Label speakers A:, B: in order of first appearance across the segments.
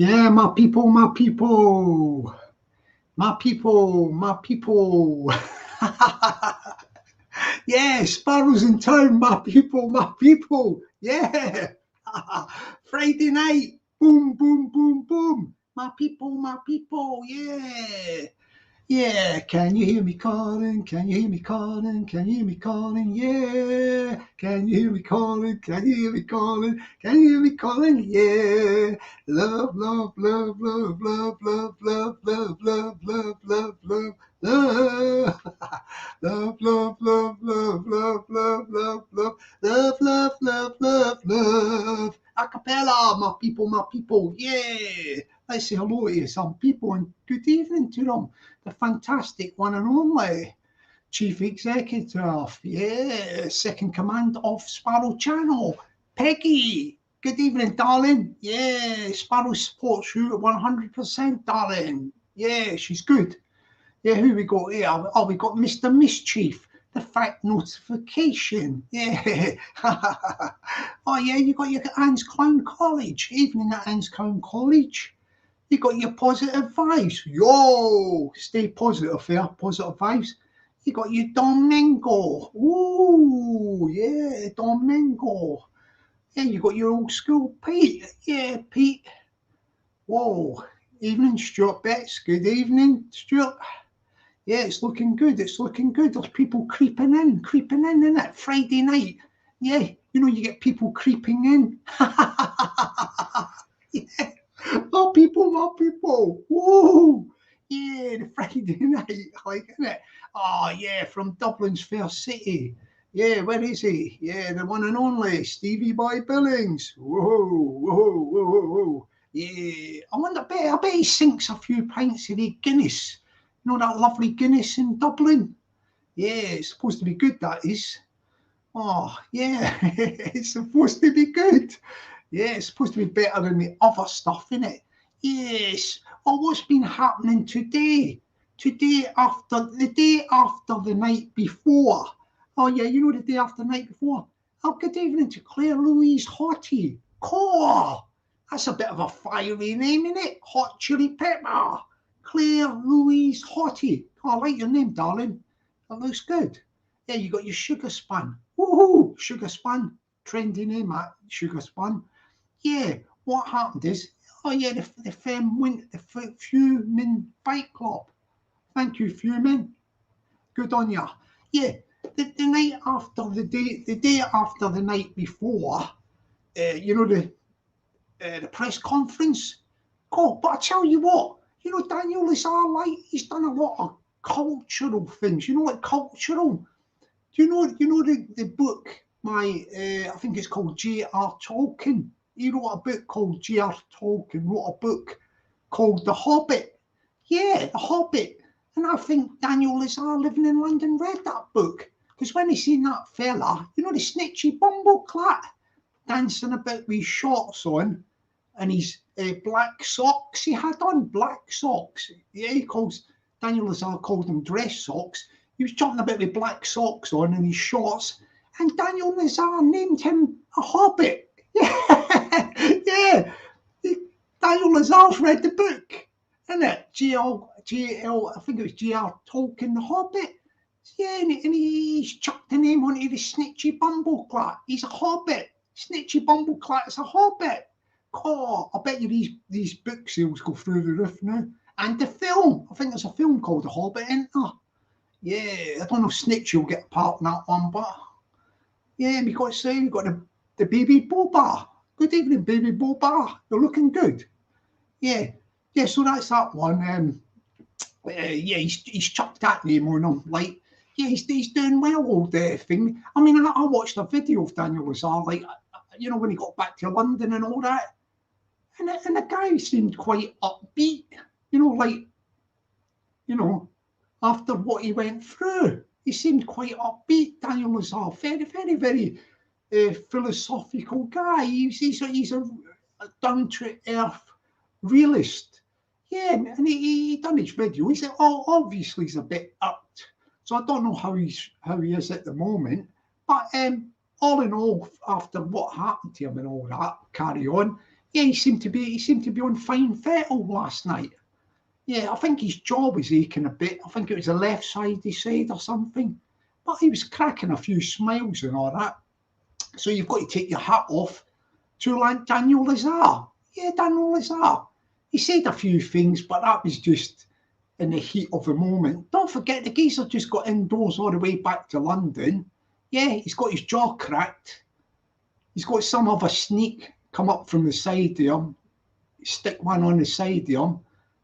A: Yeah, my people, my people, my people, my people. Yeah, Sparrow's in town, my people, my people. Yeah. Friday night. Boom, boom, boom, boom. My people, yeah. Yeah, can you hear me calling? Can you hear me calling? Can you hear me calling? Yeah. Can you hear me calling? Can you hear me calling? Can you hear me calling? Yeah. Love, love, love, love, love, love, love, love, love, love, love, love, love. Love, love, love, love, love, love, love, love, love, love, love, love, love. Acapella, my people, yeah. Let's say hello to some people and good evening to them. The fantastic one and only Chief Executive, yeah, second command of Sparrow Channel, Peggy. Good evening, darling. Yeah, Sparrow supports you at 100%, darling. Yeah, she's good. Yeah, who we got here? Oh, we got Mr. Mischief, the fact notification. Yeah. Oh, yeah, you got your Anne's Clown College. Evening at Anne's Clown College. You got your positive vibes. Yo, stay positive here. Positive vibes. You got your Domingo. Ooh, yeah, Domingo. Yeah, you got your old school Pete. Yeah, Pete. Whoa. Evening, Stuart Betts. Good evening, Stuart. Yeah, it's looking good. It's looking good. There's people creeping in, isn't it? Friday night. Yeah, you know, you get people creeping in. Yeah. Oh, people, more people. Whoa. Yeah, the Friday night, like, isn't it? Oh, yeah, from Dublin's Fair City. Yeah, where is he? Yeah, the one and only Stevie Boy Billings. Whoa, whoa, whoa, whoa, whoa. Yeah, I bet he sinks a few pints of the Guinness. You know that lovely Guinness in Dublin? Yeah, it's supposed to be good, that is. Oh, yeah, it's supposed to be good. Yeah, it's supposed to be better than the other stuff, innit? Yes. Oh, what's been happening today? The day after the night before. Oh, yeah, you know the day after the night before. Oh, good evening to Claire Louise Hottie. Core. That's a bit of a fiery name, innit? Hot Chili Pepper. Claire Louise Hottie. Oh, I like your name, darling. That looks good. Yeah, you got your Sugar Spun. Woohoo! Sugar Spun. Trendy name, that. Sugar Spun. Yeah, what happened is, oh yeah, the firm went the Fuming Fight Club. Thank you, Fuming. Good on ya. Yeah, the night after the day after the night before, you know the press conference. Oh, but I tell you what, you know Daniel Lazar, like he's done a lot of cultural things. You know, like cultural. Do you know the book? I think it's called J.R. Tolkien. He wrote a book called J.R. Tolkien wrote a book called The Hobbit. Yeah, The Hobbit. And I think Daniel Lazar living in London read that book. Because when he seen that fella, you know, the snitchy bumbleclat dancing about with shorts on and his black socks he had on, black socks. Yeah, Daniel Lazar called them dress socks. He was jumping about with black socks on and his shorts. And Daniel Lazar named him a hobbit. Yeah, yeah. Daniel Lazar's read the book, isn't it? I think it was G.R. Tolkien, The Hobbit. Yeah, and he's chucked the name onto the snitchy bumbleclat. He's a hobbit. Snitchy bumbleclat's a hobbit. Oh, I bet you these book sales go through the roof now. And the film, I think there's a film called The Hobbit, isn't there? Yeah, I don't know if Snitchy will get a part in that one, but yeah, we got the baby Boba. Good evening, baby Boba. You're looking good. Yeah, yeah. So that's that one. Yeah, he's chucked that name on him. Like, yeah, he's doing well all the thing. I mean, I watched a video of Daniel Lazar, like, you know, when he got back to London and all that, and the guy seemed quite upbeat. You know, like, you know, after what he went through, he seemed quite upbeat. Daniel Lazar, very, very, very philosophical guy. He's a down to earth realist. Yeah, and he done his video. He said, "Oh, obviously he's a bit upped, so I don't know how he is at the moment. But all in all, after what happened to him and all that, carry on. Yeah, he seemed to be on fine fettle last night. Yeah, I think his jaw was aching a bit. I think it was the left side, he said, or something. But he was cracking a few smiles and all that. So you've got to take your hat off to like Daniel Lazar. Yeah, Daniel Lazar. He said a few things, but that was just in the heat of the moment. Don't forget, the geezer just got indoors all the way back to London. Yeah, he's got his jaw cracked. He's got some other sneak come up from the side there, stick one on the side there,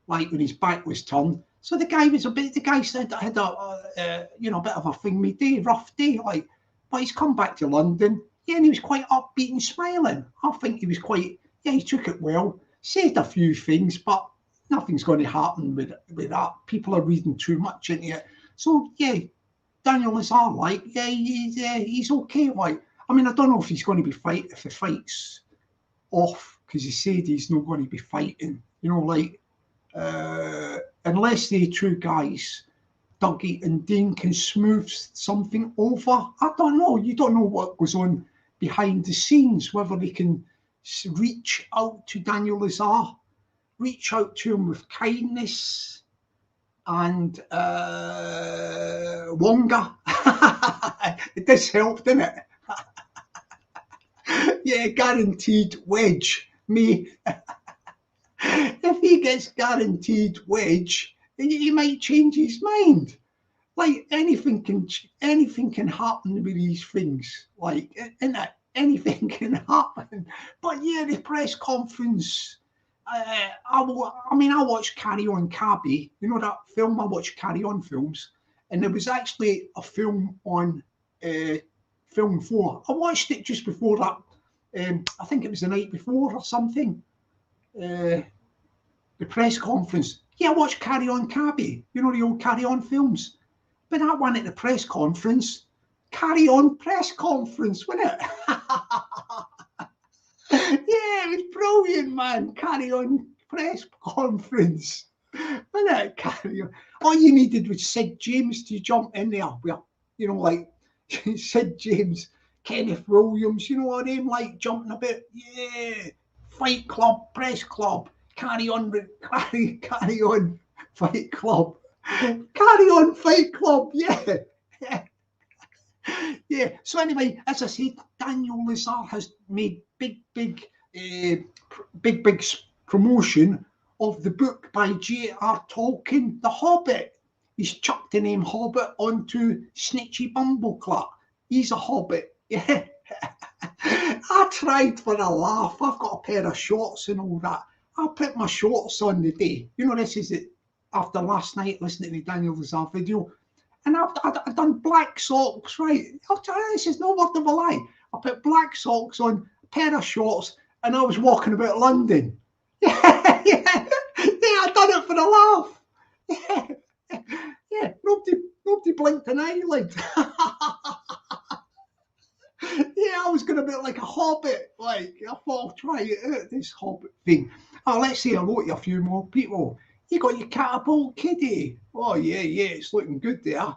A: like when his back was turned. So the guy said I had a bit of a thingy day, rough day, like, but he's come back to London. Yeah, and he was quite upbeat and smiling. I think he was quite, yeah, he took it well, said a few things, but nothing's going to happen with that. People are reading too much into it. So yeah, Daniel Lazar, like, yeah, he's okay. Like, I mean, I don't know if he's going to be if the fight's off, because he said he's not going to be fighting. You know, like, unless the two guys, Dougie and Dean, can smooth something over. I don't know. You don't know what goes on behind the scenes, whether they can reach out to Daniel Lazar, reach out to him with kindness and Wonga. It does help, doesn't it? Yeah, guaranteed wedge. Me. If he gets guaranteed wedge, he might change his mind. Like anything can happen with these things. Like, innit? Anything can happen. But yeah, the press conference. I watched Carry On Cabby. You know that film? I watched Carry On films, and there was actually a film on Film 4. I watched it just before that. I think it was the night before or something. The press conference. Yeah, I watched Carry On Cabby. You know the old Carry On films. But that one at the press conference, Carry On press conference, wasn't it? Yeah, it was brilliant, man. Carry On press conference. Wasn't it? Carry On. All you needed was Sid James to jump in there. You know, like Sid James, Kenneth Williams, you know what I mean? Like jumping a bit. Yeah. Fight Club, press club. Carry On Fight Club. Carry On Fight Club, yeah. Yeah. So anyway, as I said, Daniel Lazar has made big promotion of the book by J.R. Tolkien, The Hobbit. He's chucked the name Hobbit onto Snitchy Bumbleclap. He's a Hobbit, yeah. I tried for a laugh. I've got a pair of shorts and all that. I put my shorts on the day. You know, this is it after last night listening to Daniel Lazar video. And I've done black socks, right? I'll tell you, this is no word of a lie. I put black socks on, a pair of shorts, and I was walking about London. Yeah, yeah, I done it for the laugh. Yeah, yeah. Nobody blinked an eyelid. Yeah, I was going to be like a hobbit. Like, I thought I'll try it out, this hobbit thing. Oh, let's say hello to a few more people. You got your catapult kiddie. Oh, yeah, it's looking good there.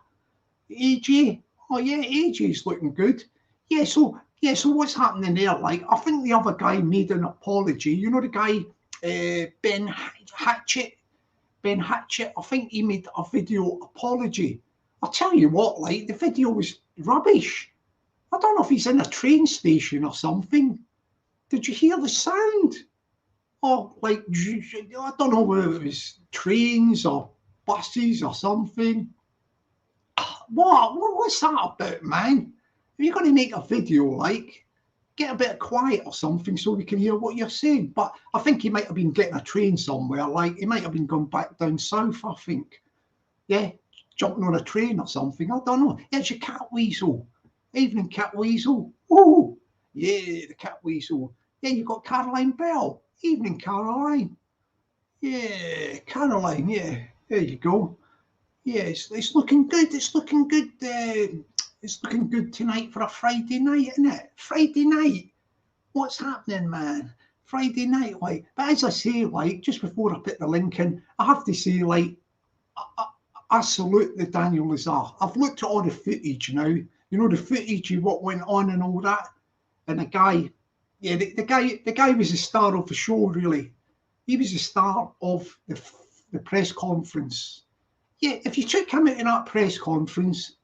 A: AJ. Oh, yeah, AJ's looking good. Yeah, so what's happening there? Like, I think the other guy made an apology. You know the guy, Ben Hatchett? Ben Hatchett, I think he made a video apology. I'll tell you what, like, the video was rubbish. I don't know if he's in a train station or something. Did you hear the sound? Or like, I don't know whether it was trains or buses or something. What's that about, man? If you're going to make a video, like, get a bit of quiet or something so we can hear what you're saying. But I think he might have been getting a train somewhere. Like, he might have been going back down south, I think. Yeah, jumping on a train or something. I don't know. Yeah, it's your cat weasel. Evening, Cat Weasel. Oh, yeah, the Cat Weasel. Yeah, you've got Caroline Bell. Evening, Caroline. Yeah, Caroline, yeah. There you go. Yeah, it's looking good. It's looking good. It's looking good tonight for a Friday night, isn't it? Friday night. What's happening, man? Friday night, like. But as I say, like, just before I put the link in, I have to say, like, I salute the Daniel Lazar. I've looked at all the footage now. You know, the footage of what went on and all that. And the guy, Yeah, the guy was the star of the show, really. He was the star of the press conference. Yeah, if you took him into that press conference,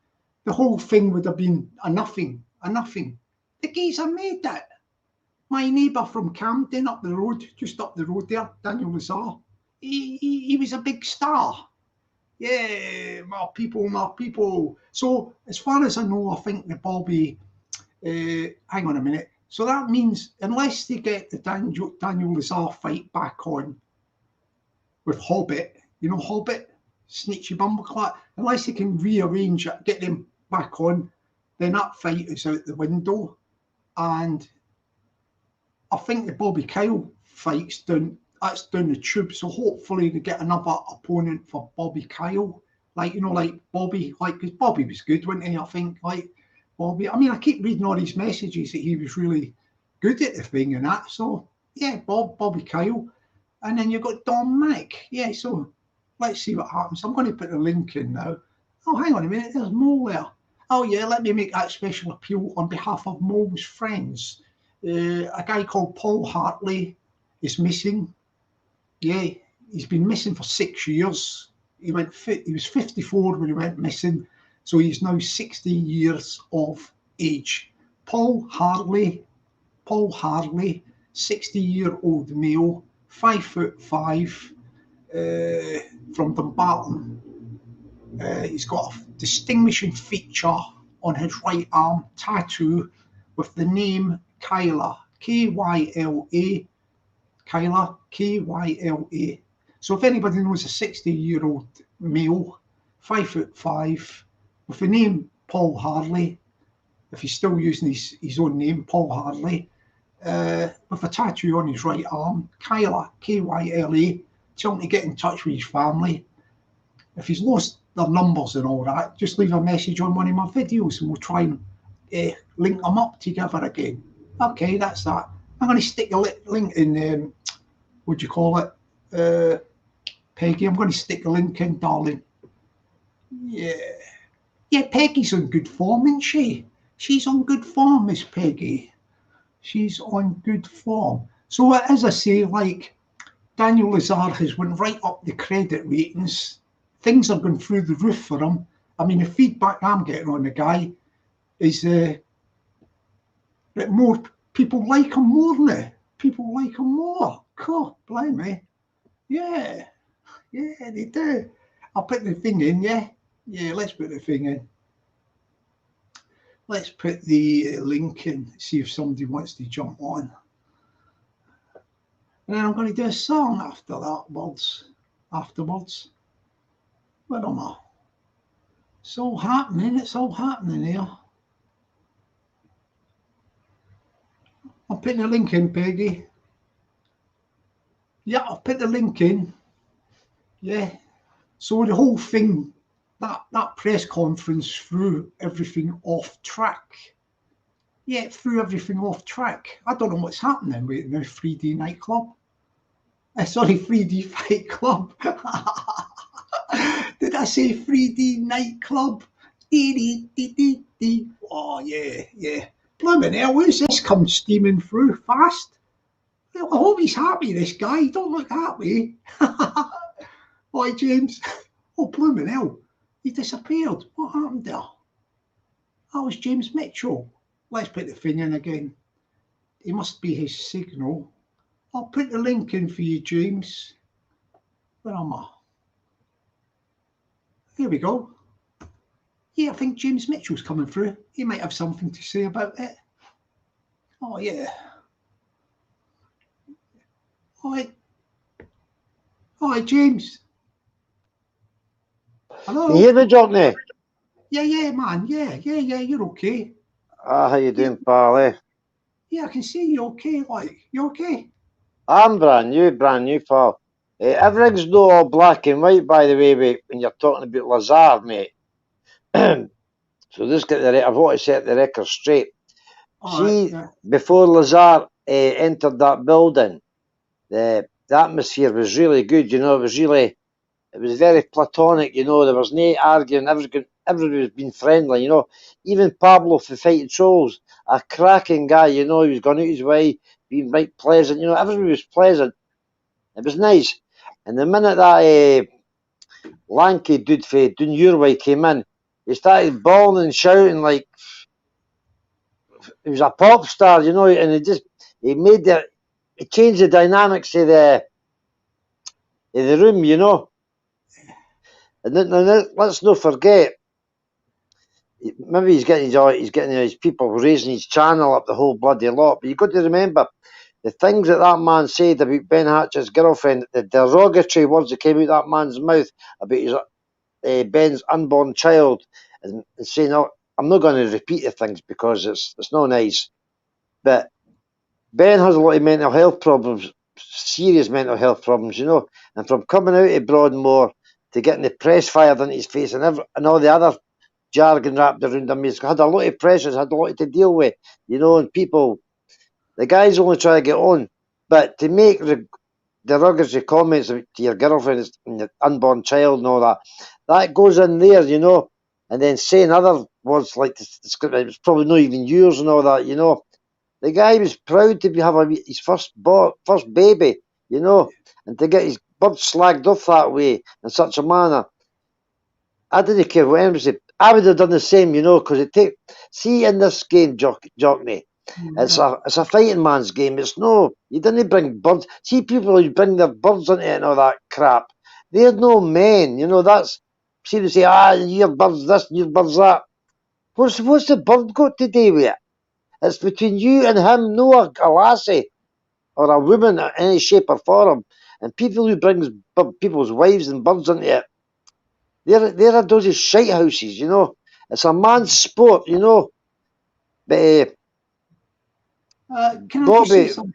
A: the whole thing would have been a nothing, a nothing. The geezer made it. My neighbour from Camden up the road, just up the road there, Daniel Lazar, he was a big star. Yeah, more people, more people. So as far as I know, I think the Bobby, hang on a minute. So that means unless they get the Daniel Lazar fight back on with Hobbit, you know, Hobbit, Snitchy Bumbleclad, unless they can rearrange it, get them back on, then that fight is out the window. And I think the Bobby Kyle fight's down the tube. So hopefully they get another opponent for Bobby Kyle. Like, you know, like Bobby, like, because Bobby was good, wasn't he? I think, like, Bobby. I mean, I keep reading all these messages that he was really good at the thing and that. So, yeah, Bobby Kyle. And then you've got Dominic. Yeah, so let's see what happens. I'm going to put the link in now. Oh, hang on a minute. There's Mo there. Oh, yeah, let me make that special appeal on behalf of Mo's friends. A guy called Paul Harley is missing. Yeah, he's been missing for 6 years. He was 54 when he went missing, so he's now 60 years of age. Paul Harley, 60-year-old male, 5'5", from Dumbarton. He's got a distinguishing feature on his right arm tattoo with the name Kyla, Kyla, Kyla, Kyla. So if anybody knows a 60-year-old male, 5'5", with the name Paul Harley, if he's still using his own name, Paul Harley, with a tattoo on his right arm, Kyla, Kyla, tell him to get in touch with his family. If he's lost their numbers and all that, just leave a message on one of my videos and we'll try and link them up together again. Okay, that's that. I'm going to stick a link in, what do you call it, Peggy. I'm going to stick a link in, darling. Yeah. Yeah, Peggy's on good form, isn't she? She's on good form, Miss Peggy. She's on good form. So as I say, like, Daniel Lazar has went right up the credit ratings. Things are going through the roof for him. I mean, the feedback I'm getting on the guy is that more people like him more now. People like him more. God, blimey. Yeah, yeah, they do. I'll put the thing in, yeah? Yeah, let's put the thing in. Let's put the link in, see if somebody wants to jump on. And then I'm going to do a song after that, afterwards. Where am I? It's all happening here. I'll put the link in, Peggy. Yeah, I'll put the link in. Yeah. So the whole thing, that press conference threw everything off track. Yeah, it threw everything off track. I don't know what's happening with the 3D nightclub. Sorry, 3D Fight Club. Did I say 3D nightclub? Oh, yeah, yeah. Blimey hell, where's this come steaming through fast? I hope he's happy, this guy. He don't look happy. Why, James? Oh, blimey hell. He disappeared. What happened there? That was James Mitchell. Let's put the thing in again. It must be his signal. I'll put the link in for you, James. Where am I? Here we go. Yeah, I think James Mitchell's coming through. He might have something to say about it. Oh, yeah. Hi. Hi, James. Hello.
B: Can you hear me, Jockney?
A: Yeah, man. Yeah, you're okay.
B: How you doing, pal?
A: Yeah, I can see you okay, like. You okay?
B: I'm brand new, pal. Everything's not all black and white, by the way, mate, when you're talking about Lazar, mate. So just get I want to set the record straight. See,
A: yeah.
B: before Lazar entered that building, the atmosphere was really good, you know, it was very platonic, you know, there was no arguing, everybody was being friendly, you know. Even Pablo for Fighting Souls, a cracking guy, you know. He was going out his way, being right pleasant, you know. Everybody was pleasant. It was nice. And the minute that lanky dude from down your way came in, he started bawling and shouting like he was a pop star, you know. And he changed the dynamics of the room, you know. And then, let's not forget, maybe he's getting his people raising his channel up the whole bloody lot. But you've got to remember the things that man said about Ben Hatch's girlfriend, the derogatory words that came out of that man's mouth about his Ben's unborn child, and saying, "Oh, I'm not going to repeat the things because it's not nice." But Ben has a lot of mental health problems, serious mental health problems, you know. And from coming out of Broadmoor to getting the press fired into his face and all the other jargon wrapped around him, he's had a lot of pressures, had a lot to deal with, you know. And people, the guys only try to get on, but to make derogatory comments to your girlfriend and your unborn child and all that goes in there, you know. And then saying other words like it was probably not even yours and all that, you know. The guy was proud to have his first baby, you know, and to get his bird slagged off that way in such a manner. I didn't care what anybody said. I would have done the same, you know, because see in this game, Jockney, it's a fighting man's game. It's no, you didn't bring birds. See people who bring their birds into it and all that crap. They're no men, you know. See they say, your bird's this, your bird's that. What's the bird got to do with it? It's between you and him, no a lassie or a woman in any shape or form. And people who brings people's wives and birds into it, they're a dozy shite houses, you know. It's a man's sport, you know. But
A: can I
B: Bobby,
A: just say something?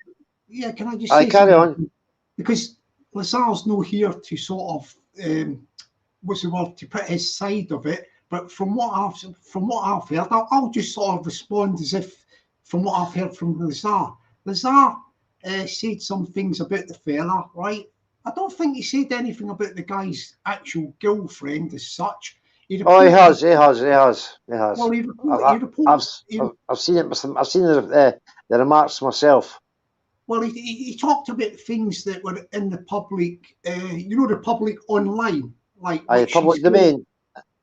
A: Yeah, can I just say
B: carry
A: something?
B: on.
A: Because Lazar's not here to sort of what's the word, to put his side of it. But from what I've heard, I'll just sort of respond as if from what I've heard from Lazar. Lazar said some things about the fella, right? I don't think he said anything about the guy's actual girlfriend as such.
B: He has.
A: Well,
B: I've seen it. I've seen the remarks myself.
A: Well, he talked about things that were in the public, you know, the public online, like
B: public domain.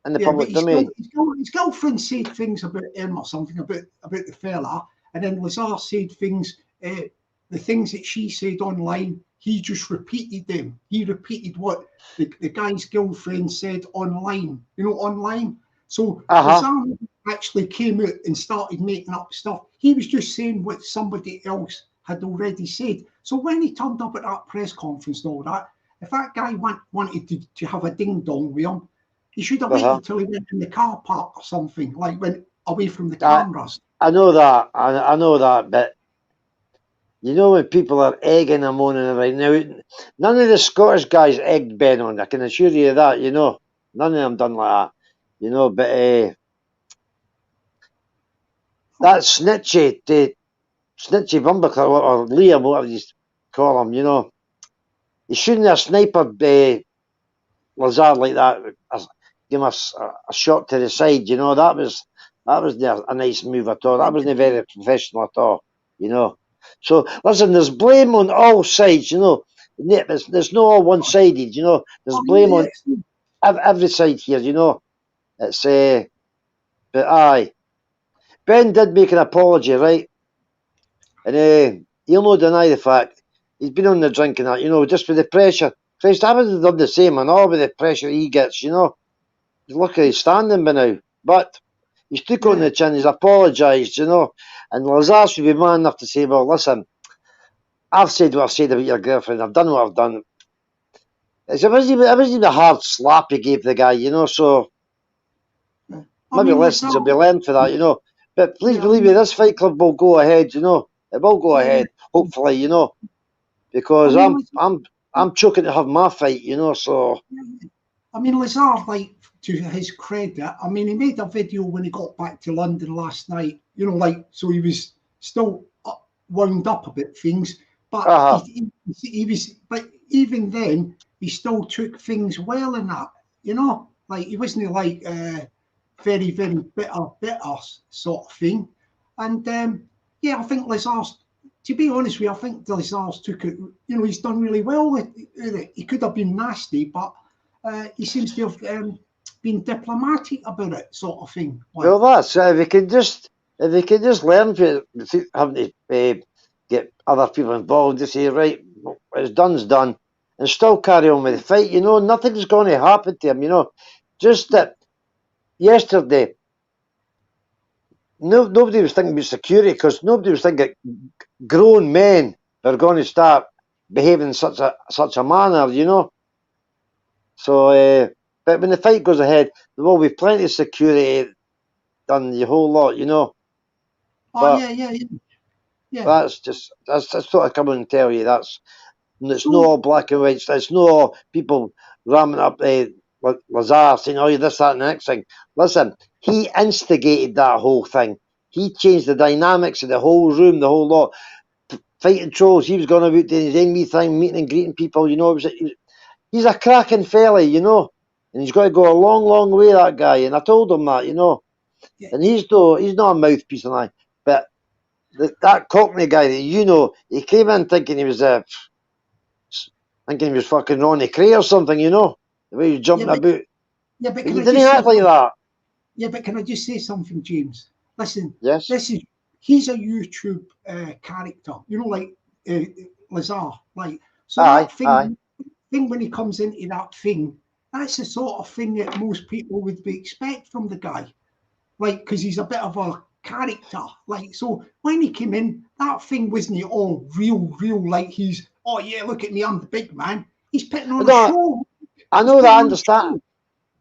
B: In the public domain.
A: His girlfriend said things about him or something about the fella, and then Lazar said things, the things that she said online, he just repeated them. He repeated what the guy's girlfriend said online, you know, online. So Lazar actually came out and started making up stuff. He was just saying what somebody else had already said. So when he turned up at that press conference and all that, if that guy wanted to have a ding dong with him, he should have waited till he went in the car park or something, like went away from the cameras.
B: I know that. I know that, but you know when people are egging him on and right now, none of the Scottish guys egged Ben on. I can assure you that. You know, none of them done like that. You know, but that snitchy Bumberclub or Liam, whatever you call him, you know, he shouldn't have sniped Lazar like that. Give him a shot to the side, you know. That was a nice move at all. That wasn't very professional at all, you know. So listen, there's blame on all sides, you know. There's no all one-sided, you know. There's blame on every side here, you know. It's but aye, Ben did make an apology, right? And he'll not deny the fact he's been on the drink and that, you know, just with the pressure. Christ, I would have done the same and all with the pressure he gets, you know. He's lucky he's standing by now. But he's took on the chin, he's apologised, you know. And Lazar should be man enough to say, well, listen, I've said what I've said about your girlfriend, I've done what I've done. It wasn't a hard slap he gave the guy, you know, so maybe lessons will be learned for that, you know. But please believe me, this fight club will go ahead, you know. It will go ahead, hopefully, you know. Because I'm choking to have my fight, you know, so.
A: I mean, Lazar, like, to his credit, I mean, he made a video when he got back to London last night, you know, like, so he was still wound up about things, but he was, but even then, he still took things well in that, you know, like, he wasn't like very, very bitter sort of thing. And yeah, I think Lazar's, to be honest with you, I think Lazar's took it, you know, he's done really well with it. He could have been nasty, but he seems to have been diplomatic about it, sort of thing. Like,
B: well, that's if he could just learn to having to get other people involved to say, right, it's done's done, and still carry on with the fight. You know, nothing's going to happen to him. You know, just that yesterday, nobody was thinking about security because nobody was thinking grown men are going to start behaving in such a manner. You know, so but when the fight goes ahead, there will be plenty of security done the whole lot. You know.
A: oh
B: But
A: yeah.
B: that's what I come and tell you. It's
A: So,
B: no all black and white. It's no all people ramming up Lazar saying, "Oh, this, that, and the next thing." Listen, he instigated that whole thing. He changed the dynamics of the whole room, the whole lot. Fighting trolls. He was going about doing his enemy thing, meeting and greeting people. You know, he's a cracking fella. You know, and he's got to go a long, long way. That guy, and I told him that. You know,
A: yeah.
B: and he's not a mouthpiece and I, but. That Cockney guy that you know, he came in thinking he was fucking Ronnie Cray or something, you know, the way he was jumping about.
A: Yeah, but
B: But he didn't act like that.
A: Yeah, but can I just say something, James? Listen,
B: Yes.
A: He's a YouTube character, you know, like Lazar, like, so
B: Aye,
A: that thing when he comes into that thing, that's the sort of thing that most people would expect from the guy, like, because he's a bit of a character, like, so when he came in, that thing wasn't all real, like he's, oh yeah, look at me, I'm the big man. He's putting on a show.
B: I know that.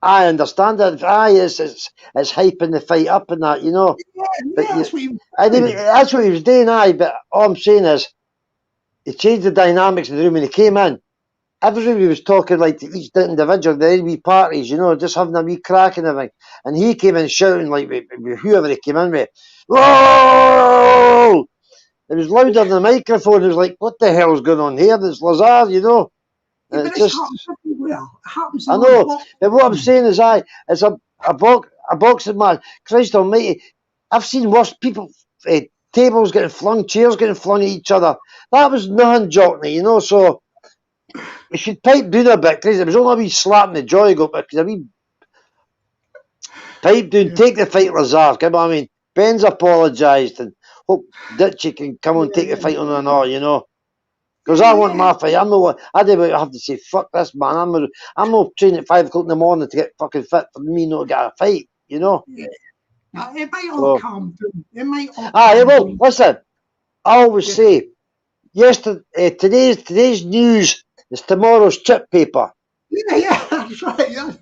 B: I understand that. Aye, it's hyping the fight up and that, you know.
A: Yeah,
B: but
A: that's what he was
B: anyway, that's what he was doing. Aye, but all I'm saying is, he changed the dynamics of the room when he came in. Everybody was talking like to each individual, the wee parties, you know, just having a wee crack and everything. And he came in shouting like with whoever he came in with. Whoa! It was louder than the microphone. It was like, what the hell's going on here? It's Lazar, you know.
A: Yeah, but
B: it's
A: this
B: just
A: happens everywhere. It happens.
B: I know, but what I'm saying is, it's a boxing match. Christ Almighty, I've seen worse people. Tables getting flung, chairs getting flung at each other. That was nothing, Jockney, you know. So we should pipe down a bit, because it was only a wee slap in the jaw, go, because a wee pipe down, take the fight, Lazar. Come on, I mean, Ben's apologised and hope Ditchy can come and take the fight on and all, you know. Because I want my fight. I'm not. I don't have to say fuck this, man. I'm not training at 5 o'clock in the morning to get fucking fit for me not to get a fight, you know.
A: Yeah. Now, it might all come down. It might all.
B: Well, listen. I always say, yesterday, today's news is tomorrow's chip paper.
A: Yeah, that's right.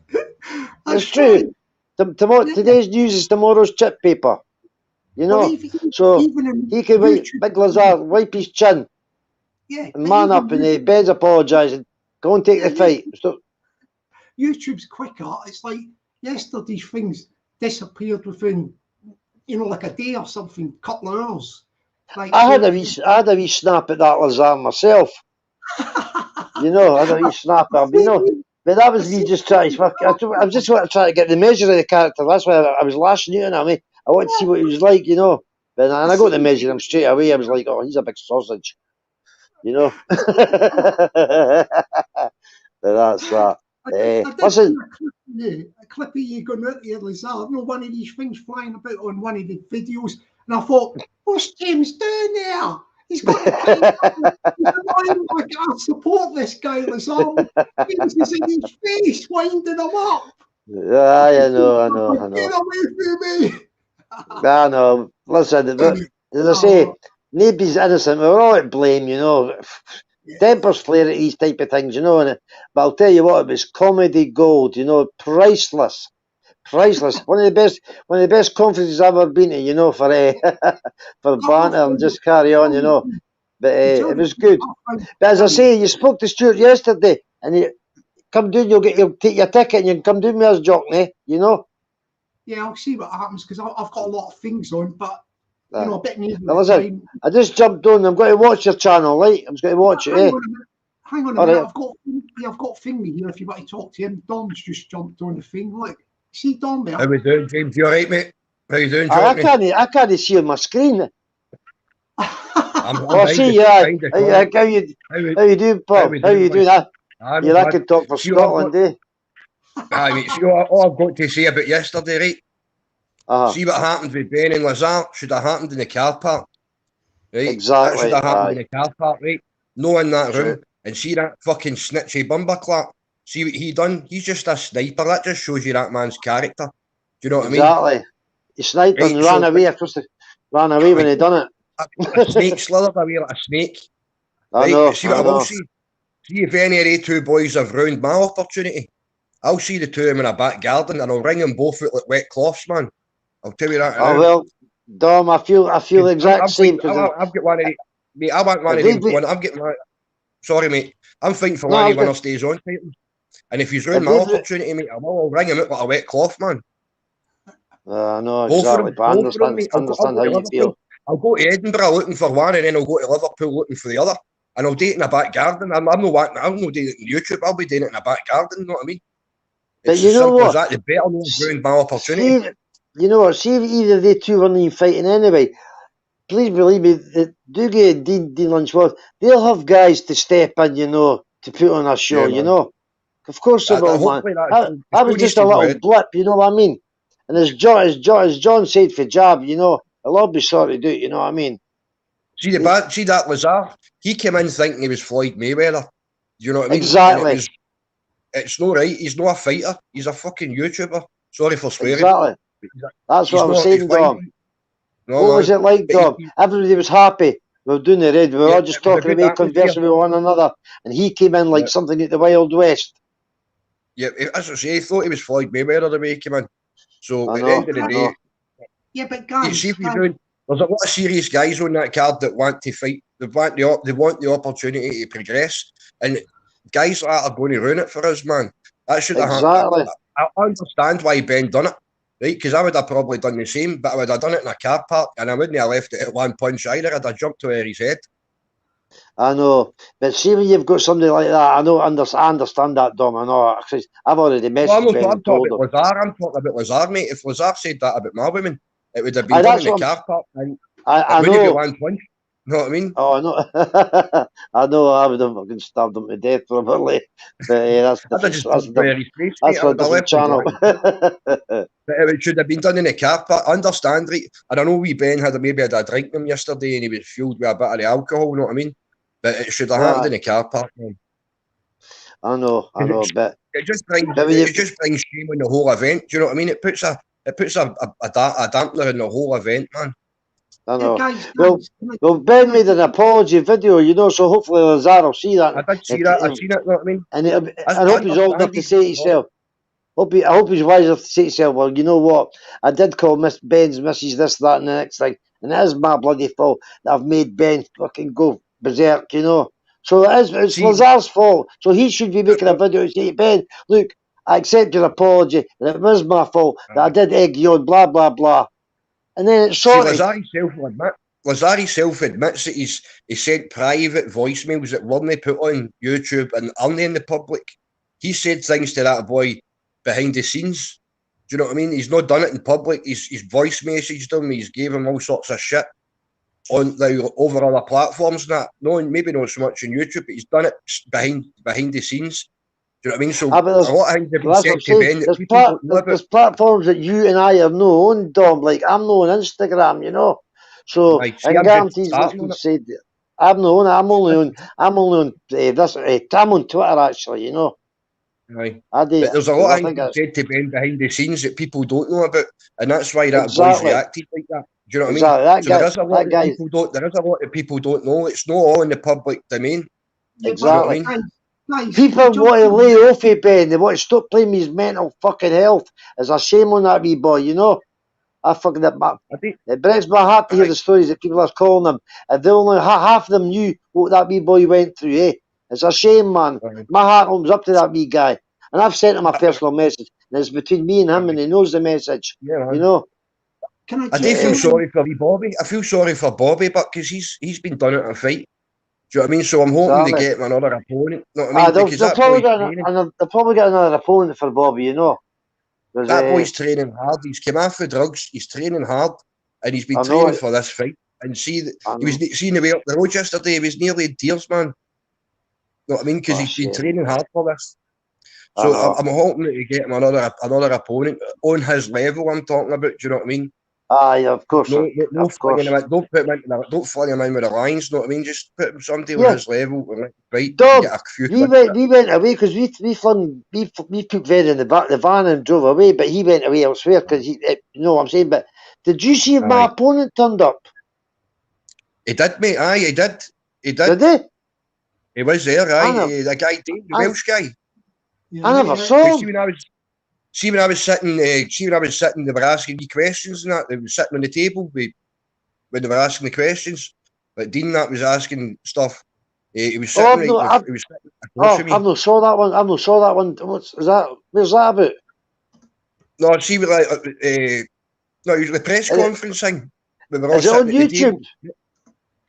B: It's true. Today's news is tomorrow's chip paper. You know, so he can Big Lazar wipe his chin.
A: Yeah,
B: and man up, and Ben's apologising. Go and take the fight.
A: YouTube's quicker. It's like yesterday's things disappeared within, you know, like a day or something, couple of hours. Like,
B: I had a wee snap at that Lazar myself. You know, I had a wee snap at him, you know. But that was me just trying to. I was just trying to get the measure of the character. That's why I was lashing out at me. I wanted to see what he was like, you know. And I got the measure him straight away. I was like, oh, he's a big sausage. You know. That's that. Listen.
A: A clip of you going out there, Lazar, you know, one of these things flying about on one of the videos, and I thought, what's James doing there? He's got to I support this guy, Lazar. James is in his face, winding him up.
B: I know.
A: Get away from me.
B: I know. Listen, as I say, nobody's innocent. We're all to blame, you know. Tempers flare at these type of things, you know. But I'll tell you what, it was comedy gold, you know, priceless. One of the best conferences I've ever been to, you know, for for banter and just carry on, you know. But it was good. But as I say, you spoke to Stuart yesterday, and you come down, you'll take your ticket, and you can come down with us, Jockney, you know.
A: Yeah, I'll see what happens, because I've got a lot of things on, but you know, a bit near
B: the time. I just jumped on. I'm going to watch your channel, right? I'm going to watch it.
A: Hang on a minute. I've got Fingy here. If you want to talk to him, Dom's just jumped on the thing. Like, see Dom there?
C: How we doing, James? You all right, mate? How you doing,
B: I
C: Jockney?
B: I can't see on my screen.
C: I'm
B: Oh,
C: behind
B: see,
C: the,
B: yeah.
C: behind the corner.
B: How you doing,
C: How
B: Paul?
C: we
B: How
C: doing,
B: you
C: boys?
B: doing? I
C: No bad.
B: can talk for
C: See what I've
B: Scotland,
C: got,
B: eh?
C: mate, see all I've got to say about yesterday, right?
B: Uh-huh.
C: See what happened with Ben and Lazar? Should have happened in the car park, right? That should
B: Exactly.
C: have happened in
B: Aye.
C: the car park, right? No in that
B: True.
C: room. And see that fucking snitchy bumperclap? See what he done? He's just a sniper. That just shows you that man's character. Do you know what I mean?
B: Exactly. He sniped and
C: Right,
B: ran
C: so
B: away. Ran away when
C: like
B: he done
C: a snake
B: it.
C: slithered away like a snake.
B: I
C: Right, but
B: know.
C: see what
B: I
C: I will
B: know.
C: see? See if any of the two boys have ruined my opportunity. I'll see the two of them in a back garden and I'll ring them both out like wet cloths, man. I'll tell you that
B: Oh
C: now.
B: well, Dom. I feel the exact
C: I'm
B: same
C: fighting.
B: because
C: I've got one of the, mate. I want one
B: if
C: of
B: they
C: them.
B: be,
C: When I'm getting my, sorry, mate. I'm fighting for
B: no,
C: one
B: I
C: of
B: was
C: the
B: gonna,
C: winner stays on titles. And if he's ruined
B: if
C: my
B: they.
C: opportunity, mate, I'll ring him out like a wet cloth, man.
B: I know
C: Both of
B: exactly,
C: them,
B: but
C: both of them, mate. I'll
B: understand
C: go
B: how
C: to
B: you
C: Liverpool.
B: feel.
C: I'll go to Edinburgh looking for one, and then I'll go to Liverpool looking for the other. And I'll do it in a back garden. I'm not doing it on YouTube. I'll be doing it in a back garden. You know what I mean?
B: But
C: It's
B: you
C: as
B: know
C: simple as
B: what?
C: that. The better know I've ruined my opportunity.
B: See, you know what? See if either they two weren't even fighting anyway. Please believe me, do get Dean Lunchworth. They'll have guys to step in, you know, to put on a show,
C: Yeah,
B: you
C: man.
B: know. Of course they will, man.
C: Hopefully that
B: I
C: still
B: was
C: needs
B: just a
C: to go
B: little
C: ahead.
B: blip, you know what I mean? And as John said for Jab, you know, I'll all be sorry to do it, you know what I mean?
C: See that Lazar. He came in thinking he was Floyd Mayweather. Do you know what I mean? And
B: Exactly,
C: it's not right. He's not a fighter. He's a fucking YouTuber. Sorry for swearing.
B: exactly. That's what
C: He's
B: I was
C: not. He's
B: saying,
C: blind.
B: Dom.
C: No,
B: What was
C: man.
B: it like,
C: But
B: Dom? Everybody was happy. We were doing the raid. We were
C: yeah,
B: all
C: it
B: just
C: was a
B: talking
C: good
B: away,
C: atmosphere.
B: conversing with one another. And he came in like
C: Yeah,
B: something at the Wild West.
C: yeah. As I say, he thought he was Floyd Mayweather the way he came in. So
B: I
C: at the
B: know,
C: end of the
B: I
C: day,
B: know.
A: Yeah, but
C: you see
A: guys,
C: if you're doing. There's a lot of serious guys on that card that want to fight. They want the opportunity to progress, and guys like that are going to ruin it for us, man. That should have happened.
B: Exactly.
C: I understand why Ben done it, right? Because I would have probably done the same, but I would have done it in a car park, and I wouldn't have left it at one punch either. I'd have jumped to where his head.
B: I know. But see when you've got somebody like that, I understand that, Dom. I know. I've already
C: Well,
B: messaged Ben
C: I'm
B: and
C: talking
B: told him.
C: about Lazar. I'm talking about Lazar, mate. If Lazar said that about my women, it would have been
B: Aye,
C: done in
B: that's
C: the
B: what
C: car park, and it
B: I
C: wouldn't be
B: know.
C: one punch. You know what I mean?
B: Oh, I know. I know. I would have fucking stabbed him to death probably. But that's
C: I'd have
B: different.
C: just jumped where his face, mate.
B: That's
C: I
B: for a
C: would have
B: different
C: left him
B: channel.
C: black. But it should have been done in the car park. I understand, right? And I know wee Ben maybe had a drink with him yesterday and he was fueled with a bit of the alcohol, you know what I mean? But it should have happened in the car park, man.
B: I know. But
C: It just
B: when you
C: brings shame on the whole event. Do you know what I mean? It puts a dampener in the whole event, man.
B: I
A: yeah,
B: know.
A: guys,
B: Well, Ben made an apology video, you know, so hopefully Lazar will see that.
C: I did see that. I seen it. You know what I mean?
B: And
C: I
B: I hope he's old enough
C: understand
B: to
C: he's
B: say to himself. I hope he's wise enough to say to himself, well, you know what? I did call Miss Ben's missus this, that, and the next thing. And it is my bloody fault that I've made Ben fucking go berserk, you know. So it's
C: see.
B: Lazar's fault. So he should be making a video and say, Ben, look, I accept your apology. And it was my fault that I did egg you on, blah, blah, blah. And then it's
C: See,
B: sorted.
C: Lazar himself admits that he sent private voicemails that weren't put on YouTube and aren't in the public. He said things to that boy behind the scenes. Do you know what I mean? He's not done it in public. He's voice messaged him. He's gave him all sorts of shit on over other platforms and that. No, maybe not so much on YouTube, but he's done it behind the scenes. Do you know what I mean? So a lot of things have been
B: That's what I'm
C: said to
B: saying.
C: Ben that people don't know about.
B: There's platforms that you and I are no on, Dom. Like I'm no on Instagram, you know. So
C: Right,
B: I
C: see,
B: can
C: I'm just
B: guarantee what's
C: starting
B: been
C: on it.
B: said. I'm no on. I'm only on this. I'm on Twitter actually. You know.
C: Right.
B: I do
C: But there's a
B: because
C: lot
B: I
C: of
B: think
C: things
B: that's
C: said to Ben behind the scenes that people don't know about, and that's why that boy's
B: exactly.
C: reacted like that. Do you know what I mean?
B: Exactly.
C: So there is a lot
B: That
C: that
B: guy.
C: people don't. There is a lot that people don't know. It's not all in the public domain.
A: yeah,
C: Do you know what I
B: Exactly.
C: mean?
A: guys,
B: People want to lay off of Ben. They want to stop playing his mental fucking health. There's a shame on that wee boy, you know. I fucking it breaks my heart to hear the stories that people are calling him. If they only half of them knew what that wee boy went through, eh? It's a shame, man. My heart opens up to that wee guy. And I've sent him a personal message. And it's between me and him, and he knows the message.
C: Yeah, man.
B: You know?
A: Can I
C: I do
A: say
C: feel
A: something?
C: sorry for wee Bobby. I feel sorry for Bobby, but because he's been done it in a fight. Do you know what I mean? So I'm hoping to
B: Exactly.
C: get him another opponent. You know what I mean? Because
B: They'll
C: that boy's training.
B: probably get another opponent for Bobby, you know?
C: That boy's training hard. He's come off the drugs. He's training hard, and he's been training for this fight. And see, he was seeing the way up the road yesterday. He was nearly in tears, man. You know what I mean? Because he's been training hard for this. So I'm hoping to get him another opponent on his level. I'm talking about. Do you know what I mean?
A: Aye, of course.
C: No, don't put him in with the Lions. You know what I mean? Just put him somebody on his level and fight.
A: Dom, we went away because we took Ved in the van and drove away, but he went away elsewhere because you know what I'm saying. But did you see if my opponent turned up?
C: He did, mate. Aye, he did.
A: Did he?
C: He was there. Aye, the guy, the Welsh guy.
A: I never saw him.
C: See when I was sitting, they were asking me questions and that. They were sitting on the table when they were asking the questions. Like Dean that was asking stuff. He was sitting across from me.
A: I've not saw that one. What's that? Where's that about?
C: No, see, no, it was the press conference thing. We were all
A: is it on YouTube?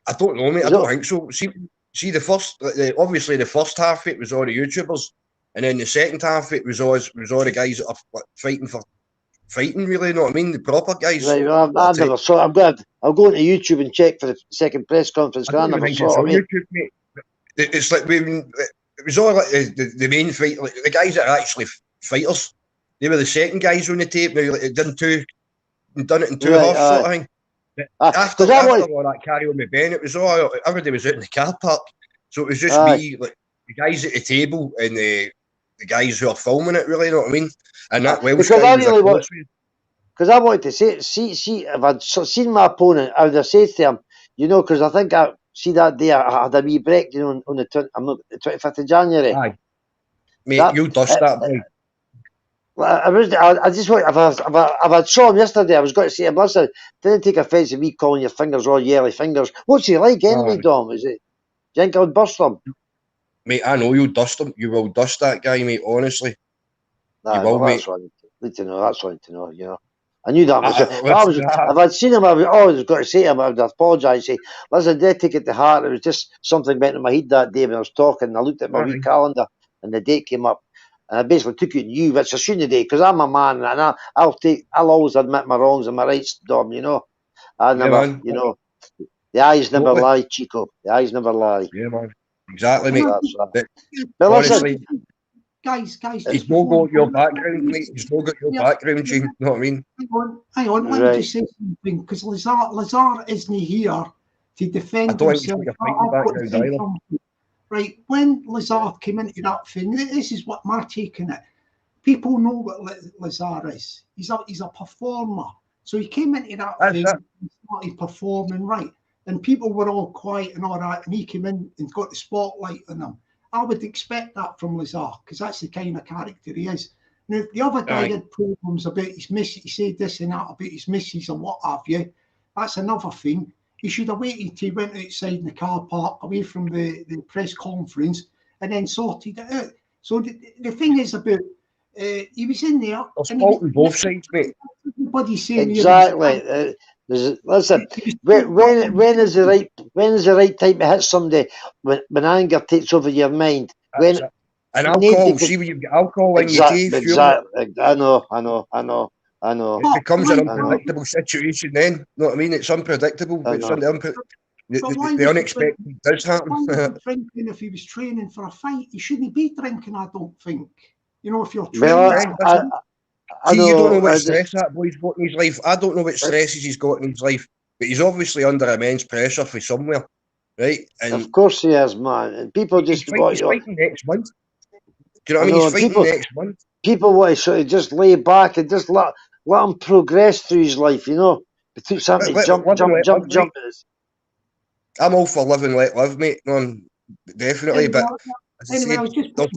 C: I don't know, mate. I don't think so. See the first, obviously the first half of it was all the YouTubers, and then the second half of it was all the guys that are fighting, really. You know what I mean? The proper guys.
A: Right, well, I never saw it. I'll go into YouTube and check for the second press conference. I never saw it.
C: YouTube, mate. It's like it was all like the main fight. Like the guys that are actually fighters, they were the second guys on the tape. Now like, done it in two halves sort of thing. After all that carry on with Ben, it was all everybody was out in the car park, so it was just me, like the guys at the table and the guys who are filming it. Really, you know what I mean? And that Welsh guy
A: because I wanted to see if I'd seen my opponent, I would have said to him, you know, because I think I see that day I had a wee break, you know, on the 25th of January.
C: Aye, mate, you dust that boy.
A: I just want if I saw him yesterday, I was going to say him, listen, didn't take offence at me calling your fingers all yellow fingers. What's he like anyway, Dom? Is it? Do you think I would bust him?
C: Mate, I know you'll dust him. You will dust that guy, mate. Honestly,
A: you will, mate. That's what I need to know. That's what I need to know. You know, I knew that. If I'd seen him, I was going to say to him, I would apologise. Say, listen, did take it to heart. It was just something went in my head that day when I was talking. And I looked at my wee calendar, and the date came up. And I basically took it to you, which I shouldn't have, because I'm a man, and I'll always admit my wrongs and my rights, Dom. You know, I never, you know, the eyes never lie, Chico. The eyes never lie.
C: Yeah, man. Exactly, mate.
A: But honestly,
B: guys,
C: he's not got your background, mate. He's not got your background, Jim. You know what I mean?
B: Hang on. Let me just say something, because Lazar isn't here to defend himself. Right, when Lazar came into that thing, this is what my take on it. People know what Lazar is. He's a performer. So he came into that thing and started performing, right? And people were all quiet and all that, and he came in and got the spotlight on him. I would expect that from Lazar, because that's the kind of character he is. Now, the other guy had problems about his missus. He said this and that about his missus and what have you. That's another thing. He should have waited till he went outside in the car park, away from the press conference, and then sorted it out. So the thing is about, he was in there.
C: There's fault on both sides, mate.
A: Everybody's saying exactly. Listen, when is the right time to hit somebody when anger takes over your mind?
C: And alcohol, see when you get alcohol in your teeth.
A: Exactly. I know.
C: It becomes an unpredictable situation then. You know what I mean? It's unpredictable. The unexpected does happen.
B: Drinking if he was training for a fight, he shouldn't be drinking, I don't think. You know, if you're training.
C: You don't know what stress that boy's got in his life. I don't know what stresses he's got in his life, but he's obviously under immense pressure for somewhere, right? And
A: of course he is, man. And people just
C: he's fighting next month. Do you know what I mean? He's fighting next month.
A: People want to sort of just lay back and just let him progress through his life, you know. But something jump.
C: I'm all for live and let live, mate. No, definitely, but there's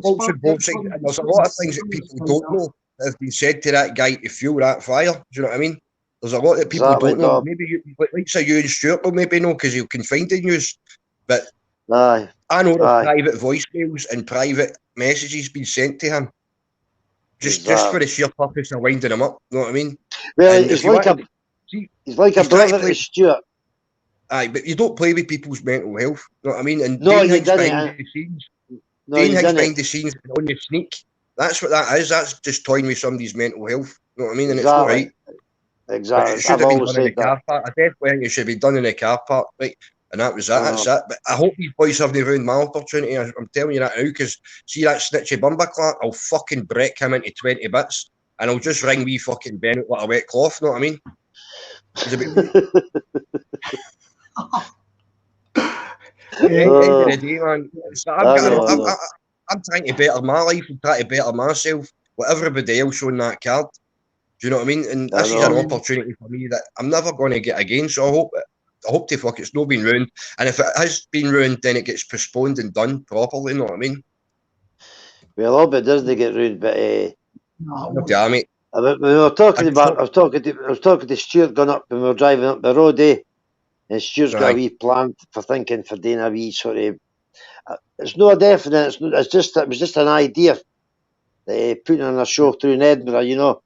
C: faults on both sides, and there's a lot of things that people don't know that have been said to that guy to fuel that fire. Do you know what I mean? There's a lot that people don't know. Maybe like say you and Stuart will maybe know because he'll confide in news, but I know there's private voicemails and private messages been sent to him. Just for the sheer purpose of winding him up, you know what I mean?
A: Well, he's like a brother to Stuart.
C: Aye, but you don't play with people's mental health, you know what I mean? And
A: no,
C: Dane Higgs behind the scenes, on the sneak, That's what that is. That's just toying with somebody's mental health. You know what I mean? And
B: Exactly.
C: it's not right.
B: Exactly.
C: It should
B: I've
C: have been
B: always
C: done in the
B: said that.
C: car park. I definitely think it should be done in the car park, right? And that was that. That's
B: Uh-huh.
C: it. But I hope these boys haven't ruined my opportunity. I'm telling you that now, because see that snitchy bumperclack, I'll fucking break him into 20 bits, and I'll just ring wee fucking Ben out like a wet cloth. Know what I mean? He's a bit. End of the day, man. So I'm trying to better my life and try to better myself with everybody else on that card. Do you know what I mean? And this is an opportunity for me that I'm never going to get again. So I hope to fuck it's not been ruined. And if it has been ruined, then it gets postponed and done properly. You know what I mean?
B: Well, I hope it doesn't get ruined, but
C: Damn it.
B: we were talking about. I was talking to Stuart going up when we were driving up the road, and Stuart's got a wee plan for doing a wee sort of. It's not a definite. It was just an idea. Putting on a show through in Edinburgh, you know.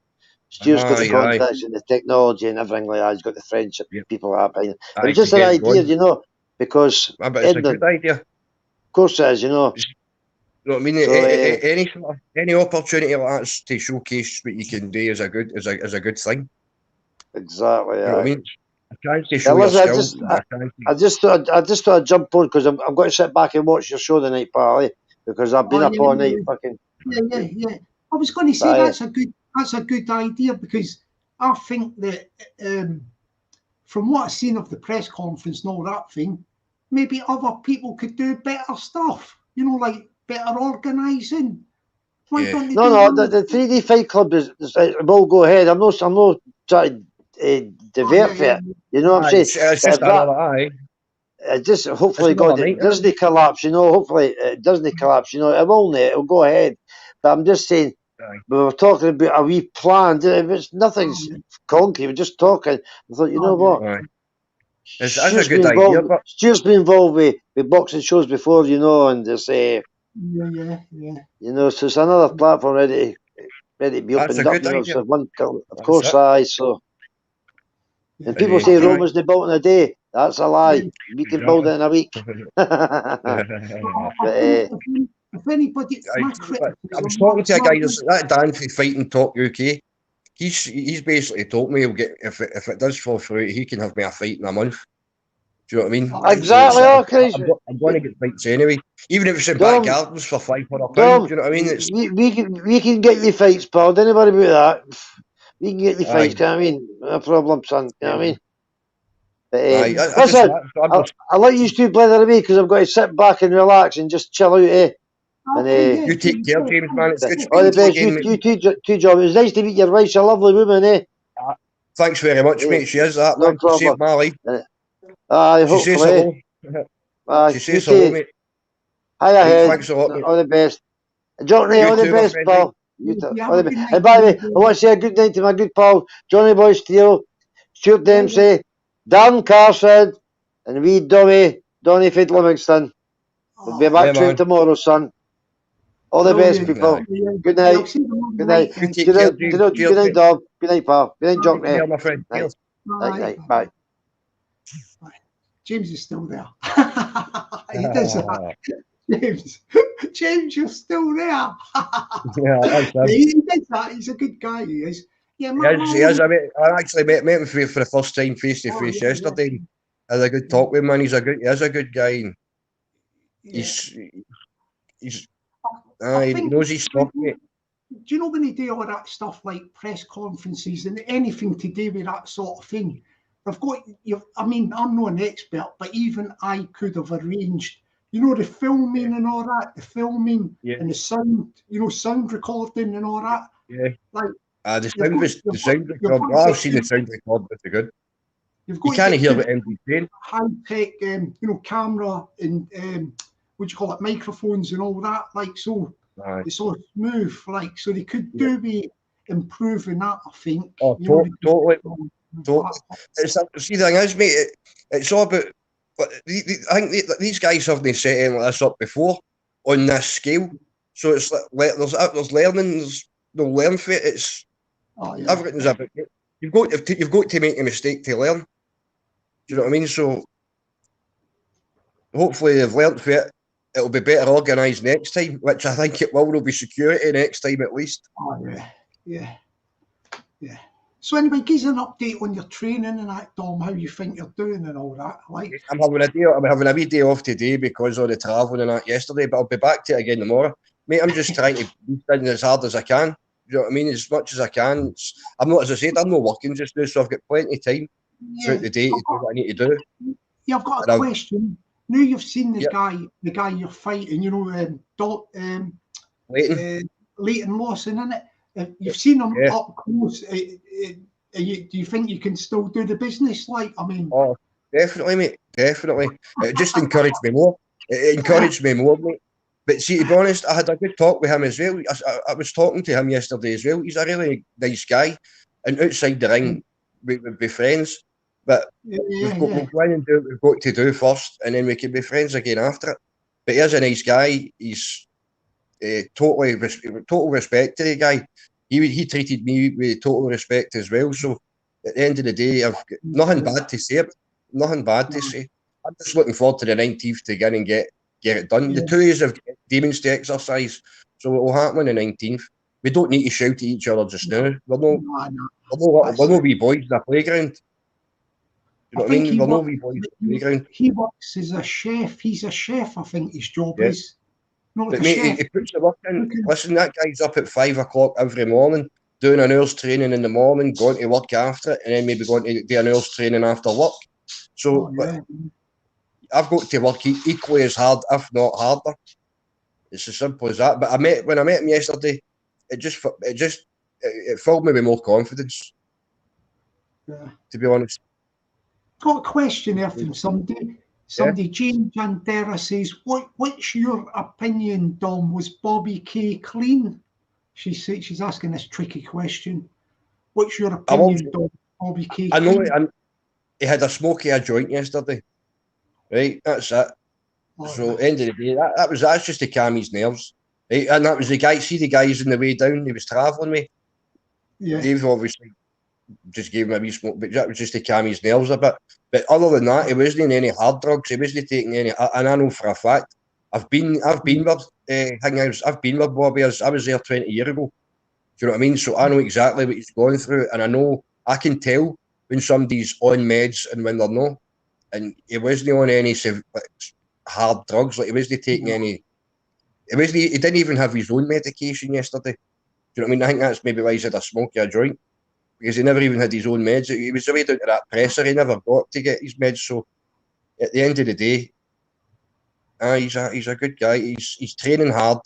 B: Stuart's got the contacts and the technology and everything like that. He's got the friendship, people like that. It was just an idea, you know, because
C: but it's a good idea.
B: Of course it is, you know.
C: You know what I mean? So, any opportunity like that to showcase what you can do is a good thing.
B: Exactly.
C: You know what I mean? A chance to show your skills.
B: I just thought I'd jump on because I'm going to sit back and watch your show tonight, Pally, because I've been up all night fucking.
A: Yeah. I was going to say that's a good idea, because I think that from what I've seen of the press conference and all that thing, maybe other people could do better stuff. You know, like better organising. Why don't they
B: the 3D Fight Club will go ahead. I'm not trying to divert it. You know what I'm saying?
C: It's just another eye.
B: Just hopefully Disney collapse. You know, hopefully Disney collapse. You know, it will. It'll go ahead. But I'm just saying. We were talking about a wee plan. Nothing's concrete. We're just talking. I thought, you know what?
C: It's a good idea. But
B: Stuart's been involved with boxing shows before, you know, and it's
A: yeah.
B: You know, so it's another platform ready to be opened up. You know, so one, of course, so. And people say Rome was built in a day. That's a lie. We can build it in a week.
A: If anybody,
C: I was talking to a guy that Dan for Fighting Talk UK. He's basically told me he'll get if it does fall through, he can have me a fight in a month. Do you know what I mean?
B: Exactly.
C: So I'm going to get fights anyway, even if it's in back gardens for £500. Do you know what I mean?
B: We can get you fights, pal. Don't worry about that. We can get you fights. You know what I mean? No problem, son. You know what I mean? Listen, I let you two blather away because I've got to sit back and relax and just chill out,
C: And you take care, James, man. It's good.
B: All the best. You two, John. It was nice to meet your wife. She's a lovely woman,
C: Thanks very much, mate. She is that.
B: No problem.
C: She saved my life.
B: Hopefully.
C: She says hello. She says hello, mate.
B: Hi ahead.
C: Thanks a lot, mate.
B: All the best. Jockney, all the best, pal. And by the way, I want to say a good night to my good pal, Johnny Boy Steele, Stuart Dempsey, Dan Carson, and wee Donny Fid Livingston. We'll be back to tomorrow, son. All the best, people. Good night. Good night. Good night, Dom. Good night, pal. Good night, Jockney.
C: Yeah, my friend.
B: Night. Bye.
A: James is still there. He does that. James, you're still there. He does that. He's a good guy. He is. Yeah,
C: he is. I actually met him for the first time face to face yesterday. I had a good talk with him, man. He is a good guy. He knows his stuff, mate.
A: Do you know when they do all that stuff like press conferences and anything to do with that sort of thing? I mean, I'm not an expert, but even I could have arranged, you know, the filming and all that, and the sound, you know, sound recording and all that.
C: Yeah.
A: Like
C: the sound record. I've seen the sound record, but they're good. You can't hear what MD's saying.
A: High-tech, you know, camera and what do you call it, microphones and all that, like, so it's all smooth, like, so they could do be improving that, I think.
C: Oh, totally. See, the thing is, mate, it's all about. But I think these guys haven't set anything like this up before on this scale, so it's like there's learning, there's no learn for it. It's everything's about it. You've got to make a mistake to learn. Do you know what I mean? So hopefully they've learnt for it. it'll be better organised next time, which I think it will. There'll be security next time at least.
A: Oh, yeah. So anyway, give us an update on your training and that, Dom, how you think you're doing and all that. Like,
C: I'm having a wee day off today because of the travelling and that yesterday, but I'll be back to it again tomorrow. Mate, I'm just trying to be spinning as hard as I can. You know what I mean? As much as I can. I'm not, as I said, I'm not working just now, so I've got plenty of time throughout the day to do what I need to do.
A: Yeah, I've got a question. Now you've seen the guy you're fighting, you know, Leighton Lawson, innit? You've seen him up close. Do you think you can still do the business? Like, I mean,
C: oh, definitely, mate, definitely. It just encouraged me more. It encouraged me more, mate. But see, to be honest, I had a good talk with him as well. I was talking to him yesterday as well. He's a really nice guy, and outside the ring, we'd be friends. But we'll go in and do what we've got to do first, and then we can be friends again after it. But he is a nice guy. He's total respect to the guy. He treated me with total respect as well. So at the end of the day, I've got nothing bad to say. Nothing bad to say. I'm just looking forward to the 19th to get in and get it done. The 2 years have demons to exercise, so it will happen on the 19th. We don't need to shout at each other just now. We're no wee boys in the playground. You know what I mean? We're no wee boys in the playground.
A: He works as a chef. He's a chef, I think his job is. Not like
C: but mate, he puts the work in. Listen, that guy's up at 5 o'clock every morning, doing an hour's training in the morning, going to work after it, and then maybe going to do an hour's training after work. So I've got to work equally as hard, if not harder. It's as simple as that. But when I met him yesterday, it filled me with more confidence. Yeah. To be honest.
A: Got a question here from somebody. Jane Jandera says, what's your opinion, Dom? Was Bobby K clean? She's asking this tricky question. What's your opinion, Dom? Bobby K
C: I know he had a smoky joint yesterday. Right, that's it. So end of the day, that's just to calm his nerves. Right? And that was the guy. See the guys on the way down. He was travelling with. Yeah. Dave obviously just gave him a wee smoke, but that was just to calm his nerves a bit. But other than that, he wasn't in any hard drugs. He wasn't taking any. And I know for a fact, I've been with Bobby. I was there 20 years ago. Do you know what I mean? So I know exactly what he's going through, and I can tell when somebody's on meds and when they're not. And he wasn't on any hard drugs. Like he wasn't taking any. He didn't even have his own medication yesterday. Do you know what I mean? I think that's maybe why he's had a smoky joint, because he never even had his own meds. He was away down to that presser. He never got to get his meds. So at the end of the day, he's a good guy. He's training hard.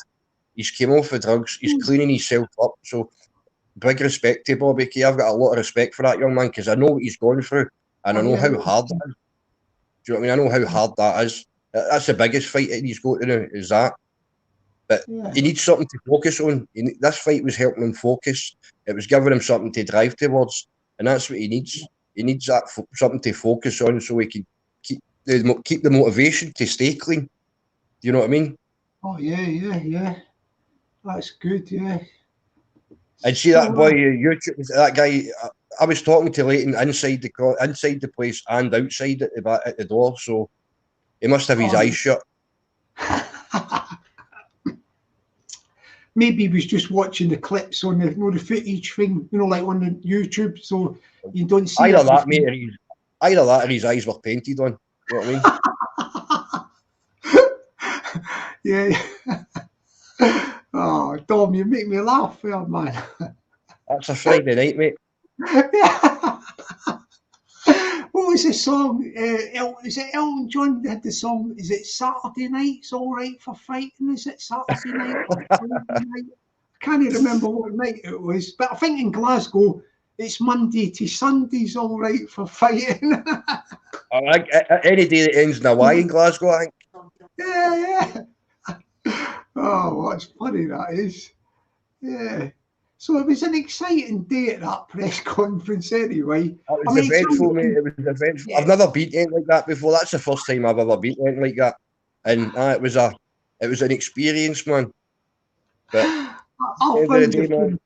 C: He's came off the drugs. He's cleaning himself up. So big respect to Bobby K. I've got a lot of respect for that young man, because I know what he's going through, and I know how hard it is. Do you know what I mean? I know how hard that is. That's the biggest fight that he's got to do, is that. But he needs something to focus on. This fight was helping him focus. It was giving him something to drive towards, and that's what he needs. He needs that something to focus on, so he can keep the motivation to stay clean. Do you know what I mean?
A: Oh yeah. That's good, yeah.
C: And see that boy, YouTube, that guy. I was talking to Leighton inside the place and outside at the door, so he must have his eyes shut.
A: Maybe he was just watching the clips on the footage thing, like on the YouTube, so you don't see
C: either that, mate, or his eyes were painted on. You know what
A: I mean? Yeah. Oh, Dom, you make me laugh, man.
C: That's a Friday night, mate.
A: What was the song? Is it Elton John that had the song? Is it Saturday night's all right for fighting? Is it Saturday night or Friday night? I can't remember what night it was, but I think in Glasgow it's Monday to Sunday's all right for fighting.
C: Any day that ends in a Y in Glasgow, I think.
A: Yeah. Oh, what's funny that is. Yeah. So it was an exciting day at that press conference anyway.
C: It was eventful, mate. It was eventful. Yeah. I've never been anything like that before. That's the first time I've ever been anything like that. And it was an experience, man. But it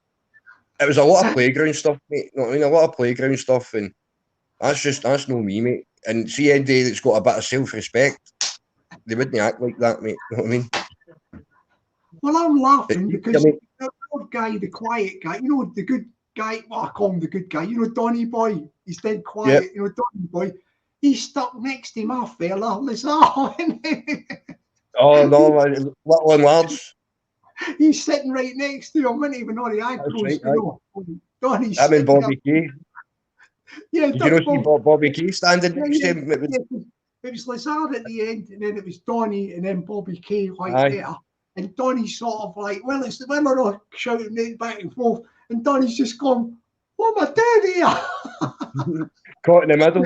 C: was a lot of playground stuff, mate. You know what I mean? A lot of playground stuff, and that's no me, mate. And see, anybody that's got a bit of self-respect, they wouldn't act like that, mate. You know what I mean?
A: Well, I'm laughing because
C: I mean,
A: the other guy, the quiet guy, you know, the good guy, well, I call him the good guy, you know, Donny Boy, he's dead quiet, you know, Donny Boy, he's stuck next to my fella, Lazar,
C: oh no, man, little and large.
A: he's sitting right next to him, and even on the ankles,
C: Right,
A: you know, Donny's
C: I'm in
A: sitting
C: Bobby Key.
A: there. Yeah,
C: Did you know see Bobby Key standing next to him?
A: It was Lazar at the end, and then it was Donny, and then Bobby Kay right
C: Aye.
A: there. And Donny's sort of like, well, it's the women are shouting it back and forth, and Donny's just gone, what am I doing here?
C: Caught in the middle.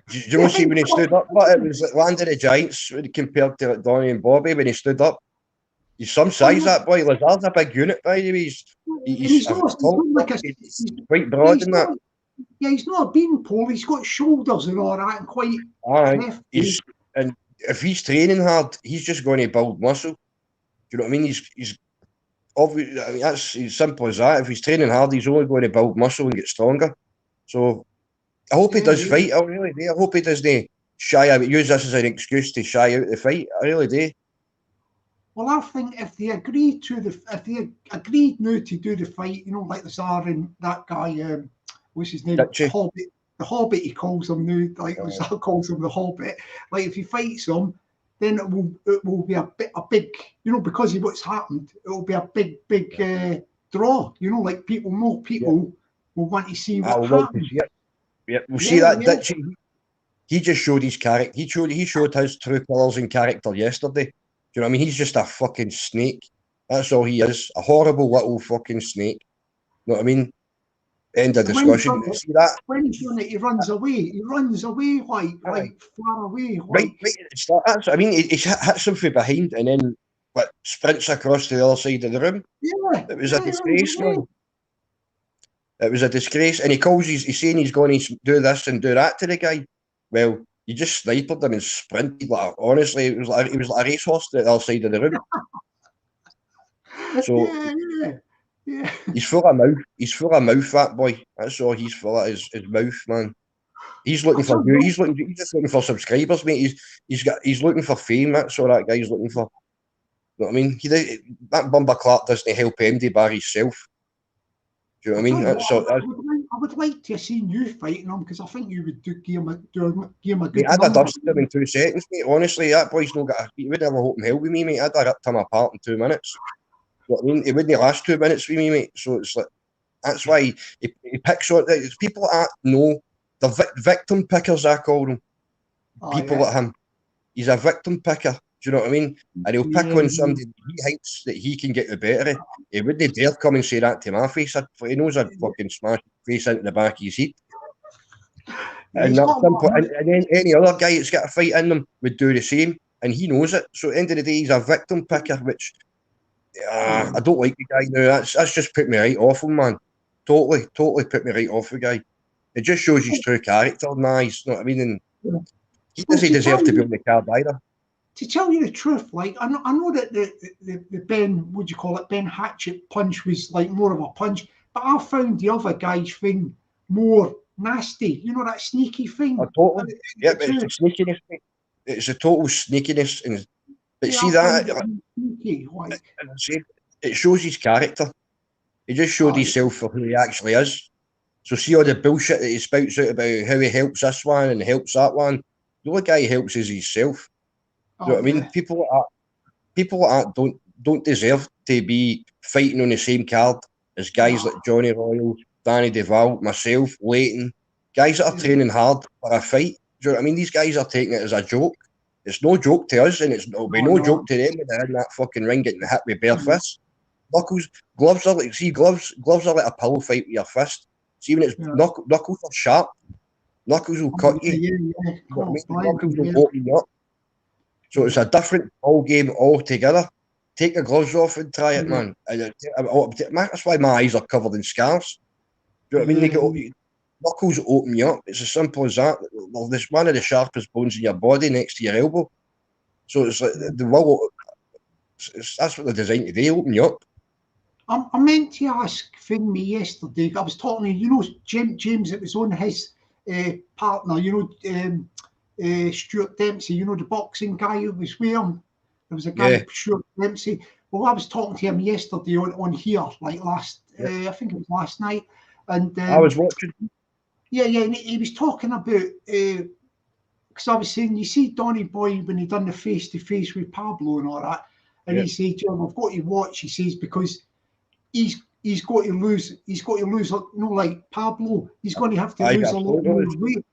C: Did you know see when he stood up? But it was like Land of the Giants compared to like Donny and Bobby when he stood up. He's some size, that boy. Lazar's a big unit, by the way. He's quite broad in that.
A: Yeah, he's not a beanpole. He's got shoulders and all that, and quite hefty.
C: And if he's training hard, he's just going to build muscle. Do you know what I mean? He's obvious. I mean, that's as simple as that. If he's training hard, he's only going to build muscle and get stronger. So I hope he does fight. I really do. I hope he doesn't shy out. Use this as an excuse to shy out the fight. I really do.
A: Well, I think if they agreed now to do the fight, you know, like the Tsar and that guy, what's his name? Hobbit. The Hobbit, he calls him now, like the Tsar calls him the Hobbit. Like if he fights him, then it will be a big, you know, because of what's happened, it will be a big draw. You know, like people will want to see what happens.
C: We'll see that. He just showed his character. He showed his true colours and character yesterday. Do you know what I mean? He's just a fucking snake. That's all he is. A horrible little fucking snake. You know what I mean? End of discussion. See that?
A: When he's done it, he runs away. He runs away like far away.
C: Right at the start. That's, I mean, he hits him from behind and then sprints across to the other side of the room.
A: Yeah.
C: It was a disgrace, man. It was a disgrace. And he's saying he's going to do this and do that to the guy. Well, you just sniped him and sprinted. Like, honestly, he was like a racehorse to the other side of the room. So he's full of mouth. He's full of mouth, that boy. That's all he's full of, his mouth, man. He's looking for you. He's just looking for subscribers, mate. He's looking for fame. That's all that guy's looking for. You know what I mean? That Bumper Clark doesn't help anybody by himself. Do you know what I mean?
A: I would like to have seen you fighting him because I think you would give him a good.
C: I'd have dusted him in 2 seconds, mate. Honestly, that boy's not got. He wouldn't have a hope in hell with me, mate. I'd have ripped him apart in 2 minutes. You know what I mean? It wouldn't last 2 minutes with me, mate. So it's like that's why he picks on people that know the victim pickers. I call them people like him. He's a victim picker. Do you know what I mean? And he'll pick on somebody he thinks that he can get the better of. He wouldn't dare come and say that to my face. He knows I'd fucking smash his face into the back of his head. And that's simple. And then any other guy that's got a fight in them would do the same. And he knows it. So at the end of the day, he's a victim picker, which I don't like the guy now. That's just put me right off him, man. Totally put me right off the guy. It just shows his true character in my eyes. You know what I mean? And he doesn't deserve to be on the card either.
A: To tell you the truth, like I know that the Ben, what do you call it, Ben Hatchet punch was like more of a punch, but I found the other guy's thing more nasty. You know, that sneaky thing.
C: Totally. Yeah, but it's a sneakiness. It's a total sneakiness. But see that? It shows his character. He just showed himself for who he actually is. So see all the bullshit that he spouts out about how he helps this one and helps that one. The only guy he helps is himself. You know what I mean? People like that don't deserve to be fighting on the same card as guys like Johnny Royal, Danny Duval, myself, Leighton, guys that are training hard for a fight. Do you know what I mean? These guys are taking it as a joke. It's no joke to us, and it'll be no joke to them when they're in that fucking ring getting hit with bare fists. Gloves are like a pillow fight with your fist. See, when it's knuckles are sharp, knuckles will cut you. You know what I mean? Knuckles will open you up. So it's a different ball game altogether. Take the gloves off and try it, man. That's why my eyes are covered in scars. Do you know what I mean? Knuckles open you up. It's as simple as that. Well, there's one of the sharpest bones in your body next to your elbow. So it's like that's what they're designed to do, open you up.
A: I meant to ask me yesterday. I was talking to James. It was on his partner. Stuart Dempsey, you know, the boxing guy who was with him. There was a guy,
C: Yeah.
A: Stuart Dempsey. Well, I was talking to him yesterday on here, like I think it was last night. And
C: I was watching.
A: Yeah, and he was talking about, because I was saying, you see Donny Boy when he done the face-to-face with Pablo and all that, and he said, John, I've got to watch, he says, because he's got to lose, like Pablo, he's going to have to lose a lot more weight.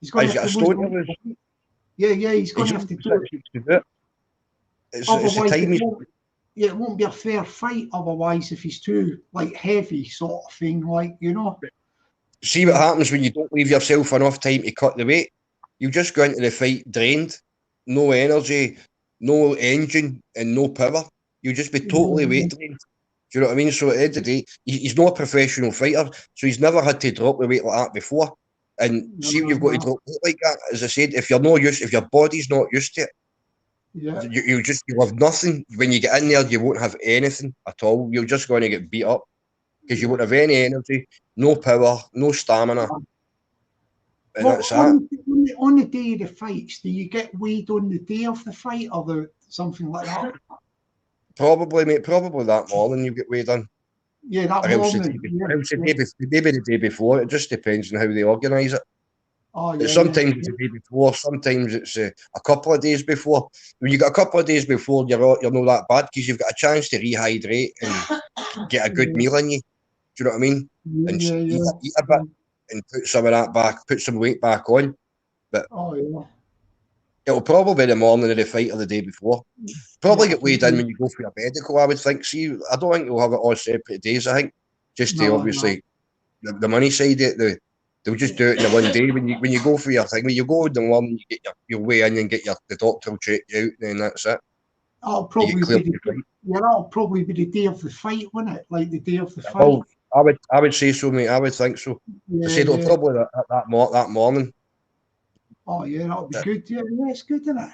A: He's going to have to lose a lot more weight. Yeah, he's going to have to do it. Otherwise, it won't be a fair fight otherwise if he's too, like, heavy sort of thing, like, you know.
C: See what happens when you don't leave yourself enough time to cut the weight. You just go into the fight drained, no energy, no engine, and no power. You'll just be totally weight drained. Do you know what I mean? So at the end of the day, he's not a professional fighter, so he's never had to drop the weight like that before. And see, you've got to drop weight like that. As I said, if your body's not used to it, you'll have nothing. When you get in there, you won't have anything at all. You're just going to get beat up because you won't have any energy, no power, no stamina. And that's that.
A: On the day of the fights, do you get weighed on the day of the fight or something like that?
C: Probably, mate. Probably that morning you get weighed on.
A: Yeah, that morning.
C: Maybe the day before. It just depends on how they organise it. Sometimes it's the day before. Sometimes it's a couple of days before. When you got a couple of days before, you're not that bad because you've got a chance to rehydrate and get a good meal in you. Do you know what I mean? And eat a bit and put some of that back, put some weight back on. But it'll probably be the morning of the fight or the day before. Probably get weighed in when you go for your medical, I would think. See, I don't think you'll have it all separate days, I think. Just to obviously the money side of it, they'll just do it in the one day. When you go for your thing, when you go in the morning, you get your weigh in and get the doctor will check you out, and then that's it.
A: That'll probably be the day of the fight, won't it? Like the day of the fight.
C: Oh, I would say so, mate. I would think so. I said it'll probably that morning.
A: Oh yeah, that'll be good. Yeah, it's good, isn't it?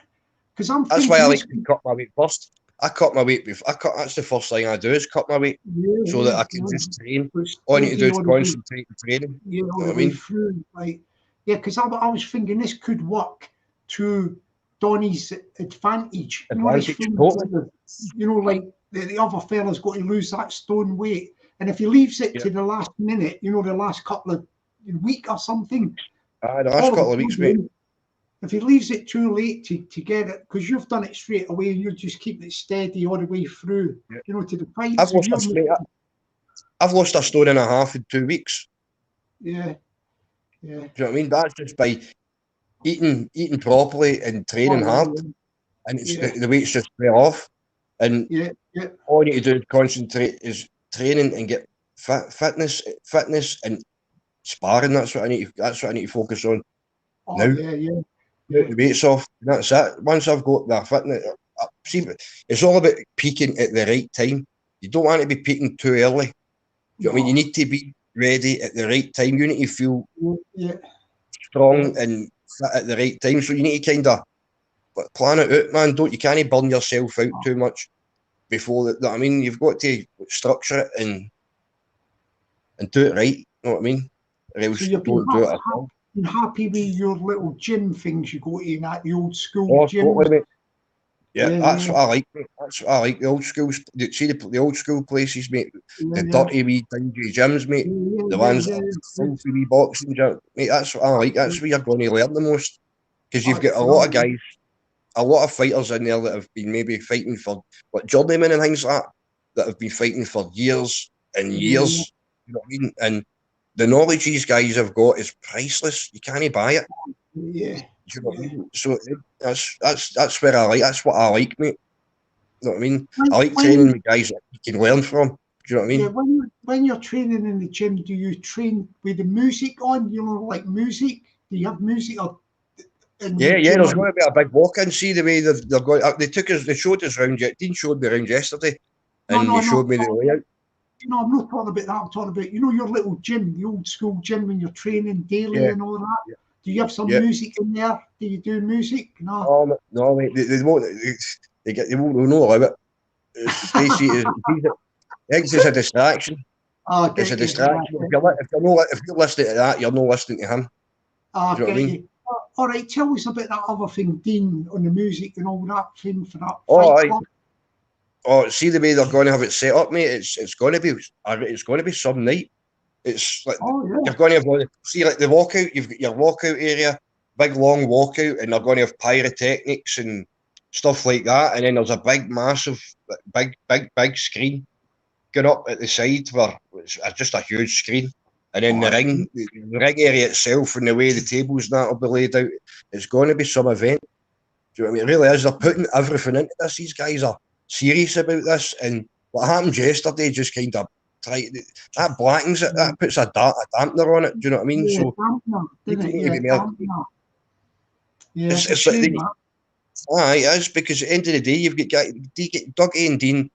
A: Because
C: that's why I like to cut my weight first. I cut my weight before. That's the first thing I do is cut my weight so that I can just train. All I need to do is concentrate on training.
A: Yeah, all the way through. Because I was thinking this could work to Donny's advantage. You know, like the other fella's got to lose that stone weight, and if he leaves it to the last minute, you know, the last couple of week or something.
C: The last couple of weeks, mate.
A: If he leaves it too late to get it, because you've done it straight away and you just keep it steady all the way through, you know, to the fight.
C: I've lost a stone and a half in 2 weeks.
A: Yeah.
C: Do you know what I mean? That's just by eating properly and training hard, and the weight's just fell off. And all you need to do is concentrate is training and get fitness and sparring. That's what I need to focus on now. The weight's off. And that's it. Once I've got that fitness, see, it's all about peaking at the right time. You don't want to be peaking too early. Do you know what I mean? You need to be ready at the right time. You need to feel strong and fit at the right time. So you need to kind of plan it out, man. You can't burn yourself out too much before that. I mean, you've got to structure it and do it right. You know what I mean? Or else don't do it at all.
A: I'm happy with your little gym things you go in at the old school gym.
C: Totally, mate. That's what I like, mate. That's what I like. The old school, see the old school places, mate. The dirty wee dingy gyms, mate. The ones that are filthy wee boxing gyms, mate. That's what I like. That's where you're going to learn the most, because you've got a lot of guys, a lot of fighters in there that have been maybe fighting for journeymen and things like that have been fighting for years and years. You know what I mean? And the knowledge these guys have got is priceless. You can't buy it.
A: Yeah.
C: Do you know what I mean? So that's where I like. That's what I like, mate. You know what I mean? I like training with guys that you can learn from. Do you know what I mean?
A: Yeah. When you're training in the gym, do you train with the music on? You know, like music. Do you have music?
C: Yeah. There's going to be a big walk-in. See the way they're going. They showed us around. Dean showed me around yesterday, and he showed me the layout.
A: No, I'm not talking about that. I'm talking about, you know, your little gym, the old school gym when you're training daily and all that. Yeah. Do you have some music in there? Do you do music? No.
C: No, mate. They won't. They won't know about it. They see it. It's a distraction. It's a distraction. If you're listening to that, you're not listening to him.
A: Do you know what I mean? All right, tell us about that other thing, Dean, on the music and all that thing for that
C: Oh,
A: fight club.
C: Oh, see the way they're going to have it set up, mate. It's going to be some night. It's like you're going to have see like the walkout. You've got your walkout area, big long walkout, and they're going to have pyrotechnics and stuff like that. And then there's a big, massive, big screen going up at the side where it's just a huge screen. And then the ring area itself and the way the tables and that will be laid out, it's going to be some event. Do you know what I mean? It really is. They're putting everything into this. These guys are serious about this. And what happened yesterday just kind of that blackens it. That puts a dampener on it. Do you know what I mean? So it's like it is, because at the end of the day, you've got Dougie and Dean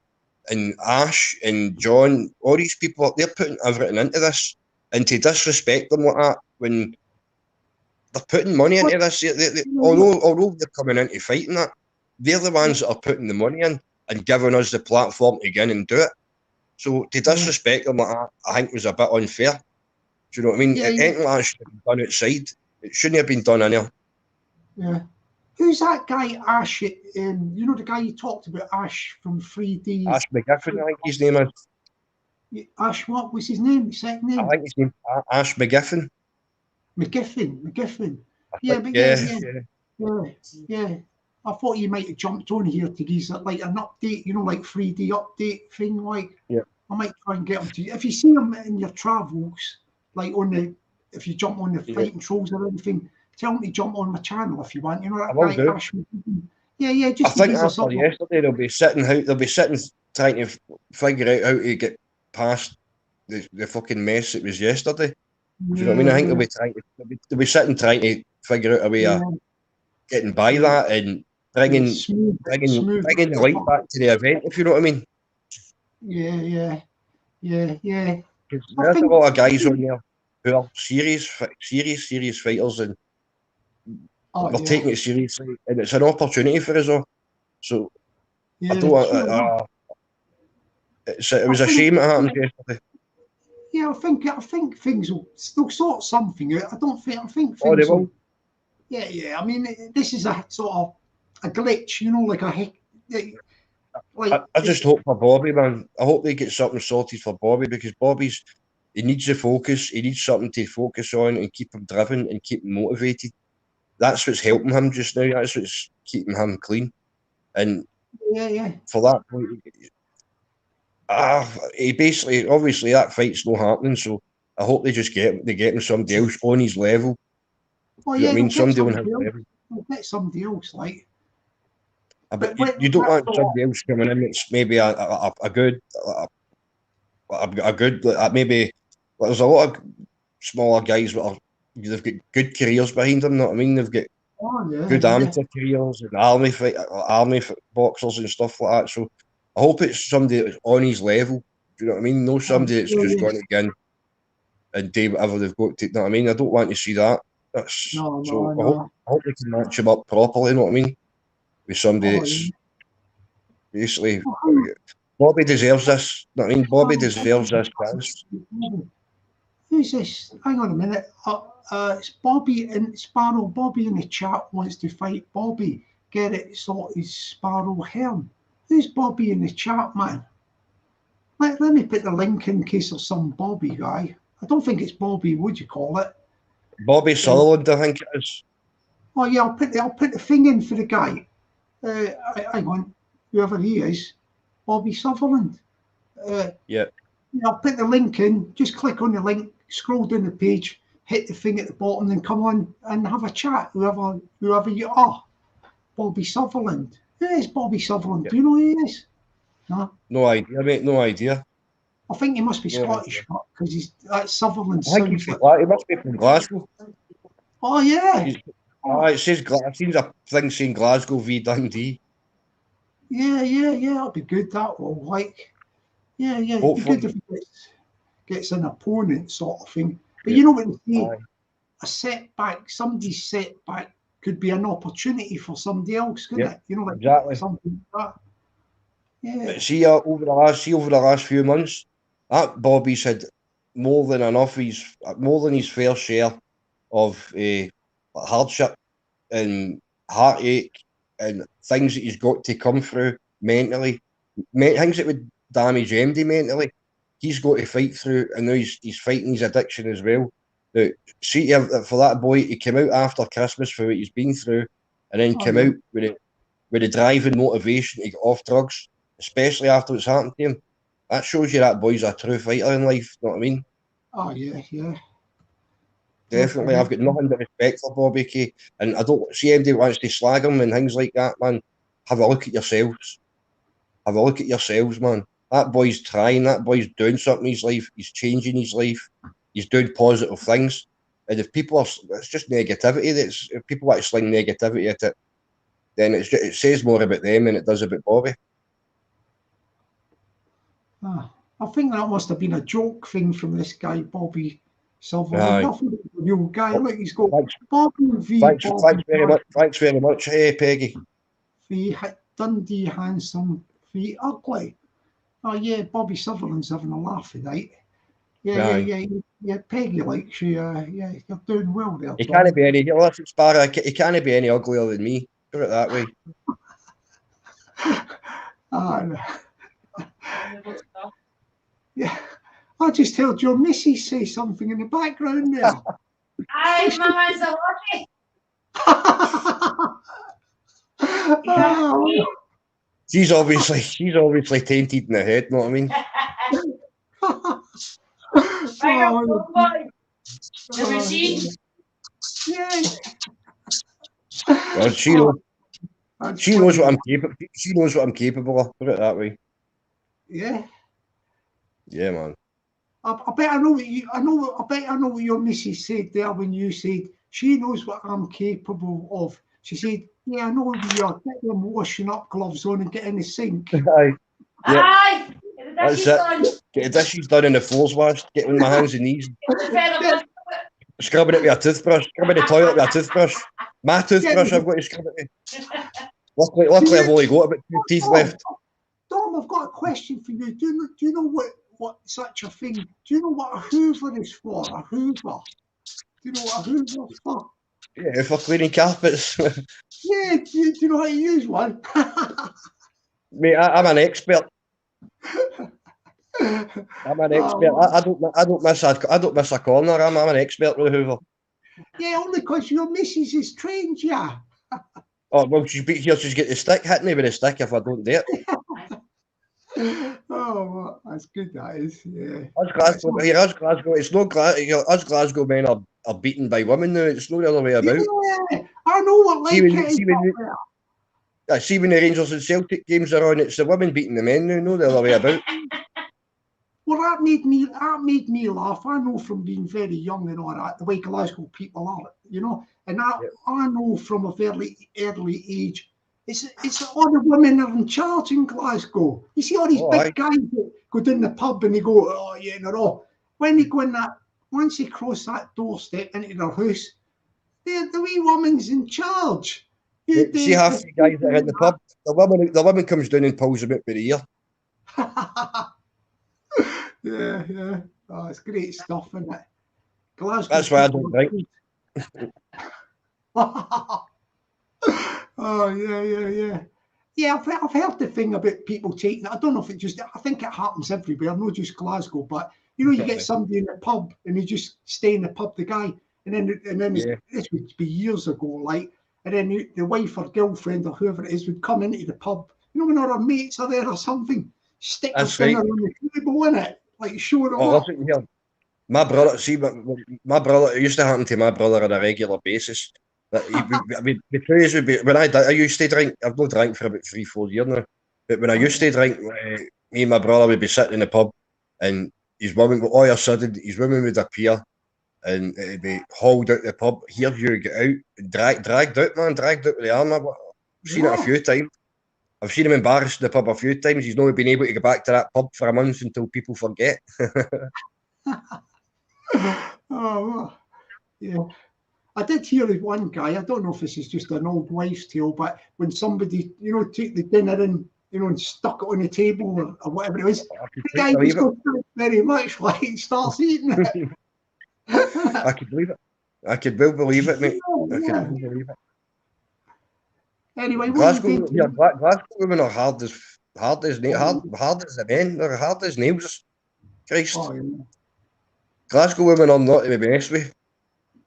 C: and Ash and John, all these people, they're putting everything into this, and to disrespect them like that when they're putting money into this, although they're coming into fighting that, they're the ones that are putting the money in and giving us the platform to go in and do it. So to disrespect them like that, I think was a bit unfair. Do you know what I mean? Anything like that should have been done outside. It shouldn't have been done in here.
A: Yeah. Who's that guy, Ash? You know the guy you talked about, Ash from 3D?
C: Ash McGiffin, I think his name is.
A: Ash, what was his name? His second name?
C: I think his name Ash McGiffin.
A: McGiffin. Yeah. I thought you might have jumped on here to give like an update, you know, like 3D update thing. Like, I might try and get him to you. If you see him in your travels, like if you jump on the fighting trolls or anything, tell him to jump on my channel if you want. You know that guy, Ash McGiffin. Yeah. Just
C: I think after yesterday, they'll be sitting trying to figure out how to get past the fucking mess it was yesterday. Do you know what I mean? I think they'll be sitting trying to figure out a way of getting by that and bringing the light back to the event, if you know what I mean.
A: Yeah.
C: There's a lot of guys on there who are serious fighters, and they're taking it seriously, and it's an opportunity for us all. So I don't. It was a shame it happened yesterday.
A: Yeah, I think things will still sort something out. I think things
C: they will.
A: Yeah. I mean, this is a sort of a glitch, you know, like
C: I just hope for Bobby, man. I hope they get something sorted for Bobby, because he needs the focus. He needs something to focus on and keep him driven and keep him motivated. That's what's helping him just now. That's what's keeping him clean. And for that point, he basically, obviously, that fight's not happening. So I hope they just get him somebody else on his level.
A: Well,
C: I mean, somebody on his level.
A: We'll get somebody else, like.
C: But you don't want somebody else coming in that's maybe a good, maybe. There's a lot of smaller guys that they've got good careers behind them. You know what I mean? They've got good amateur careers and army boxers and stuff like that. So I hope it's somebody that's on his level. Do you know what I mean? No somebody that's just going to get in and do whatever they've got to. You know what I mean? I don't want to see that. I hope they can match him up properly. You know what I mean? With somebody that's basically Bobby deserves this. You know what I mean? Bobby deserves this chance.
A: Who's this? Hang on a minute. It's Bobby and Sparrow. Bobby in the chat wants to fight Bobby. Get it sorted, Sparrow Helm. Who's Bobby in the chat, man? Let me put the link in case there's some Bobby guy. I don't think it's Bobby. Would you call it?
C: Bobby Sutherland, I think it is.
A: Oh yeah, I'll put the thing in for the guy. Hang on, whoever he is, Bobby Sutherland. I'll put the link in. Just click on the link, scroll down the page, hit the thing at the bottom, then come on and have a chat. Whoever you are, Bobby Sutherland. Who is Bobby Sutherland? Do you know who he is?
C: No idea, mate. No idea.
A: I think he must be Scottish because that's Sutherland.
C: I think he must be from Glasgow.
A: Oh yeah.
C: It says I've seen a thing saying Glasgow v Dundee.
A: Yeah. That'll be good. That will it'd be good if he gets an opponent sort of thing. But you know what they say? A setback, somebody's setback could be an opportunity for somebody else, couldn't it? You know, like
C: exactly
A: something like that. Yeah.
C: See, over the last few months, that Bobby's had more than his fair share of hardship and heartache and things that he's got to come through mentally, things that would damage MD mentally, he's got to fight through, and now he's fighting his addiction as well. Now, see, for that boy, he came out after Christmas for what he's been through, and then came out with the drive and motivation to get off drugs, especially after what's happened to him. That shows you that boy's a true fighter in life, you know what I mean?
A: Oh, yeah.
C: Definitely, I've got nothing but respect for Bobby Kay, and I don't see anybody wants to slag him and things like that, man. Have a look at yourselves. Have a look at yourselves, man. That boy's trying, that boy's doing something in his life, he's changing his life, he's doing positive things. And if people it's just negativity, if people want to sling negativity at it, then it says more about them than it does about Bobby.
A: I think that must have been a joke thing from this guy, Bobby
C: Aye.
A: Sutherland. Nothing to the real guy. Look, he's got Bobby V.
C: Thanks very much. Hey, Peggy.
A: V. Dundee handsome, V. ugly. Oh yeah, Bobby Sutherland's having a laugh tonight. Yeah. Peggy likes you. Yeah, you're doing well there.
C: He can't be any. Listen, Sparrow. He can't be any uglier than me. Put it that way.
A: Yeah, I just heard your missus say something in the background there.
D: Aye, Mama's a lucky.
C: She's obviously tainted in the head. Know what I mean?
D: The machine.
A: Yeah.
C: Well, she knows what I'm capable. She knows what I'm capable of. Put it that way.
A: Yeah.
C: Yeah, man.
A: I bet I know what your missus said there when you said she knows what I'm capable of. She said, "Yeah, I know you're getting them washing up gloves on and get in the sink."
C: Aye. Yeah.
D: Aye.
C: That's it. Get the dishes done and the floors washed. Get on my hands and knees. Scrubbing it with a toothbrush. Scrubbing the toilet with a toothbrush. My toothbrush, I've got to scrub it with. Luckily, I've only got about 2 teeth left.
A: Dom, I've got a question for you. Do you know what such a thing? Do you know what a Hoover is for? A Hoover. Do you know what a Hoover's for?
C: Yeah, for cleaning carpets.
A: Yeah, do you know how to use one?
C: Mate, I'm an expert. I'm an expert. I don't miss a corner. I'm an expert with a Hoover.
A: Yeah, only because your missus is trained, yeah.
C: Oh well, she's get the stick, hit me with a stick if I don't do it.
A: Oh, that's good. That is, yeah.
C: Us Glasgow. It's no us Glasgow men are beaten by women now. It's no the other way about.
A: Yeah, I know what like
C: see when the Rangers and Celtic games are on, it's the women beating the men now. No the other way about.
A: Well, that made me laugh. I know from being very young and all that, the way Glasgow people are, you know, and I know from a very early age, it's all the women are in charge in Glasgow. You see all these big guys that go down the pub and they go, oh yeah, no. When they go in once they cross that doorstep into their house, the wee woman's in charge.
C: See half the guys that are in the pub, the woman comes down and pulls them out by the ear.
A: Yeah. Oh, it's great stuff, isn't it? Glasgow.
C: That's why I don't drink.
A: Oh, yeah. Yeah, I've heard the thing about people taking. I don't know if I think it happens everywhere, not just Glasgow. But you know, you get somebody in the pub and you just stay in the pub, the guy, and then this would be years ago, like, and then the wife or girlfriend or whoever it is would come into the pub. You know, when all our mates are there or something, stick their finger on the table, in it. Like showing them up.
C: Listen here. My brother, my brother, it used to happen to my brother on a regular basis. The praise would be when I used to drink. I've not drank for about 3-4 years now. But when I used to drink, me and my brother would be sitting in the pub, and his woman, all of a sudden, his woman would appear, and it'd be hauled out the pub. Here you get out, and dragged out with the arm. I've seen it a few times. I've seen him embarrassed in the pub a few times. He's not been able to go back to that pub for a month until people forget.
A: Oh, yeah. I did hear of one guy. I don't know if this is just an old wives' tale, but when somebody, you know, took the dinner in, you know, and stuck it on the table or whatever it was, the guy just goes, "Thanks very much," like starts eating it.
C: I could believe it. I could well believe it, mate. I
A: yeah.
C: couldn't believe it.
A: Anyway, what
C: Glasgow,
A: are you thinking?
C: Glasgow women are hard as the men. They're hard as nails. Christ.
A: Oh, yeah.
C: Glasgow women are not to be messed with.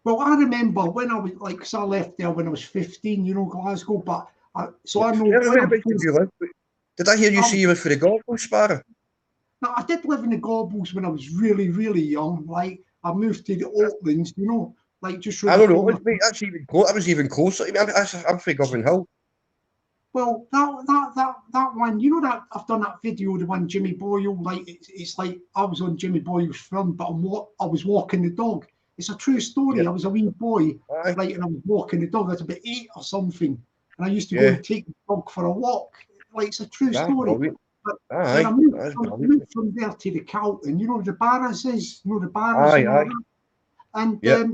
A: Well, I remember when I was like, because I left there when I was 15, you know, Glasgow, but so I know when
C: Whereabouts did you live? Did I hear you say you lived for the Jockney Sparrow?
A: no, I did live in the Gobbles when I was really, really young. Like, I moved to the Oatlands, you know, like just
C: I
A: around the
C: don't know.
A: corner.
C: Mate, that's even I was even closer to me. I'm from Govan Hill.
A: Well, that one, you know that I've done that video, the one Jimmy Boyle, like it's like I was on Jimmy Boyle's film, but I was walking the dog. It's a true story.
C: Yeah.
A: I was a wee boy,
C: Aye.
A: like, and I was walking the dog. I was about 8 or something, and I used to go
C: Yeah.
A: and take the dog for a walk. Like, it's a true
C: That's
A: story.
C: brilliant.
A: But
C: Aye,
A: then I
C: that's brilliant.
A: moved from there to the Calton. You know where the Barras is, you know the Barras
C: Aye,
A: and all
C: aye.
A: that. And
C: Yeah.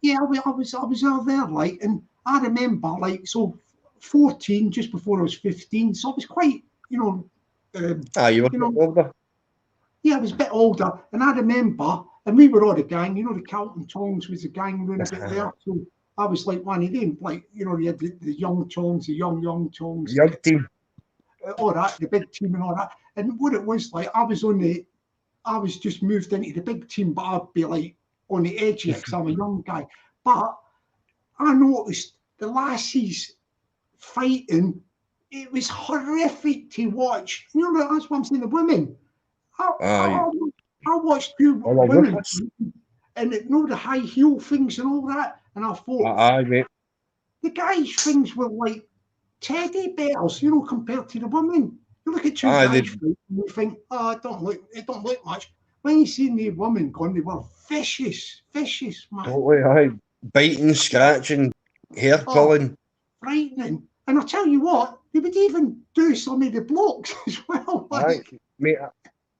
A: yeah, I was out there, like, and I remember, like, so 14, just before I was 15, so I was quite, you know,
C: You were
A: you know,
C: older.
A: yeah, I was a bit older, and I remember, and we were all the gang, you know, the Calton Tongs was the gang round a bit there, so I was like one of them, like, you know, you had the young Tongs, the young Tongs,
C: Young team.
A: all that, the big team and all that, and what it was like, I was just moved into the big team, but I'd be like on the edge because I'm a young guy, but I noticed the lassies fighting. It was horrific to watch. You know, that's what I'm saying. The women.
C: Aye.
A: I watched two
C: Oh, well,
A: women,
C: ruthless.
A: and you know the high heel things and all that. And I thought
C: Aye, mate.
A: the guys' things were like teddy bears, you know, compared to the women. You look at two
C: Aye,
A: guys and you think, oh, it don't look much. When you see the women gone, they were vicious, man.
C: Totally, aye. Biting, scratching, hair pulling.
A: Frightening. And I tell you what, they would even do some of the blokes as well. Like,
C: Aye, mate.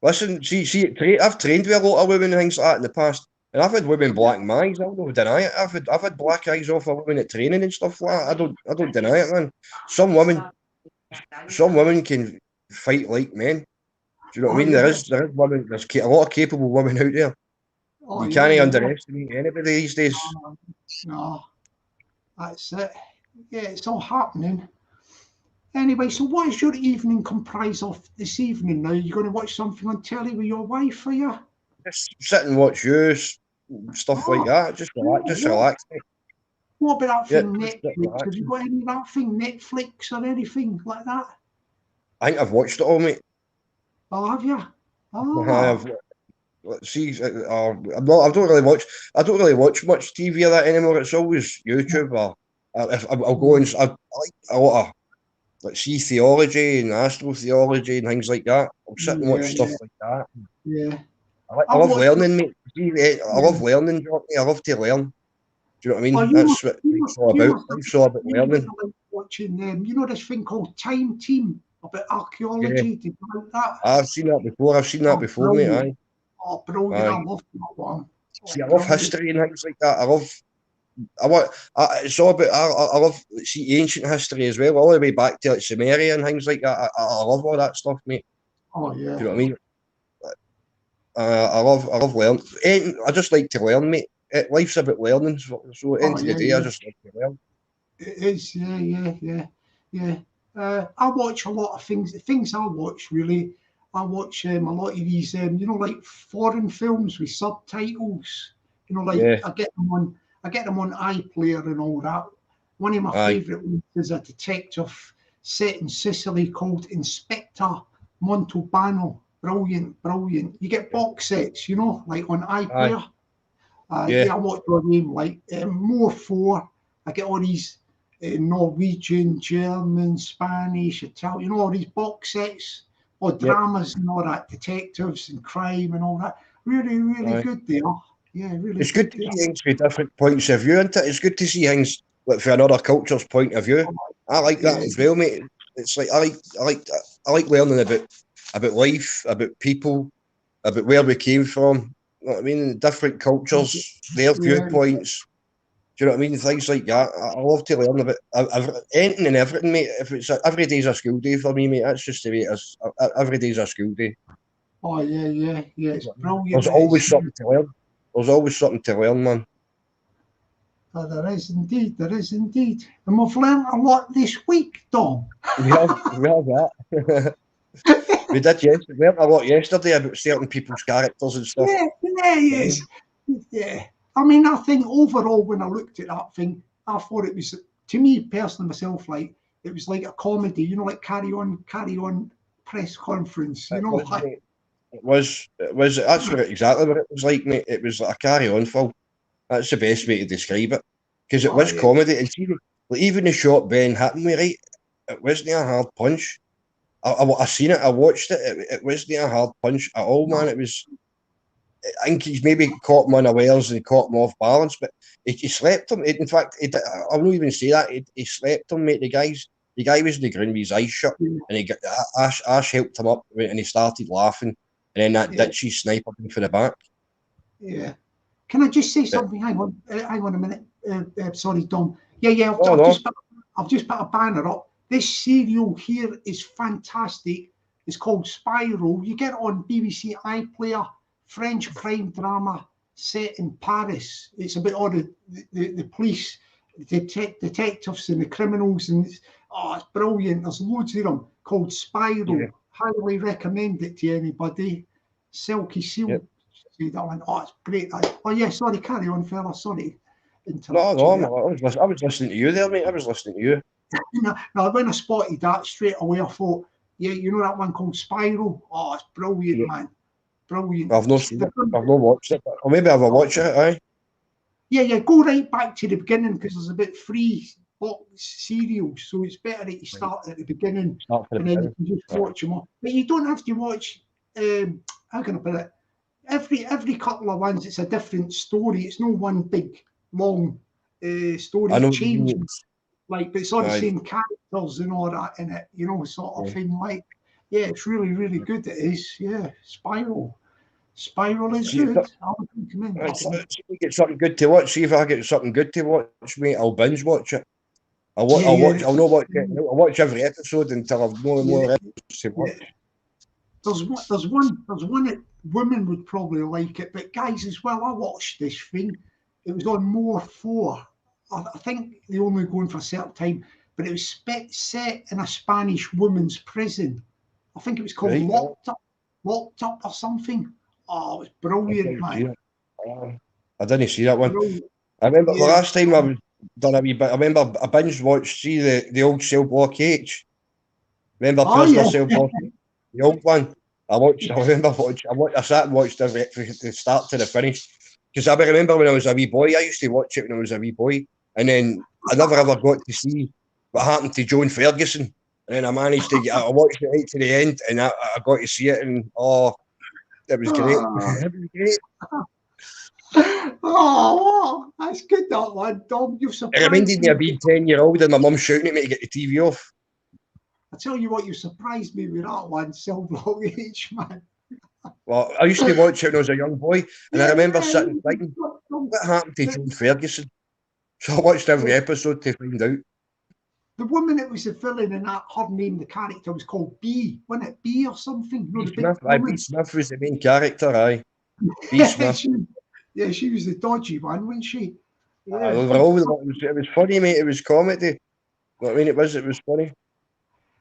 C: Listen, see, I've trained with a lot of women and things like that in the past, and I've had women black my eyes. I don't deny it. I've had black eyes off of women at training and stuff like that. I don't deny it, man. Some women can fight like men. Do you know what I mean?
A: yeah.
C: There is women. There's a lot of capable women out there.
A: Oh,
C: You
A: yeah,
C: can't underestimate anybody these days.
A: No, that's it. Yeah, it's all happening. Anyway, so what is your evening comprise of this evening now? You're going to watch something on telly with your wife, are you?
C: Just sit and watch you, stuff like that. Just relax, mate.
A: What about that
C: Yeah,
A: thing,
C: just
A: Netflix? Have you got any of that thing, Netflix or anything like that?
C: I think I've watched it all, mate.
A: Oh, have you? Oh,
C: I don't really watch much TV or that anymore. It's always YouTube or if I'll go and I like a lot of like see theology and astrotheology and things like that. I'll sit and watch stuff like that.
A: Yeah.
C: I love learning, mate. I love learning, Jockney. I love to learn. Do you know what I mean? That's what life's all about. Life's all about learning.
A: Watching you know this thing called Time Team about archaeology. Did you like that?
C: I've seen that before. Mate. Aye.
A: Oh, brilliant! I love that one.
C: See, I love history and things like that. It's all about. I love ancient history as well, all the way back to like Sumeria and things like that. I love all that stuff, mate.
A: Oh yeah.
C: Do you know what I mean? I love learning. I just like to learn, mate. Life's about learning. So at the end of the day, I just like to learn.
A: It is, yeah. I watch a lot of things. The things I watch really, I watch a lot of these, you know, like foreign films with subtitles. You know, like I get them on iPlayer and all that. One of my favourite ones is a detective set in Sicily called Inspector Montalbano. Brilliant. You get box sets, you know, like on iPlayer. I watch all them, like more 4. I get all these Norwegian, German, Spanish, Italian, you know, all these box sets, or dramas and all that, detectives and crime and all that. Really good they are. Yeah, really.
C: It's good to see things from different points of view, isn't it? It's good to see things like from another culture's point of view. I like that as well, mate. It's like I like learning about life, about people, about where we came from. You know what I mean? Different cultures, their viewpoints. Do you know what I mean? Things like that. I love to learn about anything and everything, mate. If it's every day's a school day for me, mate. That's just the way it is. Every day's a school day.
A: Oh yeah. It's brilliant.
C: There's always something to learn. There's always something to learn, man.
A: There is indeed, there is indeed. And we've learned a lot this week, Dom.
C: We have that. We did, yes. We learned a lot yesterday about certain people's characters and stuff.
A: Yeah, yes. Yeah. I mean, I think overall, when I looked at that thing, I thought it was, to me personally, myself, like, it was like a comedy, you know, like carry on press conference, you know.
C: It was that's exactly what it was like, mate. It was like a carry-on film. That's the best way to describe it. Because it was comedy. And see, like, even the shot Ben hit me, right, it wasn't a hard punch. I seen it, I watched it, it wasn't a hard punch at all, man. It was, I think he's maybe caught him unawares and he caught him off balance, but he slept him. In fact, I won't even say that. He slept him, mate. The guy was in the ground with his eyes shut, and he got Ash helped him up, and he started laughing, and then that ditchy sniper him for the back.
A: Yeah. Can I just say something? Hang on a minute. Sorry, Dom. Yeah. I've just put a banner up. This serial here is fantastic. It's called Spiral. You get it on BBC iPlayer. French crime drama set in Paris. It's about all the police, detectives and the criminals, and it's brilliant. There's loads of them, called Spiral. Yeah. Highly recommend it to anybody. Silky Seal. Yep. That one. Oh, it's great. Oh yeah, sorry, carry on, fella. Sorry.
C: No, I was listening to you there, mate. I was listening to you.
A: No, when I spotted that straight away, I thought, yeah, you know that one called Spiral? Oh, it's brilliant, man. Brilliant.
C: I've not seen it. I've not watched it, or maybe I've watched it, aye.
A: Yeah, go right back to the beginning, because there's about 3 serials, so it's better that you start at the beginning and then you can just watch them all. But you don't have to watch, how can I put it? Every couple of ones, it's a different story. It's no one big, long story. It changes, like, but it's all the same characters and all that in it, you know, sort of thing. Like, yeah, it's really, really good. It is, yeah. Spiral is good. I would recommend that.
C: See if we get something good to watch. See if I get something good to watch, mate. I'll binge watch it. I'll watch every episode until I've no more episodes to watch.
A: There's one that women would probably like it, but guys as well. I watched this thing. It was on More 4. I think they only go on for a certain time, but it was set in a Spanish woman's prison. I think it was called Locked Up or something. Oh, it was brilliant, man.
C: I didn't see that one. Brilliant. I remember the last time I was done a wee bit. I remember I binge watched the old Cell Block H. Remember Prisoner Cell Block H? The old one. I sat and watched every from the start to the finish, because I remember when I was a wee boy. I used to watch it when I was a wee boy, and then I never ever got to see what happened to Joan Ferguson. And then I managed to I watched it right to the end, and I got to see it, and it was great. It was great.
A: Oh, that's good, that one, Dom. You've surprised
C: me. It reminded me of being 10-year-old and my mum shouting at me to get the TV off.
A: I tell you what, you surprised me with that one, Cell Block H, man.
C: Well, I used to watch it when I was a young boy, and I remember sitting thinking, what happened to Joan Ferguson? So I watched every episode to find out.
A: The woman that was the villain in that, her name, the character was called B, wasn't it? B or something? No,
C: B. Smith was the main character, aye. B. Smith.
A: She was the dodgy one, wasn't she?
C: Yeah. It was funny, mate. It was comedy. I mean, it was funny.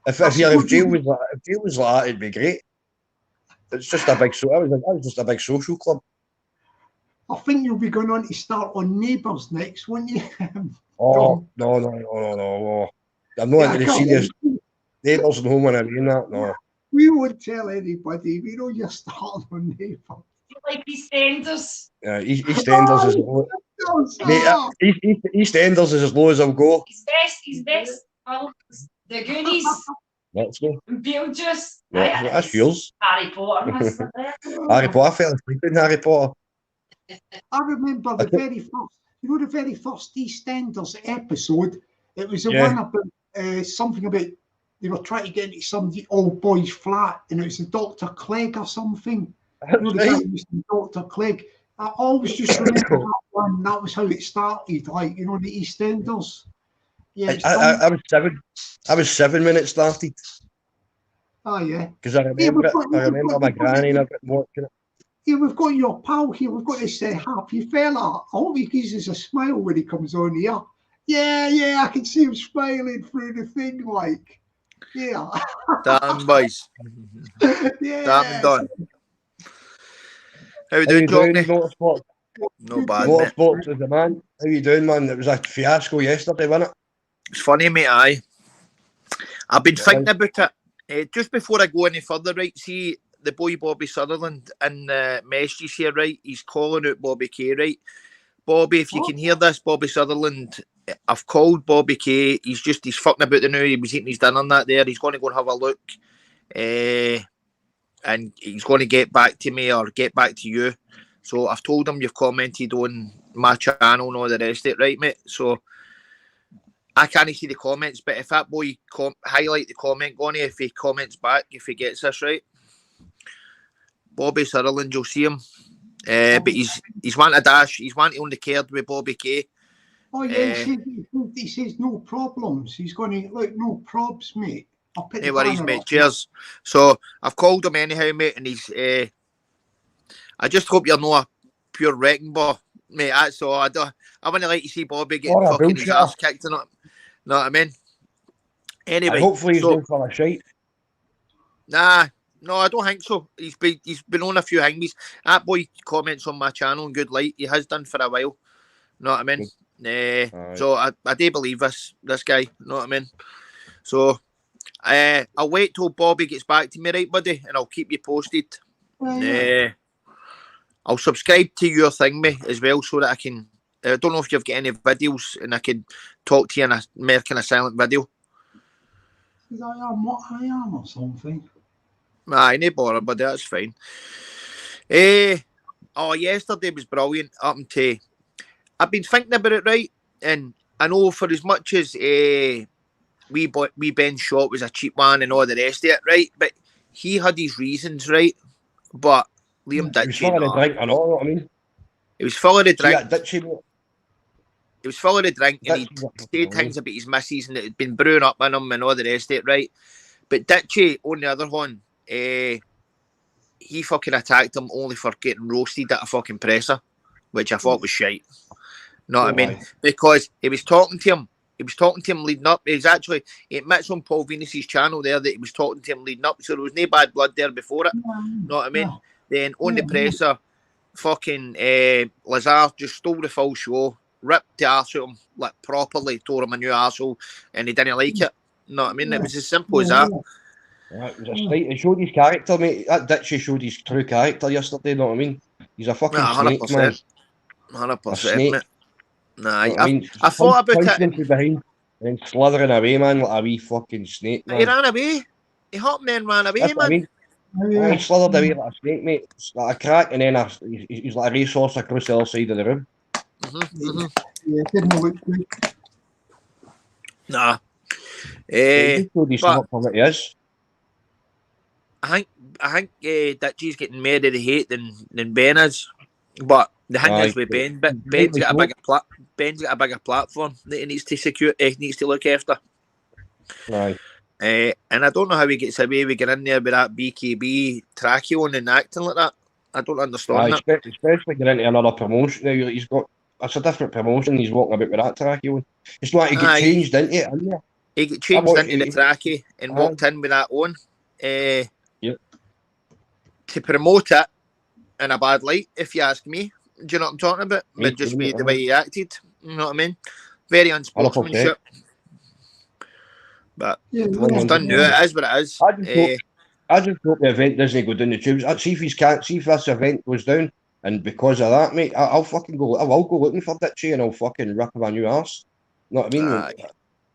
C: If jail was like that, it'd be great. It's just a big that was just a big social club.
A: I think you'll be going on to start on Neighbours next, won't you?
C: No. I'm not into the serious Neighbours and Home and Away, no.
A: We won't tell anybody. We know you're starting on Neighbours.
D: Like EastEnders.
C: Yeah, EastEnders is low. EastEnders is as low as I'll go.
D: He's best. Well, the Goonies.
C: Let's go.
D: Beetlejuice.
C: Yeah, that's yours.
D: Harry Potter.
C: Harry Potter. I fell asleep in Harry Potter.
A: I remember the very first EastEnders episode. It was the one about something about they were trying to get into some old boy's flat, and it was the Dr. Clegg or something. You know, the guy was Dr. Clegg. I always just remember that one. That was how it started, like, you know, the EastEnders. Yeah,
C: I was 7 when it started.
A: Oh yeah.
C: Because I remember my granny and I've been watching it.
A: Yeah, we've got your pal here. We've got this happy fella. I hope he gives us a smile when he comes on here. Yeah, I can see him smiling through the thing, like. Yeah.
E: Damn, boys. Damn
A: Yeah.
E: done. How you
C: How
E: doing,
C: you doing,
E: Jockney?
C: Motorsport?
E: No bad, mate.
C: Motorsports is the man. How you doing, man? It was a fiasco yesterday, wasn't it?
E: It's funny, mate, aye. I've been thinking
C: Aye.
E: about it. Just before I go any further, right, see the boy Bobby Sutherland in the messages here, right? He's calling out Bobby K, right? Bobby, if you can hear this, Bobby Sutherland, I've called Bobby K. He's fucking about the now. He was eating his dinner and that there. He's going to go and have a look. And he's going to get back to me or get back to you. So I've told him you've commented on my channel and all the rest of it, right, mate? So I can't see the comments, but if that boy highlight the comment, Gonnie, if he comments back, if he gets this right, Bobby Sutherland, you'll see him. But he's wanting a dash. He's wanting on the card with Bobby K.
A: Oh yeah, he says no problems. He's going to look, no probs, mate. I'll put
E: No worries, mate. Cheers. So I've called him anyhow, mate, and he's. I just hope you're not a pure wrecking ball, mate. That's all. I wouldn't like to see Bobby getting fucking his ass kicked and not. Know what I mean? Anyway,
C: hopefully he's going for a shite.
E: Nah, no, I don't think so. He's been on a few hangmies. That boy comments on my channel in good light. He has done for a while. Know what I mean? So I do believe this guy. Know what I mean? So I'll wait till Bobby gets back to me, right, buddy, and I'll keep you posted. I'll subscribe to your thing, mate, as well, so that I can. I don't know if you've got any videos, and I can talk to you in a more kind of silent video.
A: I am what I am or something.
E: Aye, no bother, but that's fine. Yesterday was brilliant. Up until I've been thinking about it, right, and I know for as much as wee Ben shot was a cheap one and all the rest of it, right, but he had his reasons, right, but Liam Ditchie,
C: he was full of the drink and all, I mean.
E: He was full of the drink.
C: He
E: was full of the drink and he said things about his missus and it had been brewing up in him and all the rest of it, right? But Ditchie, on the other hand, he fucking attacked him only for getting roasted at a fucking presser, which I thought was shite. Know what I mean? Because he was talking to him leading up. He admits on Paul Venus's channel there that he was talking to him leading up, so there was no bad blood there before it. Know what I mean? Then on the presser, fucking Lazar just stole the full show, ripped the arse out of him, like properly, tore him a new arsehole, and he didn't like it. Know what I mean? It was as simple as that.
C: It was a state. He showed his character, mate. That Ditchie showed his true character yesterday, know what I mean? He's a fucking snake, man.
E: 100%, mate. Nah,
C: I
E: thought about it.
C: Behind and then slithering away, man, like a wee fucking snake, man.
E: He ran away. He hopped and ran away,
C: that's
E: man.
C: I mean. He slithered away like a snake, mate. It's like a crack, and then he's like a racehorse across the other side of the room.
A: Yeah, didn't look good.
E: Nah.
C: He showed his what he is.
E: I think Ditchie's getting more of the hate than Ben is, but the thing is with Ben, but Ben's got a bigger platform that he needs to secure. He needs to look after.
C: Right.
E: And I don't know how he gets away with getting in there with that BKB tracky on and acting like that. I don't understand that.
C: Especially getting into another promotion now. It's a different promotion. He's walking about with that tracky on. It's like he got changed into it, isn't it?
E: He got changed into the tracky and walked in with that on. To promote it in a bad light, if you ask me. Do you know what I'm talking about? But just the way he acted. You know what I mean? Very unsportsmanship. But it's done now. It is what it is.
C: I just hope the event doesn't go down the tubes. See if this event goes down, and because of that, mate, I'll fucking go. I'll go looking for Ditchie and I'll fucking rip him a new arse. You know what I mean?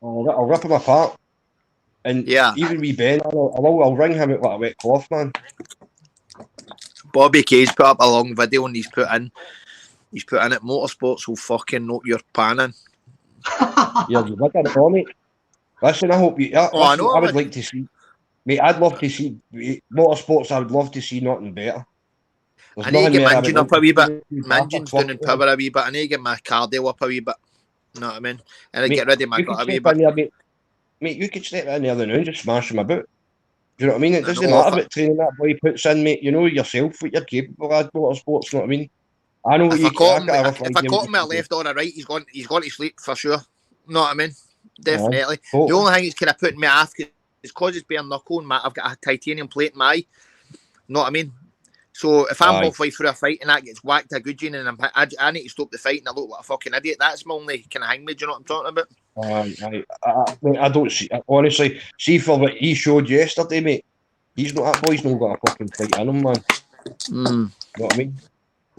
C: I'll rip him apart. And even wee Ben, I'll ring him out like a wet cloth, man.
E: Bobby K's put up a long video and he's put in it. Motorsports will fucking knock your pan in.
C: You're wicked on it. Listen, I hope you. I would like to see. Mate, I'd love to see Motorsports. I would love to see nothing better.
E: I need to get Mangin up a wee bit. Mangin's down in power a wee bit. I need to get my cardio up a wee bit. You know what I mean? And I get rid of my gut a wee bit.
C: Mate, you could step in there and just smash him about. Do you know what I mean? It
E: I
C: doesn't
E: know,
C: matter
E: if I-
C: about training that boy puts in, mate. You know yourself what you're capable of motorsports, you know what I mean? I know what
E: If
C: you
E: I caught him,
C: got a rough
E: if I
C: idea
E: caught
C: what
E: him
C: you
E: at
C: can do.
E: left or a right, he's gone to sleep for sure. Know what I mean? Definitely. The
C: Totally.
E: only thing that's kind of putting me off is because it's bare knuckle and I've got a titanium plate in my eye. Know what I mean? So if I'm
C: Aye.
E: halfway through a fight and that gets whacked a good gene and I need to stop the fight and I look like a fucking idiot, that's my only kind of hang me. Do you know what I'm talking about?
C: Mate, I don't see. Honestly, see for what he showed yesterday, mate. That boy's not got a fucking fight in him, man.
E: Mm.
C: You know what I mean?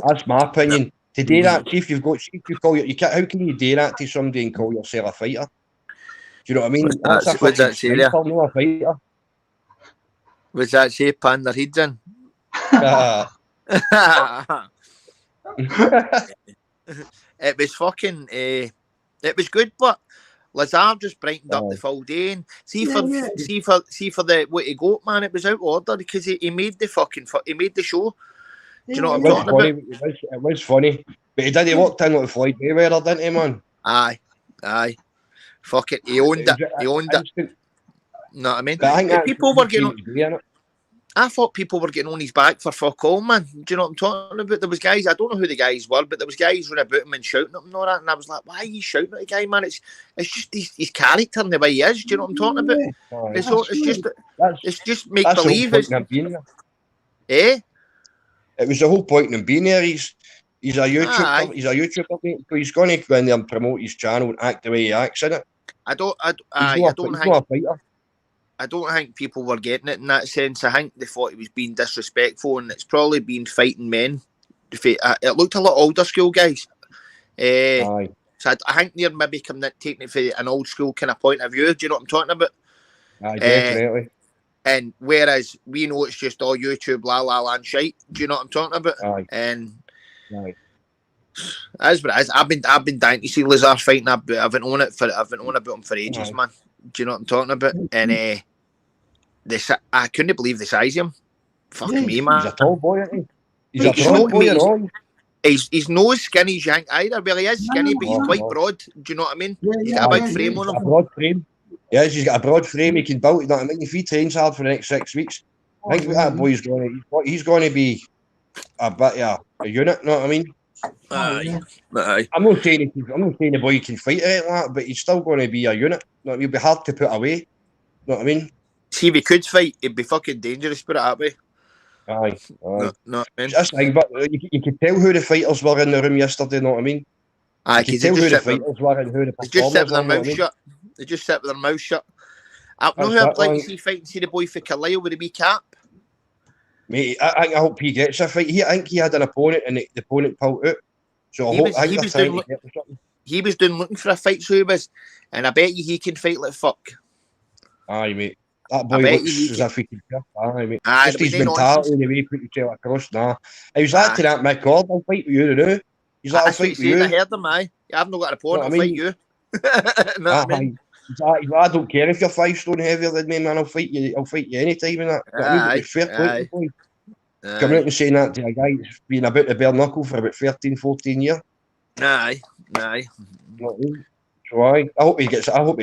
C: That's my opinion. To do that, see if you call you can't. How can you do that to somebody and call yourself a fighter? Do you know what I mean? That's a
E: What's
C: fucking
E: that say there?
C: striker, not a fighter.
E: What's that say? Pan their heads in. It was fucking. It was good, but Lazar just brightened up the full day. And see for the what he got, man, it was out of order because he made the show. Do you know what I'm talking about?
C: It was funny, but he did. He walked in like a Floyd Mayweather, didn't he, man?
E: Aye. Fuck it, he owned it. He owned it. Know what I mean? People were getting on. I thought people were getting on his back for fuck all, man. Do you know what I'm talking about? There was guys, I don't know who the guys were, but there was guys running about him and shouting at him and all that, and I was like, why are you shouting at the guy, man? It's just his character and the way he is. Do you know what I'm talking about? It's just make believe.
C: It was the whole point in him being there. He's a YouTuber.
E: Aye.
C: He's a YouTuber, mate. So he's going to go in there and promote his channel and act the way he acts in it.
E: I don't think people were getting it in that sense. I think they thought he was being disrespectful, and it's probably been fighting men. It looked a lot older school guys.
C: Aye.
E: So I think they're maybe taking it from an old school kind of point of view. Do you know what I'm talking about?
C: Aye, definitely.
E: And whereas we know it's just all YouTube la la land shite. Do you know what I'm talking about?
C: Aye.
E: And
C: aye.
E: That's what it is. I've been dying to see Lazar fighting. I've been on about him for ages, man. Do you know what I'm talking about? And I couldn't believe the size of him. Fuck me, man.
C: He's a tall boy, isn't he? He's a tall boy, you know.
E: He's no as skinny as you think either. Well, he is skinny, but he's quite broad. Do you know what I mean? He's got a big frame on him.
C: A broad frame. Yes, he's got a broad frame. He can build. You know what I mean? If he trains hard for the next 6 weeks, I think that boy's he's going to be a bit of a unit. You know what I mean?
E: Aye.
C: I'm not saying the boy can fight it like that, but he's still going to be a unit. You know, he'll be hard to put away. You know what I mean?
E: See, if he could fight, it'd be fucking dangerous. Put it that way.
C: Aye.
E: No, I mean.
C: That's the thing, but you could tell who the fighters were in the room yesterday. You know what I mean?
E: Aye,
C: you could tell who the fighters were and who the
E: performers. They just sit with their
C: were.
E: mouth shut. They just sit with their mouth shut. I know who I'd like to see fighting. See the boy for Kyla with a wee cap.
C: Mate, I hope he gets a fight. I think he had an opponent and the opponent pulled out. So he was
E: doing looking for a fight, so he was, and I bet you he can fight like fuck.
C: Aye, mate. That boy looks as if he can fight. Aye, mate. Just his mentality and the way he put himself across. Nah. He was like to that Mick Gordon, I'll fight with you, you know. He's like, I'll fight with you.
E: I heard him, aye. I've not got an opponent, I'll fight you.
C: I don't care if you're 5 stone heavier than me, man. I'll fight you anytime in that.
E: Aye,
C: fair play to boy. Coming out and saying that to a guy that's been about the bare knuckle for about 13, 14 years.
E: Aye.
C: So I hope he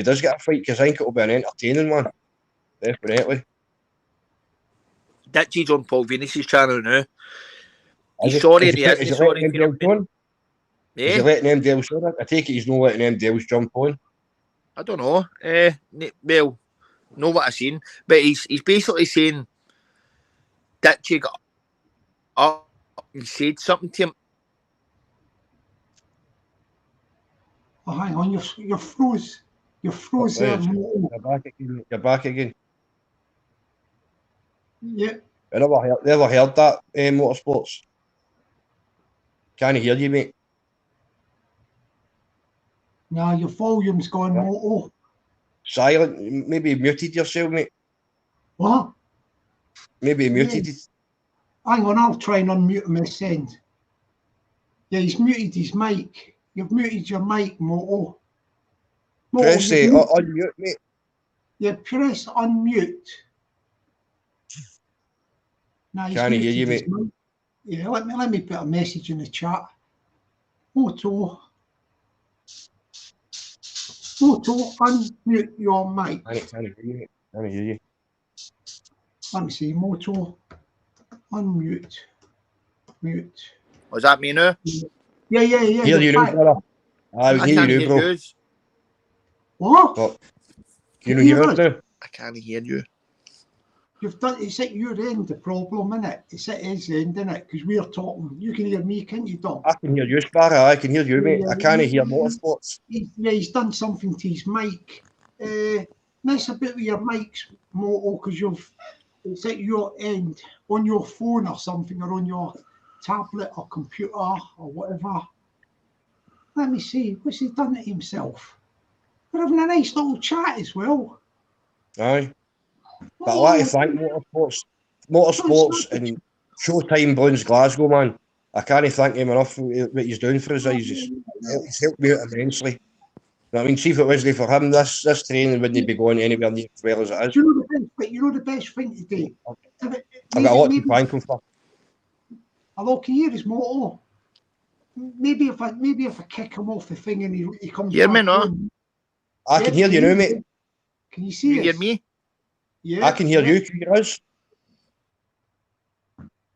C: does get a fight, because I think it'll be an entertaining one. Definitely.
E: Ditchy's on Paul Venus's channel now. He's sorry and he isn't sorry.
C: Is he letting them deals on it? I take it he's not letting them deals jump on.
E: I don't know. Well, know what I've seen, but he's basically saying Ditchy got up and said something to him.
A: Oh, hang on, you're froze. You're froze there.
C: You're back again.
A: Yeah.
C: I never heard that, motorsports. Can't hear you, mate.
A: No, your volume's gone moto.
C: Silent. Maybe you muted yourself, mate.
A: What?
C: Maybe you muted it.
A: Hang on, I'll try and unmute him this end. Yeah, he's muted his mic. You've muted your mic, Moto.
C: Press unmute, mate.
A: Yeah, press unmute. Now he's
C: Can't hear you, mate.
A: Mic. Yeah, let me put a message in the chat. Moto, unmute your mic.
C: I can't hear you.
A: Let me see, Moto, unmute, mute.
E: Was that me now?
A: Yeah.
C: Hear
A: you're
C: you now,
A: back.
C: brother. I
E: I
C: hear
E: can't
C: you,
E: hear
C: bro.
E: yous.
A: What?
C: But you
A: Can
C: know,
A: you
C: hear
A: hear
C: us now?
E: I can't hear you.
A: You've done. It's at your end the problem, innit? It's at his end, innit? Because we're talking. You can hear me, can't you, Dom?
C: I can hear you, Sparrow. I can hear you, mate. I can't hear motorsports.
A: He's done something to his mic. Mess a bit with your mics, Moto, because it's at your end on your phone or something, or on your tablet or computer or whatever. Let me see. What's he done to himself? We're having a nice little chat as well.
C: Aye. But I like to thank Motorsports and Showtime Balloons Glasgow, man. I can't thank him enough for what he's doing for us. He's helped me out immensely. You know what I mean? See if it wasn't for him, this training wouldn't be going anywhere near as well as it is.
A: You know the best thing to do?
C: I've got a lot to thank him for.
A: Hello, can you hear his Moto? Maybe if I kick him off the thing and he comes
E: Hear me
A: back
E: now?
A: on.
C: I can hear you now, mate.
A: Can you see
E: You hear
A: us?
E: me?
A: Yeah.
C: I can hear you. Can you hear us?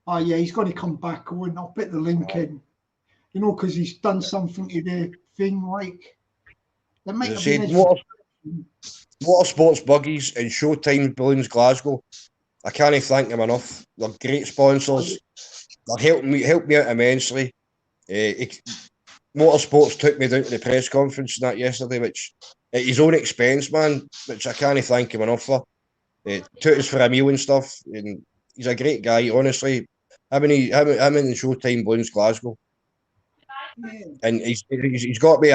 A: Oh yeah, he's going to come back on. I'll put the link in. You know, because he's done something to the thing like. There might have been
C: Motorsports Buggies and Showtime Balloons Glasgow. I can't thank them enough. They're great sponsors. They're helped me out immensely. Motorsports took me down to the press conference and that yesterday, which at his own expense, man, which I can't thank him enough for. Took us for a meal and stuff, and he's a great guy, honestly. Him in the Showtime Balloons Glasgow.
A: Yeah.
C: And he's got me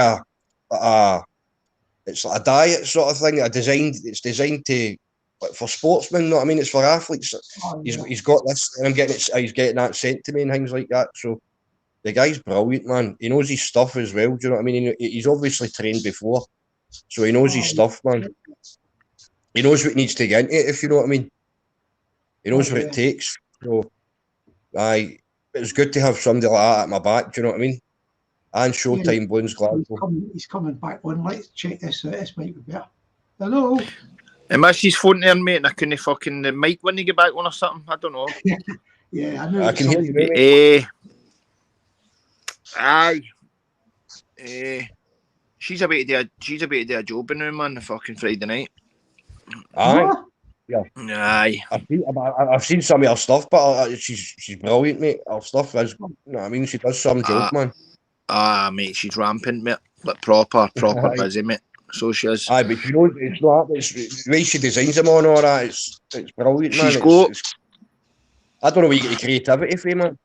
C: it's like a diet sort of thing. It's designed to for sportsmen. You know what I mean? It's for athletes. He's got this, and he's getting that sent to me and things like that. So the guy's brilliant, man. He knows his stuff as well. Do you know what I mean? He's obviously trained before, so he knows his stuff, man. He knows what he needs to get into it, if you know what I mean. He knows what it takes. So, it's good to have somebody like that at my back. Do you know what I mean? And Showtime Balloons Glasgow.
A: He's coming back on. Let's check this out. This might be better. Hello.
E: I missed his phone there, mate, and I couldn't fucking the mic when he get back on or something. I don't know.
A: Yeah, I know.
C: I can hear you, mate.
E: She's about to do a job now, man. The fucking Friday night.
C: Aye.
A: Huh?
C: Yeah.
E: Aye.
C: I've seen some of her stuff, but she's brilliant, mate. Her stuff is, you know what I mean? She does some job, man.
E: Mate, she's rampant, mate. Like proper busy, mate. So she is.
C: Aye, but you know, it's not. It's the way she designs them on all that. It's brilliant, man. I don't know where you get the creativity from, man.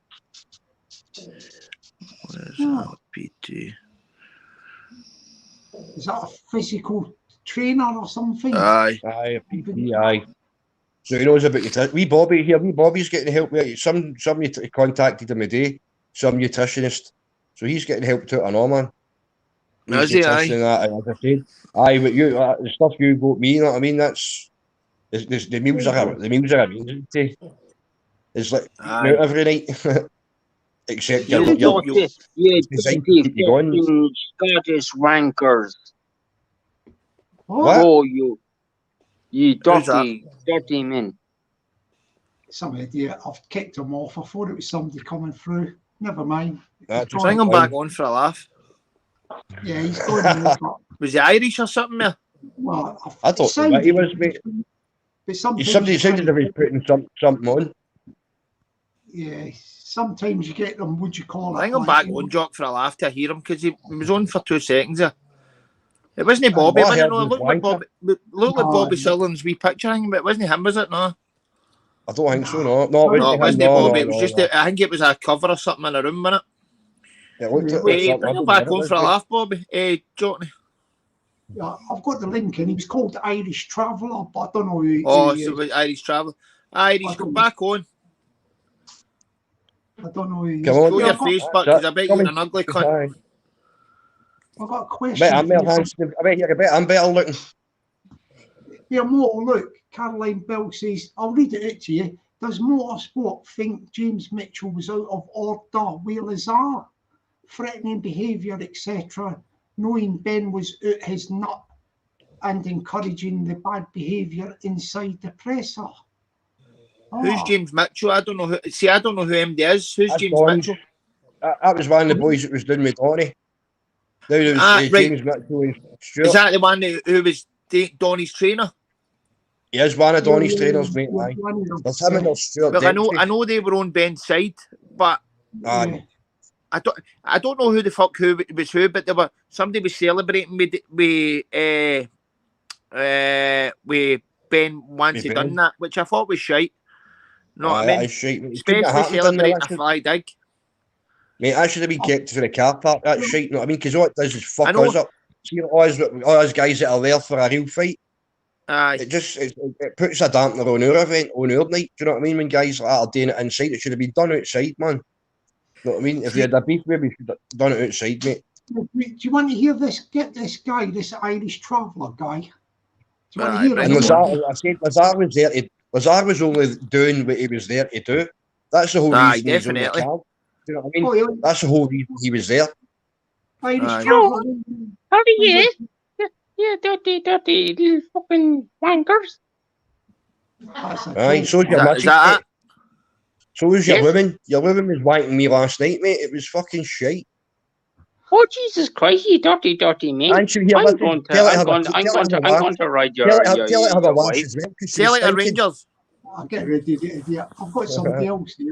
E: What is that? PT?
A: Is that a physical trainer or something?
C: Aye, PT, aye. So he knows about nutrition. Wee Bobby here. Wee Bobby's getting help me out. Some contacted him today. Some nutritionist. So he's getting helped out and all, man.
E: Is he? Aye.
C: That, as I said, aye, but you, the stuff you got me, you know what I mean? That's the meals are amazing. It's like out every night, except
F: you Scottish wankers.
A: What?
F: Oh, you dirty men.
A: Some idiot. I've kicked him off. I thought it was somebody coming through. Never mind.
E: Bring him back on for a laugh.
A: Yeah, he's going.
E: Was he Irish or something, man?
A: Well,
C: I thought that he was, mate.
A: But
C: somebody sounded as if he's putting something on.
A: Yeah, sometimes you get them. Would you call it?
E: Bring him back on, Jock, for a laugh to hear him because he was on for 2 seconds there. It wasn't Bobby, was it? No, it looked like Bobby. Looked like Bobby Sullivan's wee picture thing, but it wasn't him, was it? No.
C: I don't think so. No, it
E: wasn't Bobby. It was just. I think it was a cover or something in a room, wasn't it? Bring him back on for a laugh, Bobby. Jockney.
A: Yeah, I've got the link, and he was called Irish Traveller, but I don't know who.
E: So it was Irish Traveller. Irish, come back on.
A: I don't know who he is.
E: Show your face, but because I bet you're an ugly cunt.
A: I've got a question.
C: I bet I'm better looking.
A: Yeah, Motor, look, Caroline Bell says, I'll read it out to you. Does Motorsport think James Mitchell was out of order? Where is that? Threatening behaviour, etc., knowing Ben was out his nut and encouraging the bad behaviour inside the presser?
E: Who's James Mitchell? I don't know who. See, I don't know who MD is. Who's
C: That's
E: James
C: Donny.
E: Mitchell?
C: That was one of the boys that was doing with Donny. Now there was
E: Right.
C: James Mitchell and Stuart.
E: Is that the one who was Donny's trainer?
C: He is one of Donny's trainers, mate. Aye. There's him and there's Stuart.
E: Well, I know they were on Ben's side, but
C: Aye.
E: I don't know who the fuck who was who, but somebody was celebrating with Ben once he done that, which I thought was shite. Know what I mean?
C: Shite,
E: especially celebrating a fly dig.
C: Mate, I should have been kept for the car park. That's shite. You know what I mean? Because all it does is fuck us up. See all those guys that are there for a real fight.
E: Aye.
C: It puts a dampener on our event, on our night. Do you know what I mean? When guys like that are doing it inside, it should have been done outside, man. You know what I mean? If we had a beef, maybe we should have done it outside, mate.
A: Do you want to hear this? Get this guy, this Irish traveller guy. Do you want to hear
C: and Lazar was there. Lazar was only doing what he was there to do. That's the whole reason he's on the card. Do you know what I mean?
A: Oh,
C: that's the whole reason he was there.
A: Irish traveller.
F: How do you? Yeah, dirty little fucking wankers.
C: Aye, so's your magic. So was your woman. Your woman was wanking me last night, mate. It was fucking shite.
F: Oh, Jesus Christ, you dirty mate. I'm going to ride your wife.
E: Say like a Rangers.
A: I'll get rid of it. Yeah. I've got somebody else here.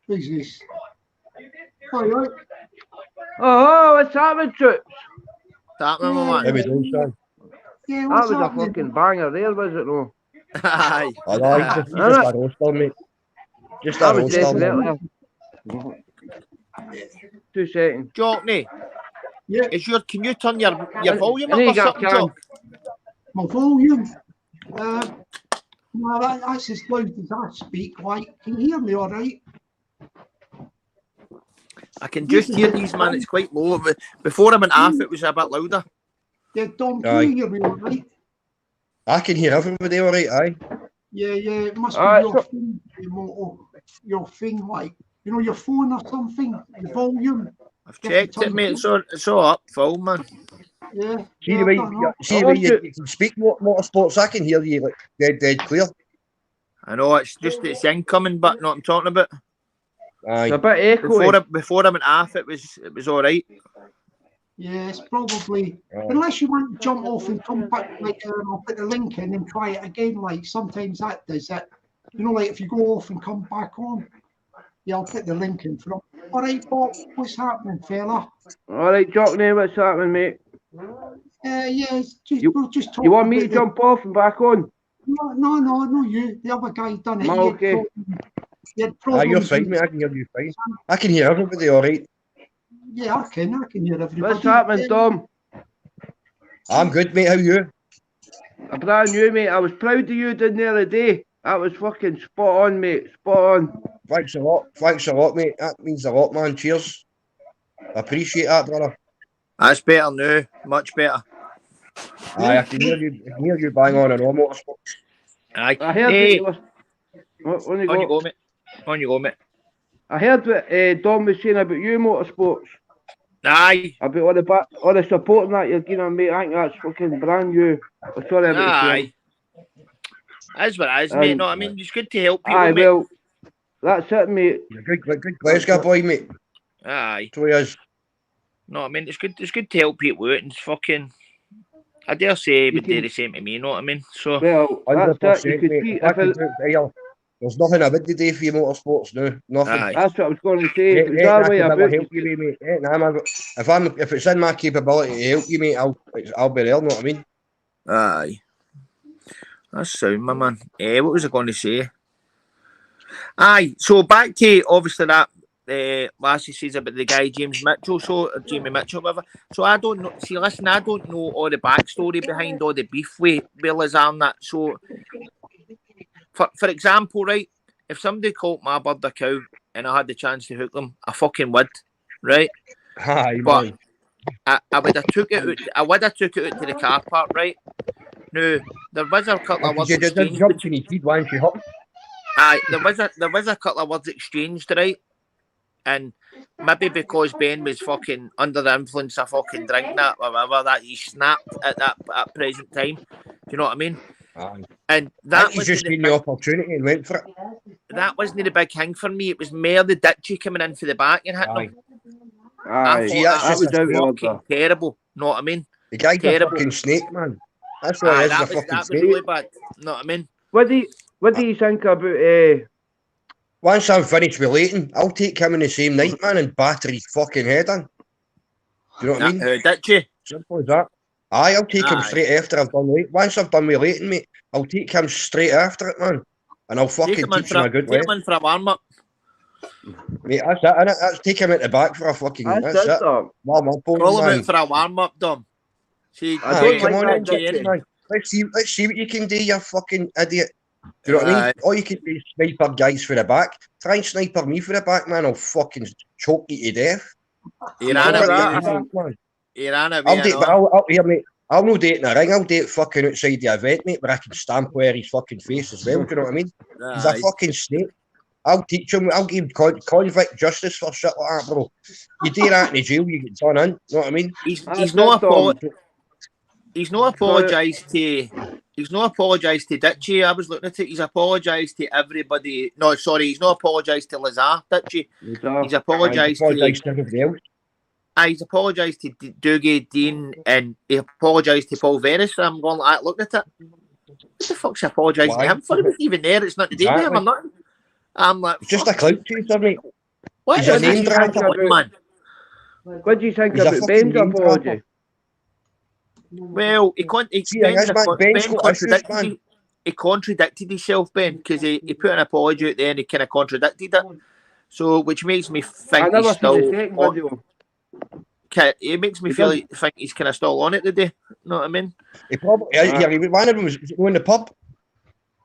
A: Who's this?
G: Oh, what's happening, troops?
E: What's happening, man?
C: How we doing, son?
A: Yeah,
G: that was a fucking banger there, was it, no?
E: Aye.
C: Just a roaster, mate. Just a roaster.
G: 2 seconds.
E: Jockney.
A: Yeah.
E: Can you turn your volume up or something, Jock?
A: My volume? No, that's as loud as I speak. Like, can you hear me all right?
E: I can just hear these, man. It's quite low. Before I went off, it was a bit louder.
A: Yeah, Dom, can you hear me all right?
C: I can hear everybody all right, aye.
A: Yeah, it must be your thing, like, you know, your phone or something, the volume.
E: I've checked it, mate. It's all up full, man.
A: Yeah.
C: See the way you can speak motorsports, I can hear you like dead clear.
E: I know, it's incoming, but not what I'm talking about.
C: Aye.
G: It's a bit echoey.
E: Before I went off, it was all right.
A: Yeah, it's probably unless you want to jump off and come back. Like I'll put the link in and try it again. Like sometimes that does it. You know, like if you go off and come back on. Yeah, I'll put the link in for. All right, Bob, what's happening, fella?
G: All right, Jockney, what's happening, mate?
A: Yeah, we'll just talk.
G: You want me to jump off and back on?
A: No, you. The other guy done it.
G: Okay.
C: You're fine, mate. I can hear you fine. I can hear everybody all right.
A: Yeah, I can hear everybody.
G: What's happening, Dom?
C: I'm good, mate. How are you?
G: I'm brand new, mate. I was proud of you down the other day. That was fucking spot on, mate. Spot on.
C: Thanks a lot, mate. That means a lot, man. Cheers. I appreciate that, brother.
E: That's better now. Much better.
C: Aye, I can hear you bang on and all motorsports.
E: Aye.
G: I heard
E: on you go, mate.
G: I heard what Dom was saying about you motorsports.
E: Aye.
G: About all the support and that you're giving on, mate. I think that's fucking brand new. Sorry about
E: Aye. That's what it is, mate. No, I mean, it's good to help people,
G: aye,
E: mate.
G: Well, that's it, mate.
C: You're good Glasgow boy, mate.
E: Aye.
C: So he is.
E: No, I mean, it's good to help people out and it's fucking... I dare say it would do the same to me, you know what I mean? So...
G: Well,
C: 100%, mate. There's nothing I would do for you motorsports now. Nothing.
E: Aye.
G: That's what I was going to say. Help
C: you, mate. Nah, man. If it's in my capability to help you, mate, I'll be there, know what I mean?
E: Aye. That's sound, my man. What was I going to say? Aye, so back to obviously that Lassie says about the guy Jamie Mitchell, whatever. So I don't know. See, listen, I don't know all the backstory behind all the beef with Lazar and that. So, for example, right, if somebody called my bird a cow and I had the chance to hook them, I fucking would, right?
C: Aye,
E: but I would have took it out. I would have took it out to the car park, right? Now there was a couple of words exchanged. Aye, there was a couple of words exchanged, right? And maybe because Ben was fucking under the influence of fucking drink that, whatever, that he snapped at that present time. Do you know what I mean? And
C: I
E: that
C: think he's just seen the opportunity and went for it.
E: That wasn't the big thing for me. It was more the Ditchy coming in for the back and hitting him. I
G: Aye,
E: thought
G: that was out of
E: fucking
G: order.
E: terrible. Know what I mean?
C: The guy's
E: Terrible.
C: a fucking snake, man. That's what he is, a fucking
E: that
C: snake.
E: was really bad. Know what I mean?
G: What do you think about
C: Once I'm finished with Leighton, I'll take him in the same night, man, and batter his fucking head in. Do you know what I mean?
E: Ditchy.
C: Simple as that. Aye, I'll take him straight after I've done Leighton. Once I've done with Leighton, mate, I'll take him straight after it, man. And I'll fucking teach him a good way.
E: Take him in for a warm-up.
C: Mate, that's it, innit? That's take him at the back for a fucking... That's it. Warm up on
E: Call him
C: man.
E: out for a warm-up, Dom. See,
C: I don't come on in, man. Let's see what you can do, you fucking idiot. Do you know what I mean? All you can do is sniper guys for the back. Try and sniper me for the back, man. I'll fucking choke you to death.
E: He ran away.
C: I'll no date in a ring. I'll date fucking outside the event, mate, where I can stamp where his fucking face as well. Do you know what I mean? He's a fucking snake. I'll teach him. I'll give him convict justice for shit like that, bro. You do that in the jail, you get done in. You know what I mean?
E: He's not apologised to. He's not apologised to Ditchy. I was looking at it. He's apologised to everybody. No, sorry, he's not apologised to Lazar, Ditchy. He's apologised to
C: everybody else.
E: He's apologised to Dougie, Dean, and he apologised to Paul Venis. I'm going like that, looking at it. What the fuck's he apologising to him for? He wasn't even there. It's not the day with him or nothing. I'm like,
C: it's just a clout chaser, mate.
E: What is
G: What do you think about Ben's apology?
E: Well, he contradicted himself, Ben, because he put an apology out there and he kind of contradicted it. So, which makes me think he's still. It makes me think he's kind of still on it today. Know what I mean?
C: He probably. One of them was in the pub.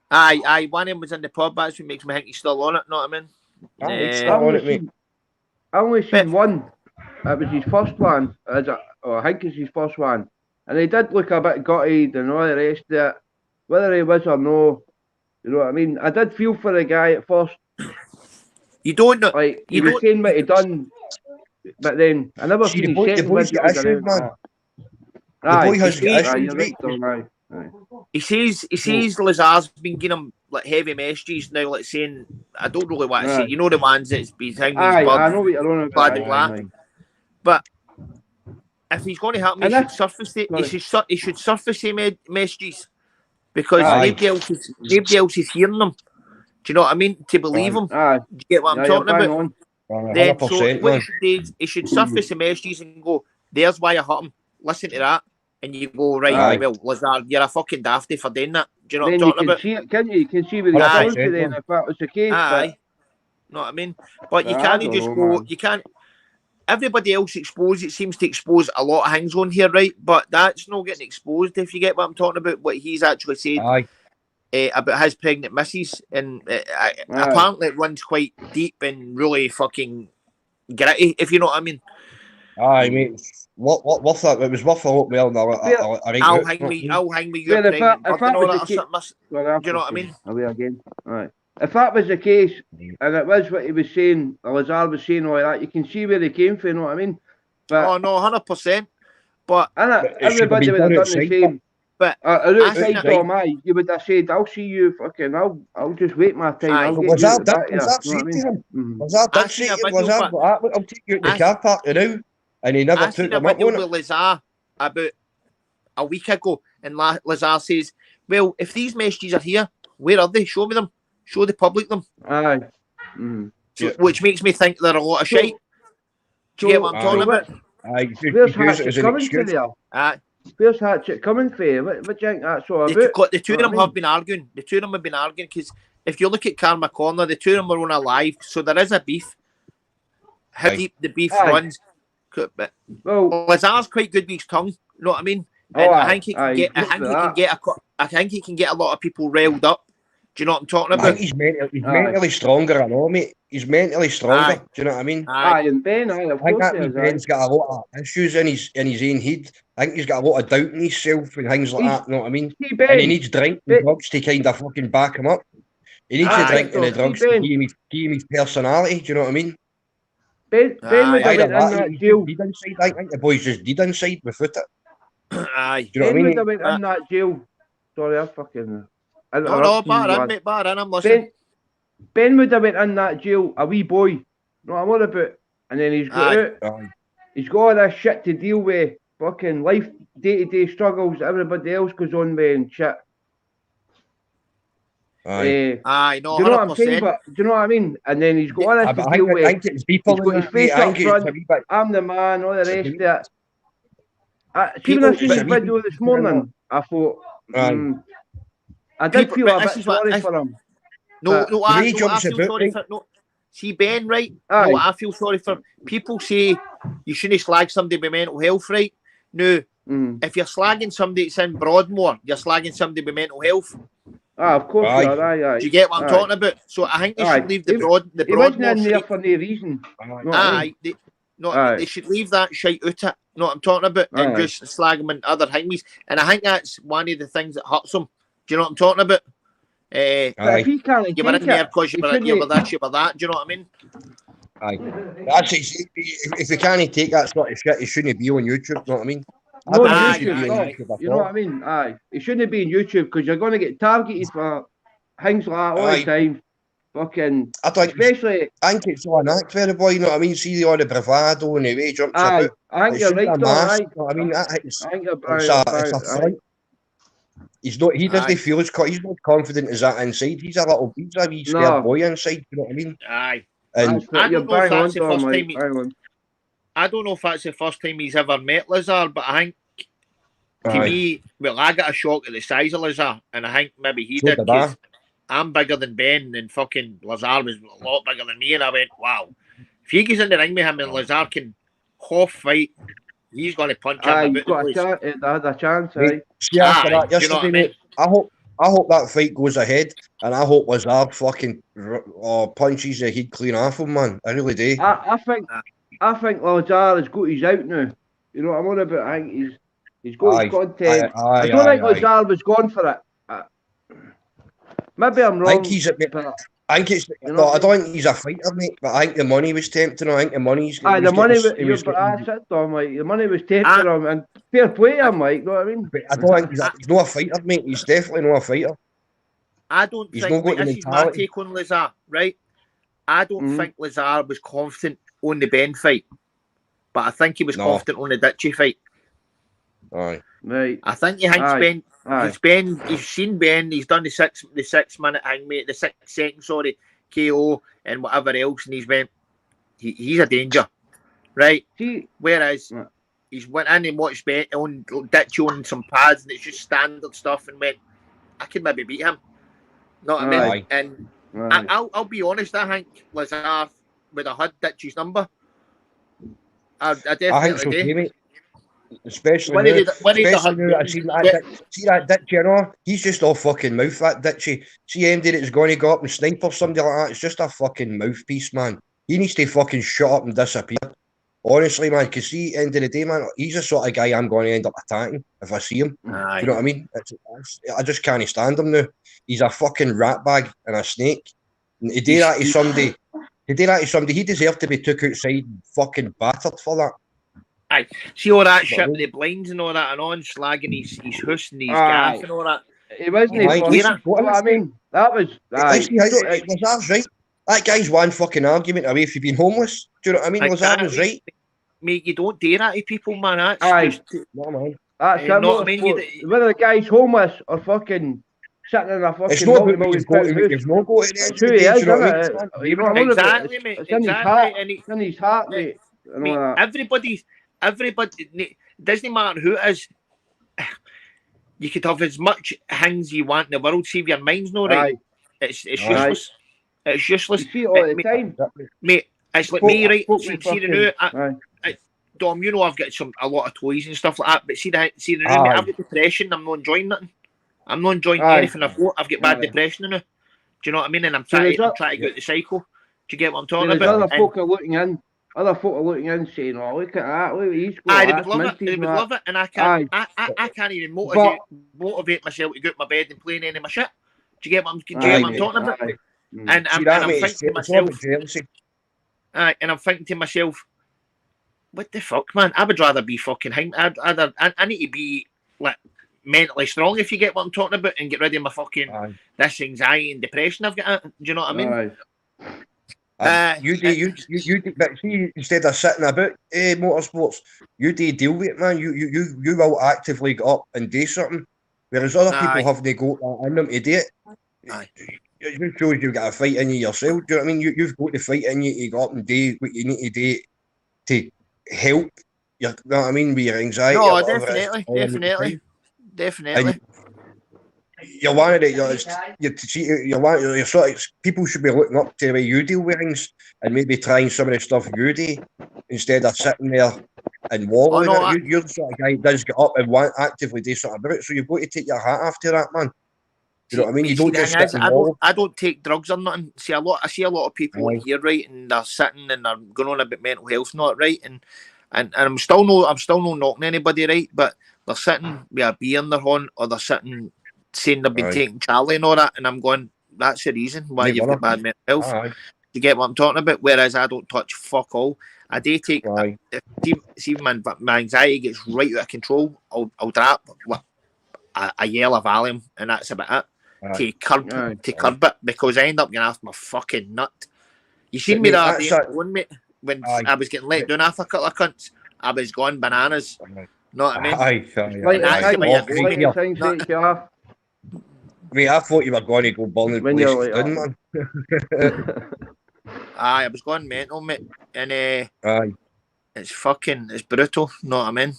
E: Aye, one of them was in the pub. That's what makes me think he's still on it. Know what I mean?
G: I only seen one. It was his first one. I think it's his first one. And he did look a bit gutted and all the rest of it. Whether he was or no, you know what I mean? I did feel for the guy at first.
E: You don't know.
G: Like, he was saying what he done, but then I never seen his second video.
C: The boy has issues.
E: He says Lazar's been giving him like heavy messages now, like saying, I don't really want to say, you know, the ones that's behind his blood.
G: I know what you're on about.
E: But if he's going to help me, he should surface the messages, because nobody else is hearing them. Do you know what I mean? To believe him. Do you get what I'm talking about? Then, so what he should surface the messages and go, there's why I hurt him. Listen to that. And you go, right, well, Lazar, you're a fucking dafty for doing that. Do you know what I'm talking about?
G: You can see with the apology then, if that was the case.
E: Know what I mean? But you can't just go, you can't. Everybody else seems to expose a lot of things on here, right? But that's not getting exposed, if you get what I'm talking about, what he's actually said about his pregnant missus. And apparently it runs quite deep and really fucking gritty, if you know what I mean.
C: Aye, mate. Worth that? It was worth a lot more.
E: I'll hang me. You're pregnant. Do you know what I mean?
G: Again. Right. If that was the case, and it was what he was saying, Lazar was saying all that, you can see where they came from. You know what I mean? But,
E: oh no, 100%. But
G: everybody would have done the same.
E: But
G: you would have said, "I'll see you fucking. I'll just wait my time."
C: Was that said to him? Was that said to him? I'll take you out the car park now. And he never took them up on it.
E: With Lazar about a week ago, and Lazar says, well, if these messages are here, where are they? Show me them. Show the public them.
G: Aye.
E: Which makes me think they're a lot of shite. Do you get what I'm talking about?
G: Where's Hatchet coming for there? Where's Hatchet coming for? What do you think that's all about?
E: The two of them have been arguing. The two of them have been arguing because if you look at Karma Corner, the two of them are on a live, so there is a beef. How deep the beef runs. But Lazar's quite good with his tongue, you know what I mean? And I think he can get a lot of people riled up. Do you know what I'm talking about?
C: I think he's mentally stronger, I know, mate. He's mentally stronger. Do you know what I mean?
G: And Ben,
C: I think that Ben's got a lot of issues in his own head. I think he's got a lot of doubt in himself and things like that. You know what I mean? And he needs drink and drugs to kind of fucking back him up. He needs the drink and the drugs to give him his personality. Do you know what I mean?
G: Ben would have went in that jail.
C: I think the boys just did inside without it.
E: Aye.
G: Ben would have went in that jail Sorry, I fucking.
E: No, bar in, mate, bar in, I'm listening.
G: Ben would have went in that jail, a wee boy. No, I'm on about. And then he's got out. He's got all this shit to deal with. Fucking life, day-to-day struggles. Everybody else goes on with and shit.
E: Aye, no,
G: do you know
E: 100%.
G: what I'm saying? But, do you know what I mean? And then he's got all this to deal with.
C: I think it's people
G: he's got his face up front. I'm the man, all the rest of it. See, when I seen his video this morning, I thought, I did feel a bit sorry for him.
E: No, I feel sorry for no. See, Ben, right? No, I feel sorry for. People say you shouldn't slag somebody with mental health, right? No, if you're slagging somebody that's in Broadmoor, you're slagging somebody with mental health.
G: Of course you are,
E: Do you get what I'm talking about? So I think they should leave the Broadmoor.
G: He wasn't in there for no reason.
E: They should leave that shite out it. Know what I'm talking about? And just slag them in other hangmies. And I think that's one of the things that hurts them. Do you know what I'm talking about?
G: But if he can't
E: you were in there because you were this, you were that. Do you know what I mean?
C: That's if you can't take that sort of shit, he shouldn't be on YouTube. You know what I mean?
G: No, YouTube, you know what I mean? He shouldn't be on YouTube because you're going to get targeted for things like that all the time. Fucking, I think
C: it's all an act for the boy. You know what I mean? See all the bravado and the way he jumps about.
G: I think you're right, though.
C: You know what I mean? It's a front. He's not. He doesn't feel he's not confident as that inside. He's a wee scared boy inside. You know what I mean?
E: And I don't know if that's the first time. I don't know if that's the first time he's ever met Lazar, but I think to me, well, I got a shock at the size of Lazar, and I think maybe he did. Because I'm bigger than Ben, and fucking Lazar was a lot bigger than me, and I went, wow. If he gets in the ring with him and Lazar can half fight, he's going to punch him.
G: You've got a chance,
C: See, after that yesterday, mate, I hope that fight goes ahead, and I hope Lazar fucking punches the head clean off him, man. I really do.
G: I think Lazar has got his out now. You know what I'm on about? I think he's got his content. I don't think Lazar was gone for it. Maybe I'm wrong.
C: I think it's. You know, I don't think he's a fighter, mate. But I think the money was tempting him. I think the money's.
G: The money was tempting him, and fair play to him, Mike. You know what I mean?
C: But I don't think he's not a fighter, mate. He's definitely not a fighter.
E: I don't think. This is my take on Lazar, right? I don't think Lazar was confident on the Ben fight, but I think he was confident on the Ditchy fight.
C: Aye.
G: Right.
E: I think he thinks Ben. He's seen Ben. He's done the 6 minute hang, mate. The 6 second, KO and whatever else, and he's went. He's a danger, right? Whereas he's went in and watched Ben on Ditchy on some pads, and it's just standard stuff, and went, I could maybe beat him. Not a minute. And I'll be honest. I think Lazar would have had Ditchy's number. I definitely
C: think so,
E: do.
C: Mate. Especially now I see that Ditchy, you know, he's just all fucking mouth, that Ditchy. See ended it's going to go up and snipe or somebody like that. It's just a fucking mouthpiece, man. He needs to fucking shut up and disappear. Honestly, man, because see, end of the day, man, he's the sort of guy I'm going to end up attacking if I see him. You know what I mean? I just can't stand him now. He's a fucking rat bag and a snake. And to do that to somebody, he deserved to be took outside and fucking battered for that.
E: Aye, see all that shit with the blinds and all that, and on slagging his hoose and his gaff and all that.
G: It wasn't I mean, that was.
C: Lazar's right. That guy's one fucking argument away from being homeless. Do you know what I mean? Lazar was right.
E: Mate, you don't do that to people, man. That's just.
G: No, man. That's it. Whether the guy's homeless or fucking sitting in a fucking.
C: It's not who he is, isn't it?
E: Exactly, mate.
G: It's in his heart. It's in his heart, mate.
E: Everybody, doesn't matter who it is. You could have as much things you want in the world. See if your mind's not right. It's useless. It's useless.
G: You see it all the time,
E: mate. It's like me, right? See Dom, you know I've got a lot of toys and stuff like that. But see the room, mate, I've got depression. I'm not enjoying nothing. I'm not enjoying anything I've got. I've got bad depression now. Do you know what I mean? And I'm trying to get out the cycle. Do you get what I'm talking about?
G: Other folk are looking in, saying, "Oh, look at that! Look, he's got."
E: They would love it, and I can't. I can't even motivate myself to go out my bed and play any of my shit. Do you get what I'm talking about? And I'm thinking to myself, and I'm thinking to myself, what the fuck, man? I would rather be fucking hanged. I need to be like mentally strong, if you get what I'm talking about, and get rid of my fucking this anxiety and depression I've got. Do you know what I mean?
C: You do, but see, instead of sitting about motorsports, you do deal with it, man. You will actively get up and do something, whereas other people have to go in them to do it. It just shows you've got a fight in you yourself. Do you know what I mean? You've got to fight in you to go up and do what you need to do to help. You know what I mean? With your anxiety.
E: No, definitely.
C: And you're one of the, you're sort of, people should be looking up to the way you deal with things and maybe trying some of the stuff you do instead of sitting there and wallowing. You're the sort of guy who does get up and actively do something about it. So you've got to take your hat off to that, man. You know what I mean? You don't just sit and
E: I don't take drugs or nothing. I see a lot of people here, right, and they're sitting and they're going on about mental health, not right, and I'm still no knocking anybody, right, but they're sitting with a beer in their hand, or they're sitting saying they've been taking Charlie and all that, and I'm going, that's the reason why you've got bad mental health. You get what I'm talking about? Whereas I don't touch fuck all. I do take. See, my anxiety gets right out of control. I'll drop a yell of Valium, and that's about it. To curb it, because I end up getting off my fucking nut. You seen me that day, when I was getting let down off a couple of cunts. I was going bananas. Know what I mean?
C: Mate, I thought you were going to go burning places down, man.
E: I was going mental, mate, and it's brutal. Know what I mean?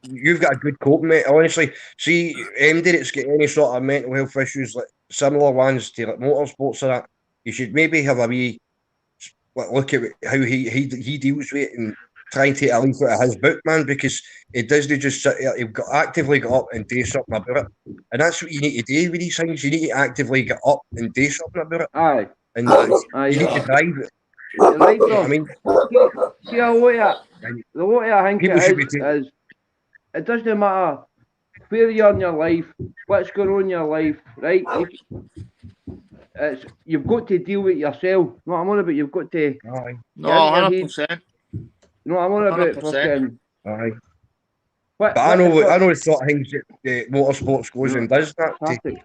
C: You've got a good coping, mate. Honestly, see, that's got any sort of mental health issues, like similar ones to like motorsports or that, you should maybe have a wee look at how he deals with it and try and take a leaf out of his book, man, because it doesn't just sit there. You've got actively get up and do something about it, and that's what you need to do with these things. You need to actively get up and do something about it. And you need to drive it.
G: Right, I mean, see the way I think it is, it doesn't matter where you are in your life, what's going on in your life, right? You've got to deal with yourself. Know what I'm on about? You've got to.
E: No, 100%.
G: No, I'm on about fucking.
C: But I know the sort of things that motorsports goes and does that.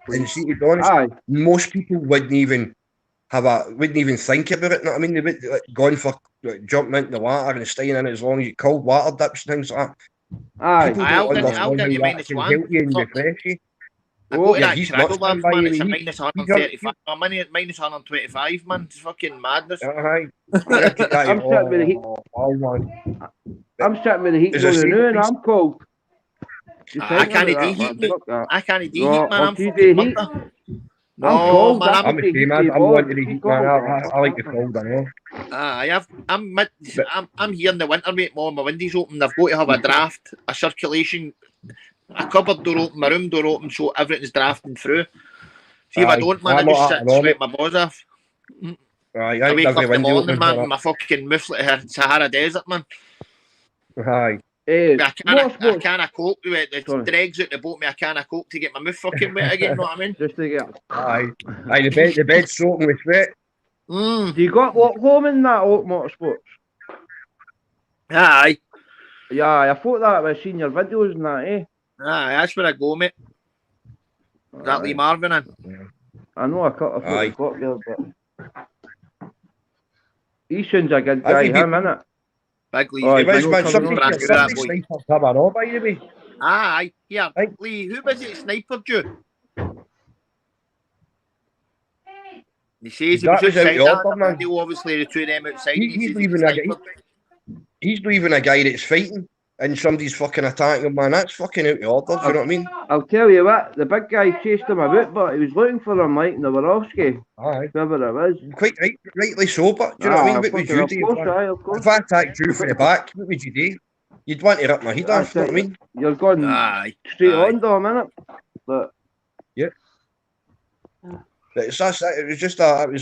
C: And see, to be honest, most people wouldn't even think about it. You know what I mean? They would gone for jumping into the water and staying in it as long as you cold water dips and things like that. People don't understand how that can help you and refresh you.
E: I go to that Triggle Lab, man, it's a minus 135. I'm minus 125, man. It's fucking madness.
G: I'm sitting with the heat. I'm sitting with the heat going on and I'm cold.
E: I can't deheat, mate. I can't deheat, man. I'm fucking murder. No, man,
C: I'm the same, man. I'm wanting to heat, man. I like the cold, I know.
E: I'm here in the winter, mate. My windows open. I've got to have a draft, a circulation, a cupboard door open, my room door open, so everything's drafting through. See, if I don't, man, I just sit and sweat my balls off. I wake up in the morning, man, with my fucking mouth like a Sahara Desert, man.
C: I
E: can of Coke with it. The dregs out the boat me a can of Coke to get my mouth fucking wet again, know what I mean?
G: Just to get.
C: The bed's soaking with sweat.
G: Do you got walk home in that old motorsports?
E: Aye.
G: Yeah, I thought that when I seen your videos and that, eh?
E: Aye, that's where I go, mate. That Lee Marvin in.
G: I know I got there, but he sounds a good guy, him, innit?
E: Big Lee. Aye, yeah. Lee, who was it sniper, Joe? He says he was outside that video, obviously the two of them outside.
C: He's leaving a guy that's fighting and somebody's fucking attacking him, man. That's fucking out of order, do you know what I mean?
G: I'll tell you what, the big guy chased him about, but he was looking for him like Navarowski.
C: Aye.
G: Whoever it was.
C: Quite rightly so, but do you know what I mean? What would you do? If I attacked you from the back, what would you do? You'd want to rip my head off, you know what I mean?
G: You're going straight on to him, innit? But
C: yeah. It was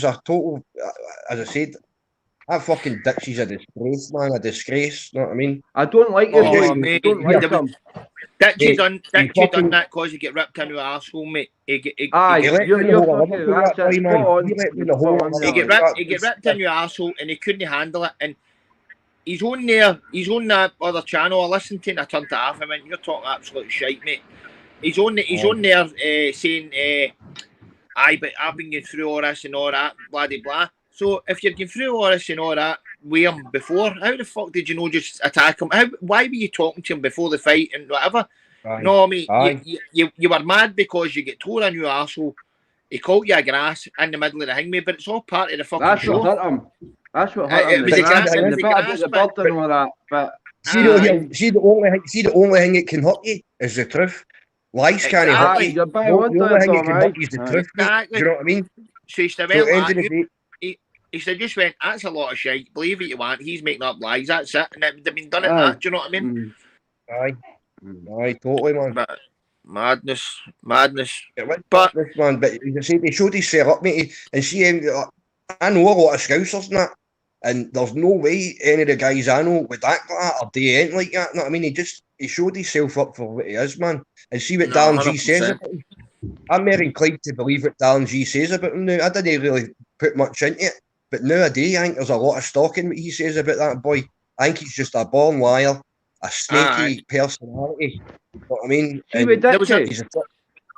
C: a total, as I said, that fucking Dixie's a disgrace, man. A disgrace, you know what I mean?
G: I don't like it, boy.
E: Mate,
G: I don't like him.
E: Dixie done that because he get ripped into an arsehole, mate. He get ripped into an arsehole and he couldn't handle it. And he's on that other channel. I listened to it and I turned it off. I went, you're talking absolute shite, mate. He's on there saying, aye, but I've been going through all this and all that, blah, blah, blah. So if you're going through all this and all that with him before, how the fuck did you know just attack him? Why were you talking to him before the fight and whatever?
C: Aye.
E: No, I mean,
C: Aye.
E: you were mad because you get told a new arsehole. He called you a grass in the middle of the hangman, but it's all part of the fucking
G: That's
E: show.
G: what hurt him. That's what hurt him.
E: It was
G: The
E: the
G: grass
E: grass,
G: and
E: it
G: the
E: was
G: bit
E: the
G: about
E: grass
G: the
E: bit.
G: bird and all that. But
C: See the only thing it can hurt you is the truth. Lies can't hurt
E: Exactly.
C: you.
G: you're bang
C: The
G: on
C: only
G: to it,
C: thing it
G: Tom,
C: can hurt you is the
G: aye.
C: truth. Mate.
E: Exactly.
C: Do you know what I mean?
E: So he said,
C: So at the
E: well,
C: end of the day,
E: he said, just went, that's a lot of shit. Believe it you want. He's making up lies. That's it. And they've been done at
G: Aye.
E: that. Do you know what I mean?
C: aye, totally, man.
E: But madness.
C: It was
E: But
C: madness, man. But you say they showed his set up, mate, and see, I know a lot of Scousers and that, and there's no way any of the guys I know would act like that or do anything like that. You know what I mean? He showed himself up for what he is, man. And see what Darren G
E: 100%.
C: says about him. I'm more inclined to believe what Darren G says about him now. I didn't really put much into it, but nowadays I think there's a lot of stock in what he says about that boy. I think he's just a born liar, a snaky personality. You know what I mean?
G: See what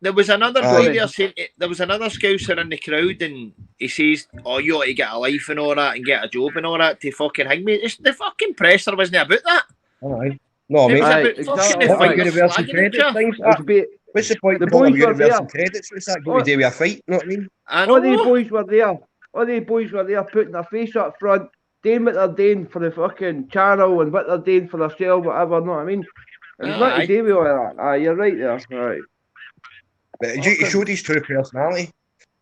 E: There was another
C: Aye.
E: guy there saying, there was another Scouser in the crowd, and he says, "Oh, you ought to get a life and all that, and get a job and all that to fucking hang me." The fucking presser wasn't about that.
C: Aye. No,
E: It
C: mate.
E: was
G: Aye,
E: about
G: exactly.
E: fucking the
C: What about
E: fighters
C: universal
E: slagging
C: credit
E: each other.
C: things? What's the point
G: The
C: of talking
G: boys
C: about
G: were
C: universal
G: there.
C: credits? What's that going to do with a fight? You know what I mean?
E: I
G: All the
E: know.
G: boys were there. All the boys were there putting their face up front, doing what they're doing for the fucking channel and what they're doing for themselves, whatever, know what I mean? There's nothing to do with all that. Aye, you're right there. Right.
C: But he showed his true personality.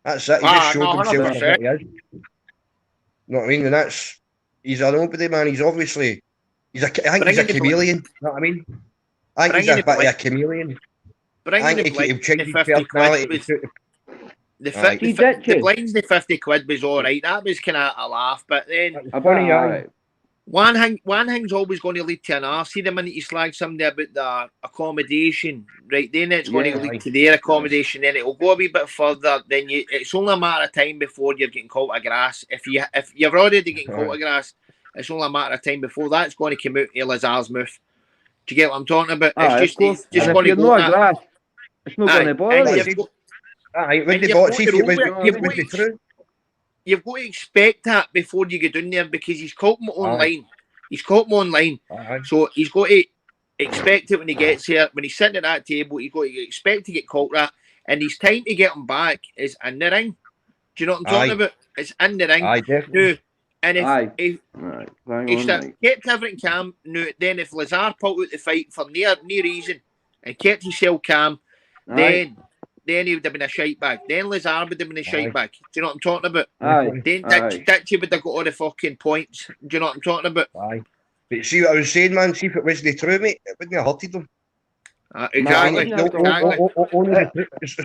C: That's it. He just showed himself for what he is. You know what I mean? And he's a nobody, man. He's obviously, I think he's a chameleon. You know what I know I think he's a bit of a chameleon. I think he'll change his personality.
E: The blinds, the 50 quid was all right. That was kind of a laugh, but then one thing's always going to lead to another. See the minute you slag somebody about the accommodation, right? Then it's going to lead to their accommodation. Then it'll go a wee bit further. Then it's only a matter of time before you're getting caught of grass. If you're already getting caught of grass, it's only a matter of time before that's going to come out of Lazar's mouth. Do you get what I'm talking about? It's just going to go.
G: Grass, it's not going to bother.
E: You've got to expect that before you get down there because he's caught him online. He's caught him online. So he's got to expect it when he gets here. When he's sitting at that table, he's got to expect to get caught that. And his time to get him back is in the ring. Do you know what I'm talking about? It's in the ring.
C: Definitely.
E: And if kept everything calm, then if Lazar pulled out the fight for no reason and kept himself calm, then he would have been a shite bag. Then Lazar would have been a shite bag. Do you know what I'm talking about? Then Ditchy would have got all the fucking points. Do you know what I'm talking about?
C: But see what I was saying, man? See if it wasn't true, mate, it wouldn't have hurted them.
E: Exactly.
C: It's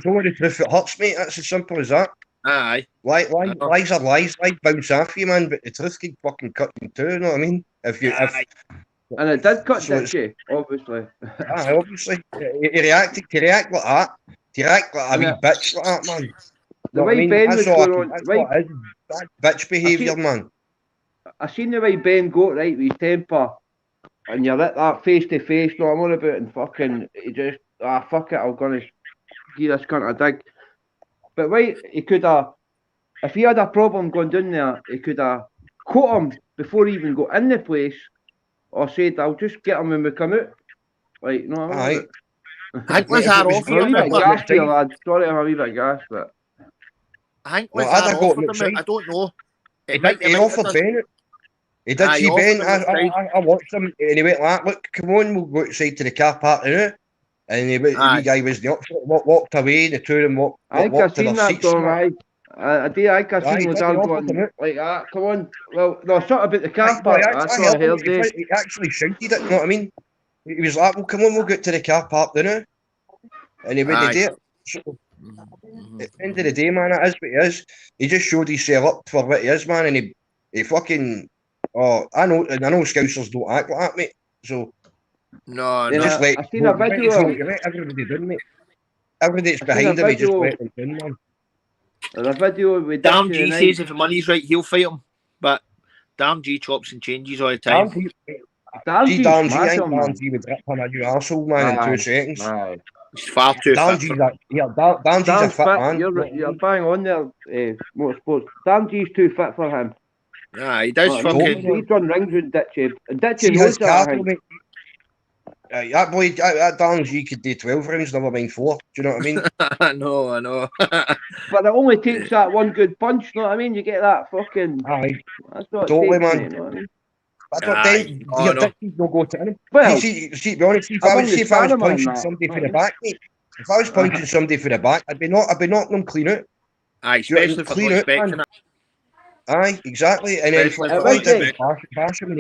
C: only the truth that hurts, mate. That's as simple as that.
E: Aye.
C: Lies are lies. Lies bounce off you, man. But the truth can fucking cut you too. You know what I mean?
G: And it did cut Ditchy, obviously.
C: Obviously. He reacted to react like that. To react like a wee bitch like that, man.
G: The way Ben was going on,
C: that's bitch behaviour, man.
G: I seen the way Ben go right with his temper, and you're at that face to face. No, I'm on about and fucking. He just fuck it. I'm gonna give this cunt a dig. But wait, he could have. If he had a problem going down there, he could have caught him before he even got in the place, or said, "I'll just get him when we come out." Like, no,
E: I think Lazar off him.
G: Sorry, I'm a wee bit gassed, but
E: I think Lazar offered him. I don't know.
C: He offered Ben. He did see Ben. I watched him, and he went like, "Look, come on, we'll go outside to the car park now." And the guy was the opposite. Walked away. The two of them walked.
G: I think I've seen that, Tom. I think I've seen Lazar going like that. Come on. Well, no, something about the car park. That's what I heard.
C: He actually shouted it. You know what I mean? He was like, "Well, come on, we'll go to the car park now." And he wouldn't do it. So, at the end of the day, man, it is what he is. He just showed himself up for what he is, man. And he fucking. Oh, I know Scousers don't act like that, mate. So.
E: No.
C: Just like,
G: I seen a video.
C: Everybody done, mate. Everybody that's behind him, he just let them down, man.
G: There's a video with
E: Damn G says if the money's right, he'll fight him. But Damn G chops and changes all the time.
C: Damn G would rip him a new arsehole, man, in 2 seconds.
E: He's far too fit.
C: Danji's a fit man.
G: You're bang on there, Motorsports. Danji's too fit for him.
E: Nah, he does fucking.
G: He's done rings with Ditchy. And Ditchy
C: See
G: knows
C: his
G: that, I
C: cattle,
G: think.
C: mate. That boy, that Danji could do 12 rounds, never mind 4. Do you know what I mean?
E: I know.
G: But it only takes that one good punch, you know what I mean? You get that fucking...
C: Aye.
G: That's what
C: Totally,
G: it takes,
C: man.
G: mate, you know what I mean?
C: That's what then, your Ditchy's no go to him.
G: Well,
C: see, to be honest, if I was punching somebody for the back, mate, if I was punching somebody for the back, I'd be knocking them clean out.
E: Aye, especially for not expecting it.
C: Aye, exactly. And then bash him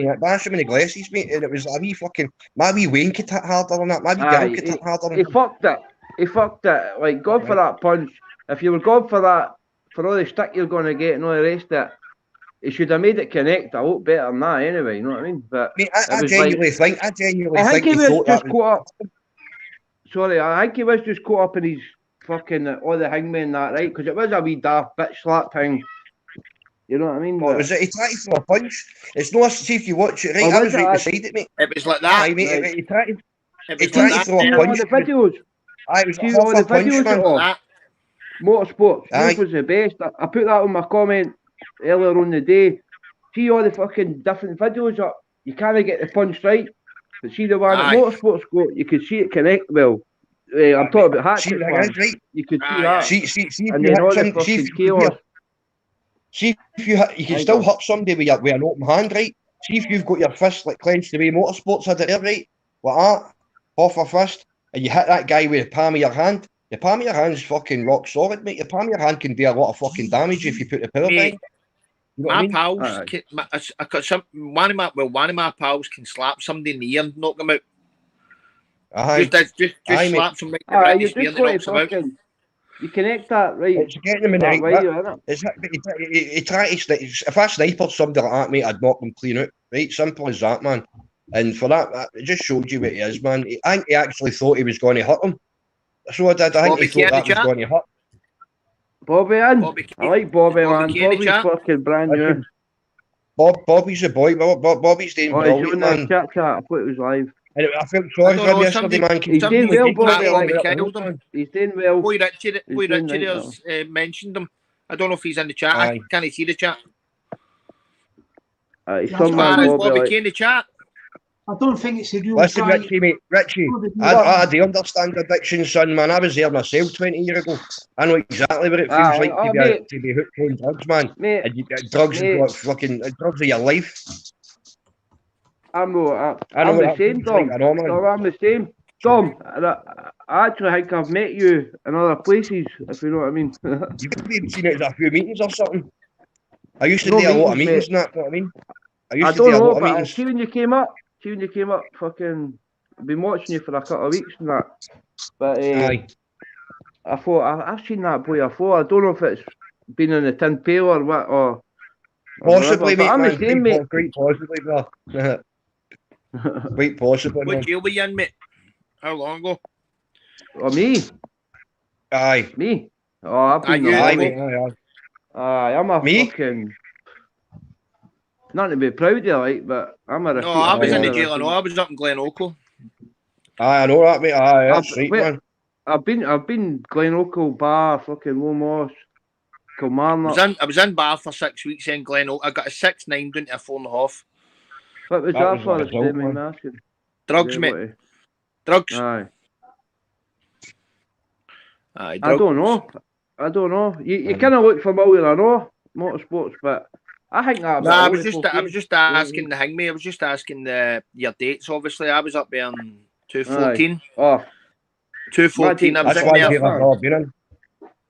C: in the glasses, mate. And it was a wee fucking... My wee Wayne could hit harder than that. My wee girl could hit harder than that.
G: He fucked it. Like, God for that punch. If you were going for that, for all the stick you're going to get and all the rest of it, he should have made it connect a lot better than that anyway, you know what I mean? But
C: mate, I genuinely think
G: he was just caught up. Sorry, I think he was just caught up in his fucking all the hangman and that, right? Because it was a wee daft bitch slap thing. You know what I mean?
C: What was it? He tried to throw a punch. It's not, see if you watch it, right? I was right beside it, mate.
E: It was like that.
C: Aye, mate.
E: Right.
C: He tried to throw a punch.
G: The videos.
C: Aye, it was a punch, man.
G: Motorsports. This was the best. I put that on my comment earlier on the day. See all the fucking different videos up. You can't get the punch right. But see the one that Motorsports got, you could see it connect well. I'm talking about hatchet ones. Right. You could see that.
C: See
G: and then all the fucking chaos.
C: See if you can still hurt somebody with an open hand, right? See if you've got your fist like clenched the way Motorsports had it there, right? Like that, off a fist, and you hit that guy with the palm of your hand. The palm of your hand's fucking rock solid, mate. The palm of your hand can do a lot of fucking damage if you put the power behind. You know
E: my pals, I got some. One of my pals can slap somebody in the ear and knock them out.
C: Aye.
E: Just slap somebody in the ear and knocks them out.
G: You connect that right.
C: It's getting them in the right way, he tries to. If I snipered somebody like that, mate, I'd knock them clean out. Right, simple as that, man. And for that, it just showed you what he is, man. I think he actually thought he was going to hurt him. So I did. I think he thought that was going to hurt.
G: Bobby in. I like Bobby, man. Bobby's fucking brand new.
C: Bobby's a boy. Bobby's doing brilliant, man.
G: Chat. I thought it was live.
C: And I felt sorry for him yesterday, man.
G: He's doing well, Bobby. He's doing well.
E: Boy Richard has mentioned him. I don't know if he's in the chat. I can't see the chat.
G: He's someone
E: Bobby in the chat.
A: I don't think it's a real
C: Listen, Richie, mate. Richie, I do understand addiction, son, man. I was there myself 20 years ago. I know exactly what it feels like to be hooked on drugs, man.
G: Mate,
C: and drugs are your life.
G: I'm the same, Dom. I'm the same. Dom, I actually think I've met you in other places, if you know what I mean.
C: You've maybe seen it at a few meetings or something. I used to do a lot of meetings and that, you know what I mean? I don't know, but see when you came up, fucking, I've been watching you for a couple of weeks and that. But I thought, I've seen that boy before. I don't know if it's been in the tin pail or what, or possibly, mate.
G: I'm the same, mate.
C: Quite possibly, bro. Quite possibly,
E: What jail were you in, mate? How long ago?
G: Oh, me?
C: Aye.
G: Me? Oh, I've been I'm a fucking... Not to be proud of, like, but I'm a...
E: No, I was in the jail, I was up in Glenorchy.
C: Aye, I know that, mate. Aye, that's right, man.
G: I've been Glenorchy, Bar, fucking Lomos, Kilmarnock.
E: I was in Bar for 6 weeks in Glenorchy. I got a 6.9 down to a 4.5.
G: What was that for? It's me asking.
E: Drugs, mate. Drugs.
G: Aye.
E: Drugs.
G: I don't know. You kind of look familiar, I know, Motorsports, but I think that.
E: I was just asking the hang me. I was just asking your dates. Obviously, I was up there in 2014.
G: Oh,
E: 2014. I was up there.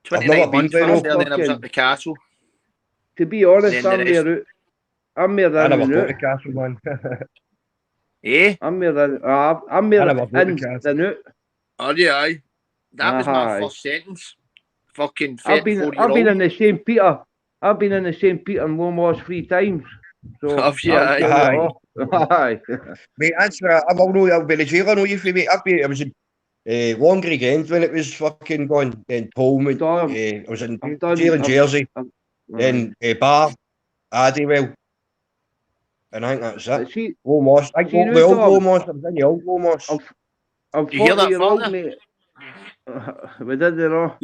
E: 29 months after, then I was at the castle.
G: To be honest, I'm more than
C: the castle, man.
E: Eh?
G: I'm more than the nut.
E: Oh yeah, aye. That was my first sentence. Fucking.
G: I've been in the same Peter. I've been in the same Peter and Lomos 3 times. So
C: aye. Mate, that's I've I've been in jail. I know you for mate. I was in Longrig End when it was fucking going. Then Pullman. I was in jail in Jersey. Then Bar, Addiewell. And I think that's it. Lomos. I think the old Lomos. I was in the old Lomos.
G: I'm 40-year-old, mate. We did, you know.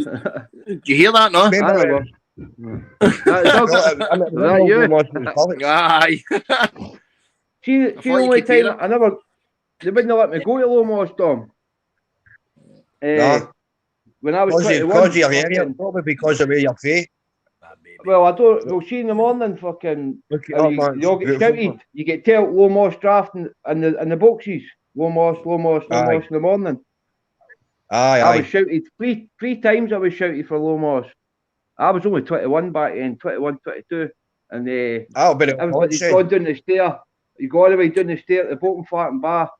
E: Did you hear that, no?
G: I never. That you?
E: Aye.
G: See,
E: thought
G: the
E: you
G: only
E: could hear
G: time
E: it.
G: I never, they wouldn't let me go to Lomos, Dom.
C: Nah.
G: When I was
C: Because
G: 21.
C: of your hair, probably because of where you're from.
G: Well, I don't. We'll see in the morning. Fucking.
C: Look it
G: how
C: up, man.
G: you all get
C: Beautiful,
G: shouted. You get told Lomos draft in the boxes. Lomos
C: Aye.
G: in the morning.
C: Aye,
G: I was
C: aye.
G: shouted three times. I was shouted for Lomos. I was only 21 back then, 21, 22, and
C: That'll be the
G: everybody's
C: hot
G: gone down the stair. You go all the way down the stair to the bottom flat and bar,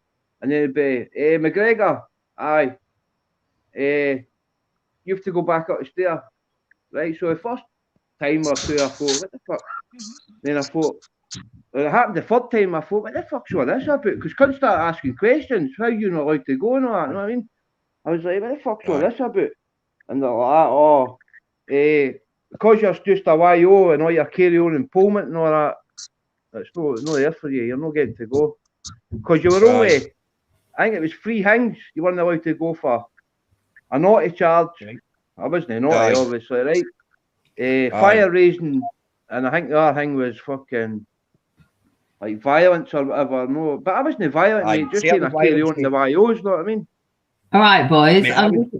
G: and then it'd be, McGregor, aye, you have to go back up the stair, right? So the first time or two, I thought, what the fuck? Then I thought, when it happened the third time, I thought, what the fuck's all this about? Because couldn't start asking questions. How you not allowed to go and all that? You know what I mean? I was like, what the fuck's all this about? And they're like, because you're just a YO and all your carry on and Pullman and all that, it's no there for you. You're not getting to go. Because you were only, I think it was 3 things you weren't allowed to go for. A naughty charge. Right. I wasn't naughty, obviously, right? Fire raising, and I think the other thing was fucking like violence or whatever. No, but I wasn't violent, mate. Just saying I carry on the YOs, know what I mean?
H: All right, boys.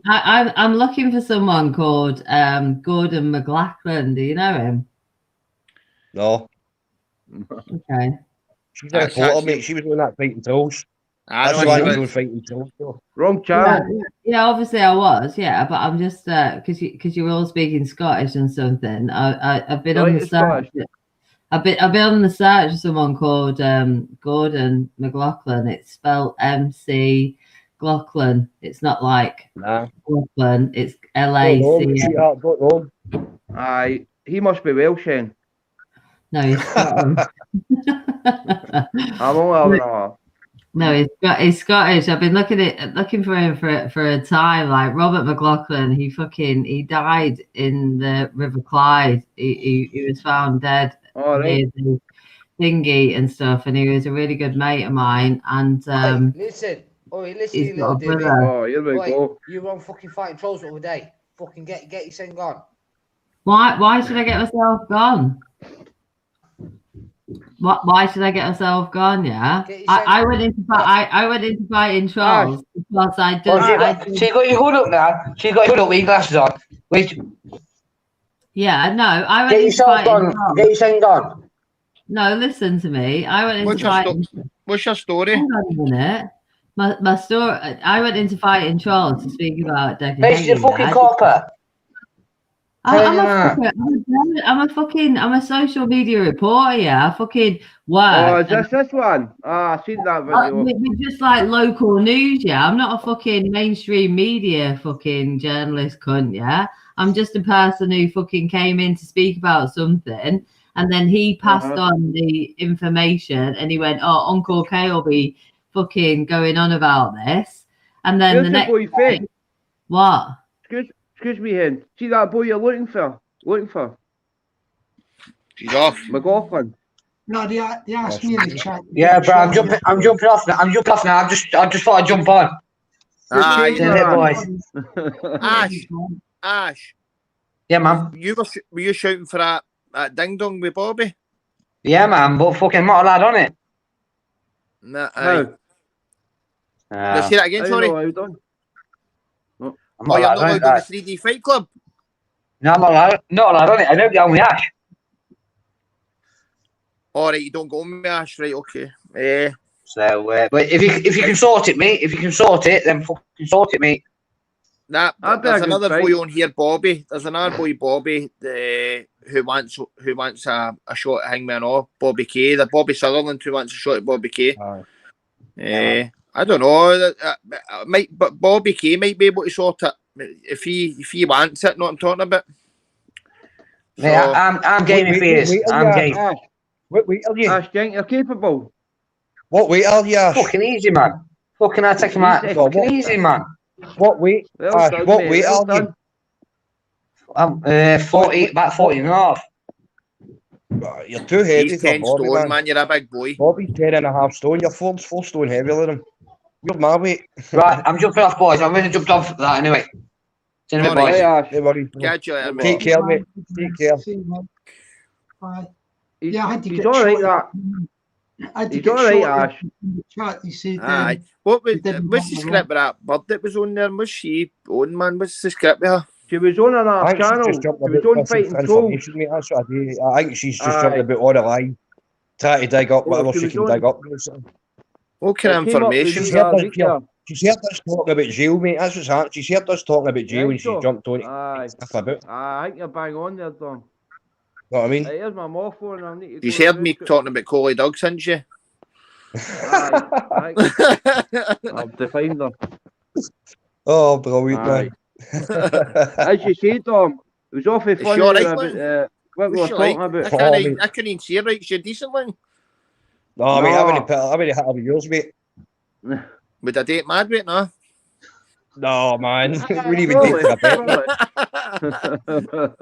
H: I'm looking for someone called Gordon McLachlan. Do you know him?
C: No.
H: Okay.
C: She's a reporter, mate. She was doing that fighting tools. That's the one who was fighting tools.
G: Wrong channel.
H: Yeah, obviously I was. Yeah, but I'm just because you were all speaking Scottish and something. I've been on the search. I've been on the search for someone called Gordon McLachlan. It's spelled MC. Glocklin. It's not like Glocklin. It's LACN.
G: Aye, he must be Welsh then.
H: No, he's Scottish.
G: I'm all having a
H: No, he's Scottish. I've been looking for him for a time. Like Robert McLachlan, he died in the River Clyde. He was found dead near the thingy and stuff, and he was a really good mate of mine. And
I: listen,
H: he's
I: you
H: got
I: little
H: a brother.
G: Oh, here we go.
I: You were on fucking fighting trolls the other day. Fucking get your thing gone.
H: Why should I get myself gone? Why should I get myself gone? Yeah, I went into fighting trolls because I did.
I: So you got your hood up now. So you got your hood up with your glasses on.
H: Yeah, no, I went
I: get
H: into
I: yourself
H: fighting
I: gone. Get your thing gone.
H: No, listen to me. I went into fighting.
E: What's your story?
H: Hold on a minute. My story. I went into fighting trolls to speak about Decker.
I: This is a fucking copper.
H: I'm a social media reporter. Yeah, I fucking work.
G: Oh, is this one? I've seen that video.
H: We're just like local news. Yeah, I'm not a fucking mainstream media fucking journalist cunt. Yeah, I'm just a person who fucking came in to speak about something, and then he passed on the information, and he went, "Oh, Uncle K will be fucking going on about this," and then the next day, what?
G: Excuse me, Hen. See that boy you're looking for?
E: She's off.
G: McLachlan.
A: No, they asked me in the chat.
I: Yeah, bro, I'm jumping off now. I just thought I'd jump on.
E: Ash.
I: Yeah, man.
E: Were you shouting for that ding dong with Bobby?
I: Yeah, man, but fucking not allowed on it.
E: No. Let's see that again, sorry.
I: I'm not allowed on it.
E: The 3D Fight Club.
I: No, I'm not allowed on it. I don't get on with Ash.
E: All right, you don't go on with Ash, right? Okay.
I: So, but if you can sort it, mate. If you can sort it, then fucking sort it, mate.
E: There's another boy on here, Bobby. There's another boy, Bobby, who wants a shot at Hangman off. Bobby K. The Bobby Sutherland who wants a shot at Bobby K. I don't know. But Bobby K might be able to sort it if he wants it. Know what I'm talking about?
I: So, yeah, I'm game if he is. I'm game.
C: What weight are you?
G: Ash, think you're capable.
C: What weight are you?
I: Fucking easy, man. Fucking I take him out. Fucking easy, man.
C: What weight? What weight are you?
I: I'm 40, about 40 and a half.
C: You're too heavy.
E: He's 10
C: Bobby,
E: stone, man. You're a big boy.
C: Bobby's 10.5 stone. You're 4 stone heavier than him. You're my weight.
I: Right, I'm jumping off, boys. I'm going to jump off that anyway. See you in a bit,
E: All
I: boys.
E: right.
G: Ash.
C: No worries.
E: Catch you later, mate.
C: Take care, mate. Take care.
A: See you, mate. Bye.
G: He's,
A: Yeah, I had to
G: he's
A: get
G: all right,
A: shot.
G: that.
A: I had to
G: He's
A: get
G: all right,
A: shot
G: Ash.
A: in the chat. He said,
E: Aye. What was,
A: he didn't
E: what's the
A: want to
E: script with that bird that was on there? Was she on, man? What's the script with her?
G: She was on another
C: I think she's
G: channel.
C: just jumping
G: She was
C: about
G: on Fighting Trolls.
C: information, mate. That's what I do. I think she's just jumping
G: Aye.
C: about all the line, trying to dig up
G: Oh,
C: whatever
G: she
C: she
G: was
C: can
G: on-
C: dig up.
E: What kind of
G: It came up with
E: information?
G: these
C: She's heard
G: last
C: us,
G: week there.
C: she's heard us talking about jail, mate. That's what's happened. She's heard us talking about jail
G: Right,
C: and she's
G: so.
C: jumped on it.
G: Aye.
C: Stuff about.
G: I think you're bang on there, Dom.
C: Know what I mean?
G: Right, here's my more phone. I need to
E: She's
G: go
E: heard
G: and
E: me
G: do-
E: talking about Collie Doug, hasn't she?
G: Aye. I'll define her.
C: Oh, brilliant, man.
G: As you say, Dom, it was awfully
E: Is she
G: funny
E: all right,
G: about what we were
E: What's she like?
G: talking about.
E: I couldn't even see her right. She decently.
C: No, mate, I
G: No.
C: wouldn't hit her with yours, mate.
E: Would I date mad with no?
C: No, man. You wouldn't even
G: Probably,
C: date for a bet.
G: probably.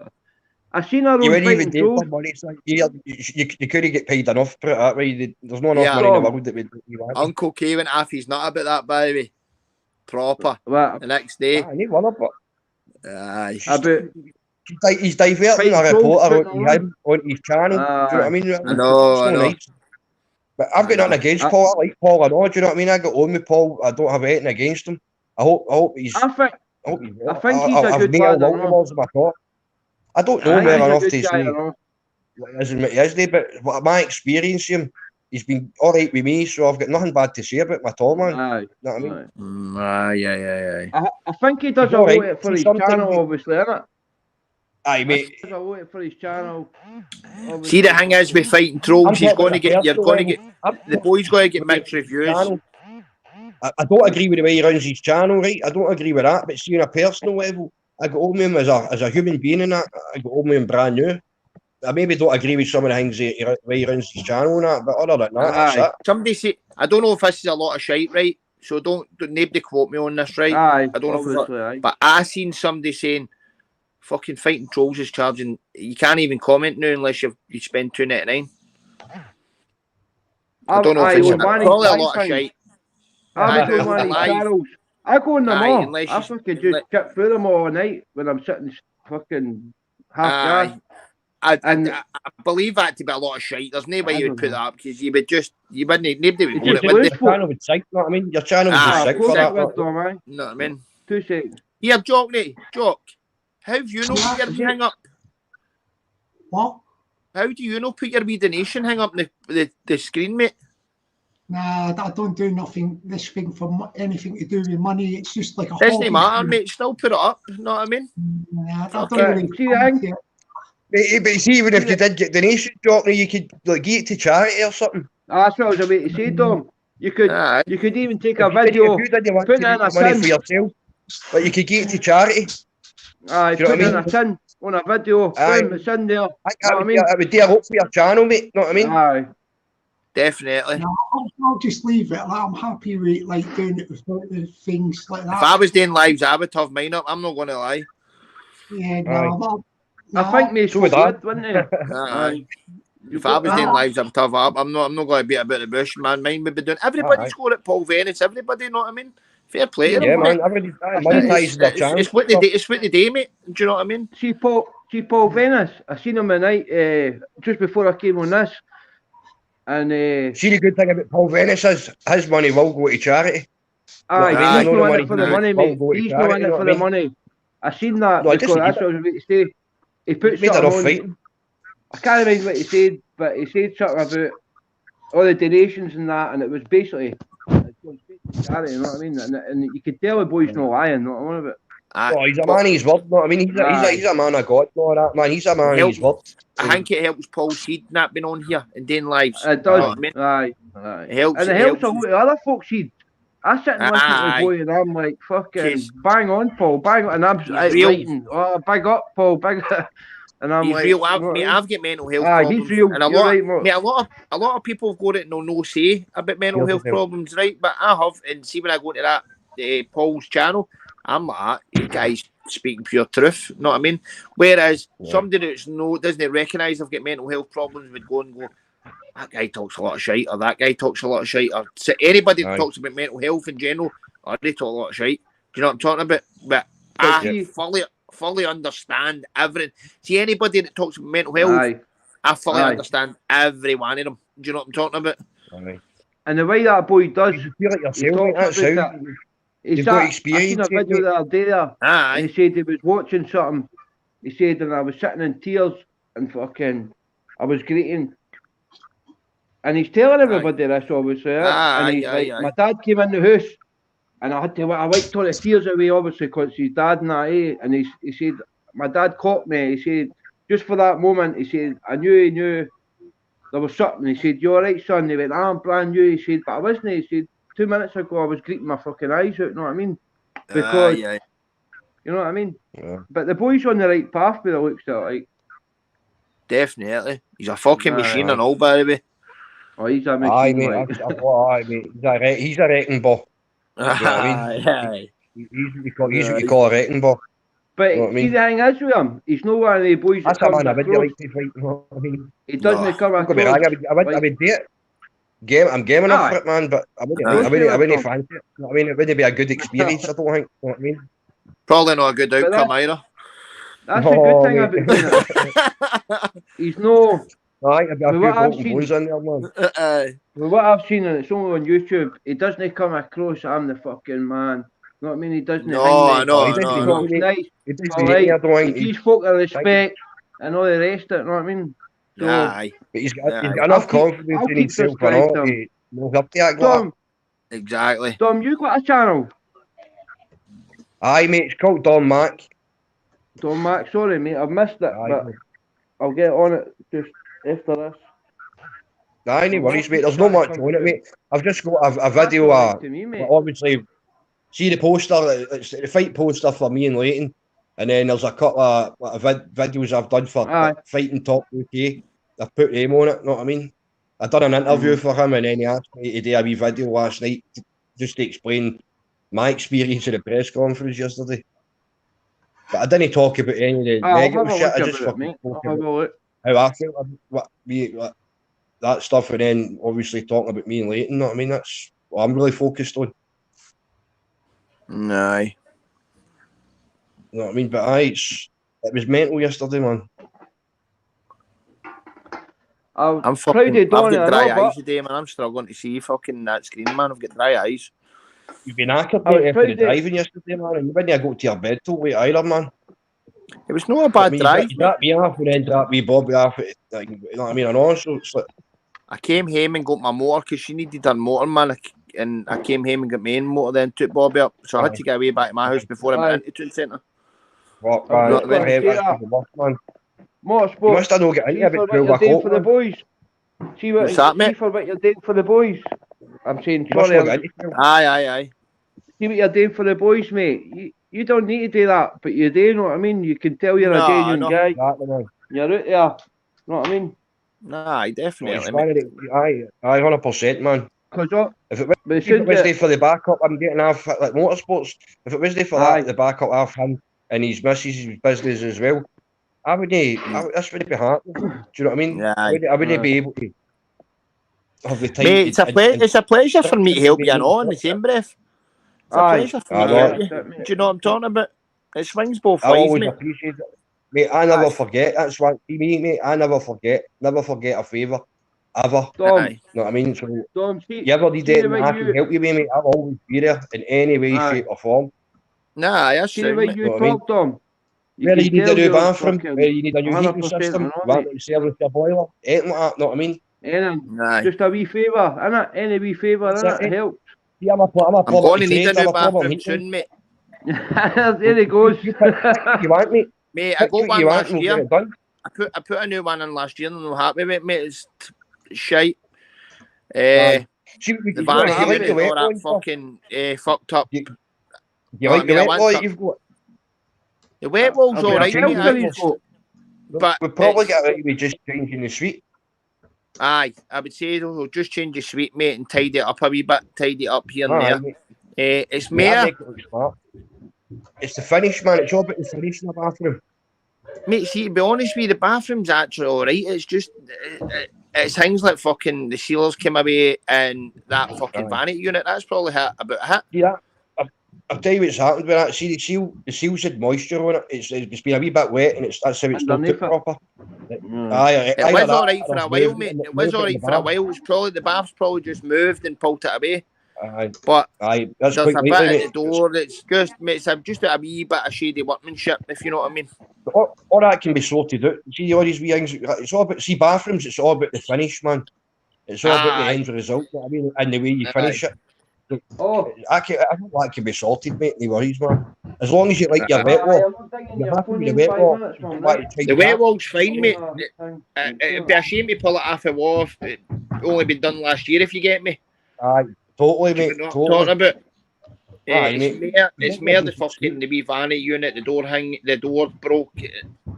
G: I seen her
C: You
G: on
C: wouldn't even
G: Fighting
C: date
G: Trolls.
C: for money. It's like, you couldn't get paid enough, put it that way. There's not enough
E: Yeah.
C: money in the
G: Dom.
C: world that would you want.
E: Uncle K went off his nut about that, by the way. Proper.
G: What?
E: The next day.
C: I need one of it.
E: Aye.
G: About
C: He's diverting
G: Fighting
C: a
G: Trolls,
C: reporter
G: putting
C: onto
G: her
C: him, onto his channel. Do you know what I mean?
E: I know, I know.
C: Nice. But I've got nothing against Paul. I like Paul and all. Do you know what I mean? I got on with Paul. I don't have anything against him. I hope he's.
G: I think
C: he's
G: I think he's a
C: I've
G: good
C: made
G: lad,
C: a lot
G: I
C: of
G: know.
C: words in my thought. I don't know
G: I
C: well
G: think
C: enough
G: he's
C: to
G: a good guy,
C: say
G: I know.
C: what he is and what he isn't, but what my experience of him, he's been all right with me, so I've got nothing bad to say about my tall man.
G: Aye.
C: You know what I mean?
G: Aye.
E: Aye.
G: I think he does
C: He's
G: a
C: all right.
G: lot for
C: See,
G: his
C: sometimes
G: channel,
C: he-
G: obviously, innit?
C: Aye, mate.
G: He does a lot for his channel.
E: See, the thing is with Fighting Trolls,
C: I'm
E: he's
C: talking
E: going to
C: about
E: get.
C: the
E: You're going to get.
C: I'm
E: The boy's going to get mixed
C: his
E: reviews.
C: channel. I don't agree with the way he runs his channel, right? I don't agree with that. But see, on a personal level, I got on with him as a human being and that. I got on with him brand new. I maybe don't agree with some of the things the way he runs his channel and that, but other than that, that's it.
E: Somebody say, I don't know if this is a lot of shite, right? So don't nobody quote me on this, right?
G: Aye,
E: I don't know if it's
G: obviously, aye.
E: but I seen somebody saying, "Fucking Fighting Trolls is charging." You can't even comment now unless you spend $2.99. I don't know if it's probably a lot of shite.
G: I was
E: Aye,
G: on one of
E: live.
G: these channels. I go on them
E: Aye,
G: all.
E: unless
G: I
E: you-
G: fucking just skip through them all night when I'm sitting fucking half
E: Aye.
G: gas.
E: I believe that to be a lot of shite. There's no way you would put that up because you wouldn't, nobody would
G: It's
E: go
G: just
E: it, would
G: loose
E: they?
G: folk.
C: Channel would psych, you know what I mean? Your channel would just psych
G: Of course
C: for
G: it
C: that.
G: would, Dom, aye.
E: You know what I mean?
G: 2 seconds.
E: Here, Jockney, Jock, how have you not put your hang up?
A: What?
E: How do you not put your wee donation hang up on the screen, mate?
A: Nah, I don't do nothing. This thing for anything to do with money. It's just like a
E: Doesn't
A: hobby
E: matter,
A: thing.
E: mate. Still put it up. You know what I mean?
A: Nah, I don't
E: Okay.
A: really.
G: See the thing?
C: But see, even if you did get donations, Jockney, you could like give it to charity or something.
G: That's what I was about to say, Dom. You could even take a
C: If you
G: video,
C: did want
G: put
C: to
G: it in
C: make
G: a
C: money
G: tin.
C: for yourself, but you could give it to charity.
G: Aye,
C: Do you know
G: put
C: what
G: it
C: I
G: in a tin on a video.
C: Aye.
G: Boom, it's in there.
C: I
G: Know what I
C: would,
G: mean?
C: I would do a lot for your channel, mate. Know what I mean?
G: Aye.
E: Definitely.
A: No, I'll just leave it. Like, I'm happy with like doing it without the things like that.
E: If I was doing lives, I would have mine up. I'm not going to lie.
A: Yeah,
C: Aye.
A: no.
G: I think me
C: So would
G: would,
C: I.
G: wouldn't he?
E: Aye. If I was doing lives, I would have up. I'm not going to beat about the bush, man. Mine would be doing. Everybody's got it. Paul Venice. Everybody, you know what I mean? Fair play. to
C: Yeah,
E: them,
C: man.
E: mate.
C: Everybody's monetizing their channel.
E: It's what they do. It's what they do, mate. Do you know what I mean?
G: See Paul Venice. I seen him at night just before I came on this. And
C: See, the good thing about Paul Venice is his money will go to charity.
G: aye,
C: I
G: he's
C: mean,
G: not
C: I
G: in
C: know
G: it for
C: the
G: the
C: money
G: money,
C: will
G: mate.
C: go to
G: He's
C: charity,
G: not in
C: you
G: it
C: know
G: for
C: what I
G: the money. I seen that
C: No, I
G: because
C: just
G: that's
C: need
G: what I was about to say. He put
C: Made
G: something
C: enough
G: on.
C: fighting.
G: I can't remember what he said, but he said something about all the donations and that, and it was basically it's going straight to charity, you know what I mean? And you could tell the boy's not lying, you know what I mean?
C: Oh, he's a man of his word, you know what I mean? He's a man of God, no that man. He's a man of his word.
E: I think it helps Paul Seed not being on here and doing lives.
G: It does.
E: You know what I mean?
G: Aye.
E: It helps.
G: And it helps a lot of other folks. I sit and listen to
E: Aye.
G: the boy and I'm like, fucking
E: Jeez.
G: bang on, Paul, bang on. And I'm
E: real.
G: writing, oh, big up, Paul, big up. And I'm
E: He's
G: like,
E: real.
G: you know what I mean?
E: I've got mental health
G: Aye,
E: problems.
G: he's real.
E: And a
G: You're
E: lot,
G: right, Mark.
E: mate, a lot of people have got it no say about mental
C: Mental
E: health
C: health.
E: problems, right? But I have, and see when I go to that Paul's channel, I'm like, you guys speaking pure truth, you know what I mean? Whereas somebody that's doesn't recognise I've got mental health problems would go and go, that guy talks a lot of shite, or that guy talks a lot of shite, or anybody that
C: Aye.
E: talks about mental health in general, or they talk a lot of shite. Do you know what I'm talking about? But I fully understand everything. See, anybody that talks about mental health, I fully understand every one of them. Do you know what I'm talking about?
C: Aye.
G: And the way that boy does,
C: You feel like
G: he
C: yourself, mate.
G: talks
C: That's
G: about
C: how
G: it.
C: you've got experience.
G: I seen a video the other day there,
E: Aye.
G: and he said he was watching something. He said, and I was sitting in tears, and fucking, I was greeting. And he's telling everybody this, obviously. And he's like, my dad came in the house, and I wiped all the tears away, obviously, because his dad and that, and he said, my dad caught me. He said, just for that moment, he said, I knew he knew there was something. He said, you all right, son? He went, I'm brand new. He said, but I wasn't. He said, 2 minutes ago, I was greeting my fucking eyes out, you know what I mean? Because, you know what I mean?
C: Yeah.
G: But the boy's on the right path by the looks of it, like.
E: Definitely. He's a fucking machine and all, by the way.
G: Oh, he's a machine,
C: aye, mate.
G: like.
C: Mate. He's a wrecking ball. You know what I mean? He's what you call a wrecking ball.
G: But
C: you know what I mean?
G: See, the thing is with him, he's not one of the boys
C: that's
G: that comes
C: a man I would
G: across.
C: like to fight, you know what I mean?
G: He doesn't come across.
C: I would do it. I'm game enough for it, man, but I wouldn't fancy it. You know what I mean? It wouldn't be a good experience, I don't think. You know what I mean?
E: Probably not a good outcome either.
G: That's a good thing about doing it. He's no.
C: Aye, a few golden bones in there, man.
G: With what I've seen, and it's only on YouTube, he doesn't come across, I'm the fucking man. You know what I mean? He doesn't. He's folk of respect and all the rest of it, you know what I mean? So,
C: but he's got enough confidence in himself and all to move up to that
G: Tom,
E: exactly.
G: Tom, you got a channel?
C: Aye, mate, it's called Don Mac.
G: Don Mac, sorry, mate, I've missed it, but I'll get on it just after this.
C: Aye, no worries, mate. There's not much on it, mate. I've just got a video. Obviously, see the poster. It's the fight poster for me and Leighton, and then there's a couple of videos I've done for Fighting Top UK. I've put them on it. Know what I mean? I done an interview for him, and then he asked me to do a wee video last night just to explain my experience at the press conference yesterday. But I didn't talk about any of the negative shit. I just fucking talk about how I felt, that stuff, and then obviously talking about me and Leighton. You know what I mean? That's what I'm really focused on.
E: Aye.
C: You know what I mean? But it was mental yesterday, man.
E: I'm fucking. I've got dry eyes today, man. I'm struggling to see fucking that screen, man. I've got dry eyes.
C: You've been knackered after the driving yesterday, man, and you didn't go to your bed till late either, man.
E: It was not a bad drive.
C: You dropped me off and then dropped me Bobby off. Like, you know what I mean? And also, it's like,
E: I came home and got my motor because she needed her motor, man. And I came home and got my own motor, then took Bobby up. So I had to get away back to my house before I went into the centre.
C: What, man? That's the worst, man.
G: Motorsport.
C: You must have not got into it for
G: the boys. See what you're doing for the boys. I'm saying, sorry.
E: Aye.
G: See what you're doing for the boys, mate. You don't need to do that, but you do, you know what I mean? You can tell you're a genuine guy. Exactly, you're out there. You know what I mean?
E: Nah, definitely.
C: Aye, 100%, man. If it was there for the backup, I'm getting off like motorsports. If it was there for that, the backup off him and his missus' business as well, I wouldn't. This wouldn't be happening. Do you know what I mean? I wouldn't be able to have the time.
E: Mate, it's a pleasure for me to help you on in the same breath. It's a pleasure for me to help you. Do you know what I'm talking about? It swings both ways,
C: always
E: mate.
C: Appreciate it. Mate, I never forget. That's why mate, I never forget. Never forget a favour. Ever.
G: Tom,
C: you know what I mean? So
G: Tom,
C: you ever need anything I can help you with, mate, I'll always be there in any way, shape or form.
E: Nah, that's
G: see the way you talk, Tom.
C: Where you need a new bathroom, where you need a new heating system, you want to service your boiler, anything like that, know what I mean?
G: Just a wee favour, innit? Any wee favour, innit? It helps.
C: Yeah, I'm
E: going to need a new bathroom soon, mate.
G: There he goes.
C: You want, mate?
E: Mate, I got one last year. I put a new one in last year and I'm happy with it, mate. It's shite. The vanity and all that fucking fucked up.
C: You like the wet wall you've got?
E: The wet wall's alright, mate. But
C: we'll probably get away with just changing the suite.
E: Aye, I would say we'll just change the suite, mate, and tidy it up a wee bit, tidy it up here and there. It's more.
C: It's the finish, man. It's all about the finish in the bathroom.
E: Mate, see, to be honest with you, the bathroom's actually alright. It's just, it's things like fucking the sealers came away and that fucking vanity unit. That's probably about it.
C: Yeah, I'll tell you what's happened with that. See, the seals had moisture on it. It's been a wee bit wet, and that's how it's still took proper.
E: It was all right for a while, mate. It was all right for a while. It was probably the bath's probably just moved and pulled it away. But
C: that's
E: there's a
C: quite
E: bit
C: lately,
E: at the door. It's just, mate, it's just a wee bit of shady workmanship, if you know what I mean.
C: All that can be sorted out. See all these wee things. It's all about bathrooms. It's all about the finish, man. It's all about the end result. I mean, and the way you finish it. I think that can be sorted, mate. No worries, man. As long as you like your wet wall, you're happy with the wet wall.
E: The wet wall's fine, mate. It'd be a shame to pull it off a wall. It's only been done last year, if you get me.
C: Aye, totally, mate. Totally.
E: Talking about.
C: Mate.
E: It's more the fucking the wee vanity unit. The door broke,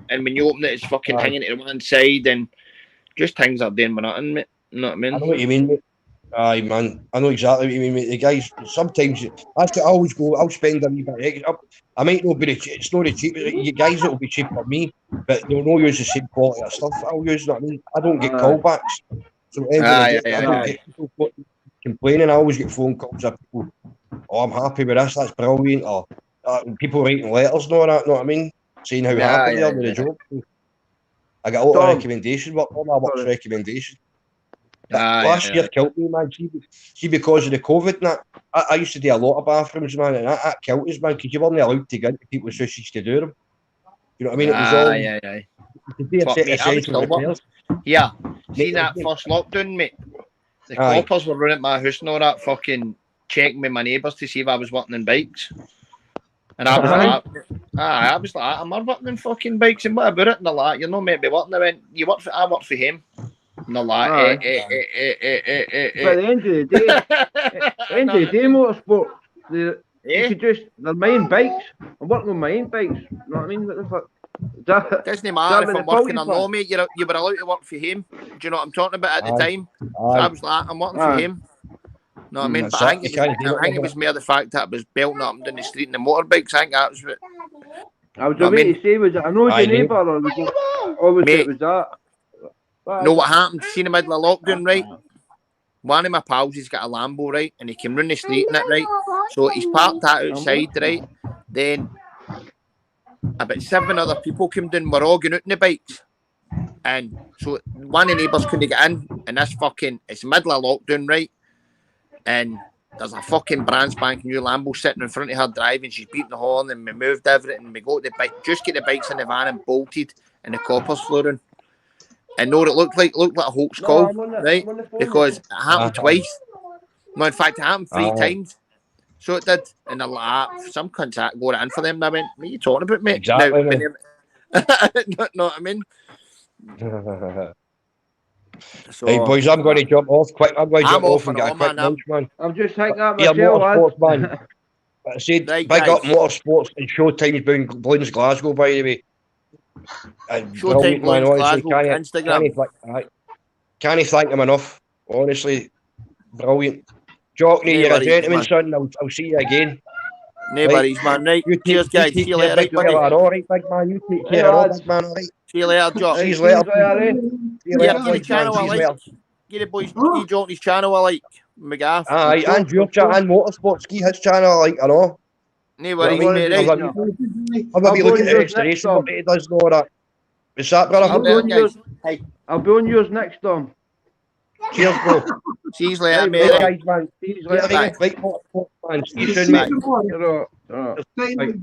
E: and when you open it, it's fucking hanging to one side, and just things are doing with nothing, mate. You know what I mean?
C: I know what you mean, mate. Aye, man. I know exactly what you mean, mate. The guys, sometimes I always go, I'll spend a wee bit extra. I might not be it's not the cheap. You guys that will be cheap for me, but they'll not use the same quality of stuff. I'll use, what I mean. I don't get callbacks. So I don't get people complaining. I always get phone calls of people, oh, I'm happy with this, that's brilliant. Or people writing letters and all that, know what I mean? Saying how happy they are with the job. I got a lot of recommendation work on my work's recommendation. Last year killed me, man. See, because of the COVID and that, I used to do a lot of bathrooms, man, and that killed us, man, because you weren't allowed to get into people's houses to do them. You know what I mean? It was all...
E: Yeah, see that first lockdown, mate? The coppers were running at my house and all that, fucking checking with my neighbours to see if I was working on bikes. And I was like, I'm not working on fucking bikes, and what about it? And they're like, you're not meant to be working. I went, I work for him. And they're like,
G: But at the end of the day, motorsport, you could just, they're my own bikes. I'm working on my own bikes. You know what I mean? What the fuck?
E: Doesn't matter if I'm working or not, mate. You were allowed to work for him. Do you know what I'm talking about at the time? So I was like, I'm working for him. No, I mean, but I think it was more the fact that I was belting up and down the street in the motorbikes. I think that was what
G: I was about to say, was it a nosy neighbour or was it that?
E: Know what happened? See in the middle of lockdown, right? One of my pals, he's got a Lambo, right? And he came round the street in it, right? So he's parked that outside, right? Then about 7 other people came down, we're all going out in the bikes. And so one of the neighbours couldn't get in, and it's the middle of lockdown, right? And there's a fucking brand spanking new Lambo sitting in front of her driving, she's beating the horn, and we moved everything, and we got the bike, just get the bikes in the van and bolted, and the coppers flooring. And know what it looked like a hoax call, right? Because it happened twice. No, in fact, it happened 3 times. So it did. And they're like, some cunts got it in for them. And I went, what are you talking about, mate?
C: Exactly,
E: know what I mean? So,
C: hey, boys, I'm going to jump off quick. I'm going to jump off and get a quick lunch, man.
G: I'm just hanging up myself,
C: man. I said, big up Motorsports and Showtime's Balloons Glasgow, by the way.
E: Showtime Balloons Glasgow, Instagram.
C: Can't thank him enough. Honestly, brilliant. Jockney, you're a gentleman, son. I'll see you again.
E: No worries, man. Right. Cheers, guys. See you later, right, buddy.
C: All right, big man. You take care, big man. All right.
E: See you later, Jock.
C: See you later.
E: Get the channel I like. Get the boys, Jockney's channel I like. McGaff.
C: Aye, and your channel, and Motorsports, his channel I like, I know.
E: No worries, mate. Right.
C: I'm going to be looking at the restoration, what he does know that. What's that, brother?
G: I'll be on yours next, Tom.
C: Cheers, bro.
E: See you later, mate.
C: Guys, man. See you later. Right, man. See you soon, mate.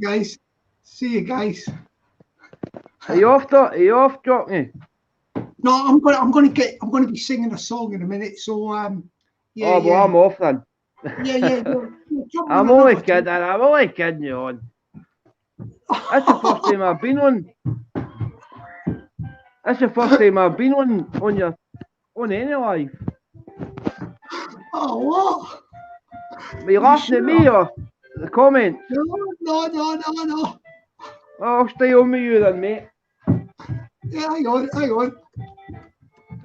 A: Guys. See you, guys.
G: Are you off, Jockney?
A: No, I'm going to be singing a song in a minute. So
G: yeah. Oh well, I'm off then.
A: Yeah.
G: I'm only kidding you on. That's the first time I've been on. That's the first time I've been on any live.
A: Oh, what?
G: Are you laughing at me or the comments?
A: No.
G: I'll stay on with you then, mate.
A: Yeah, hang on.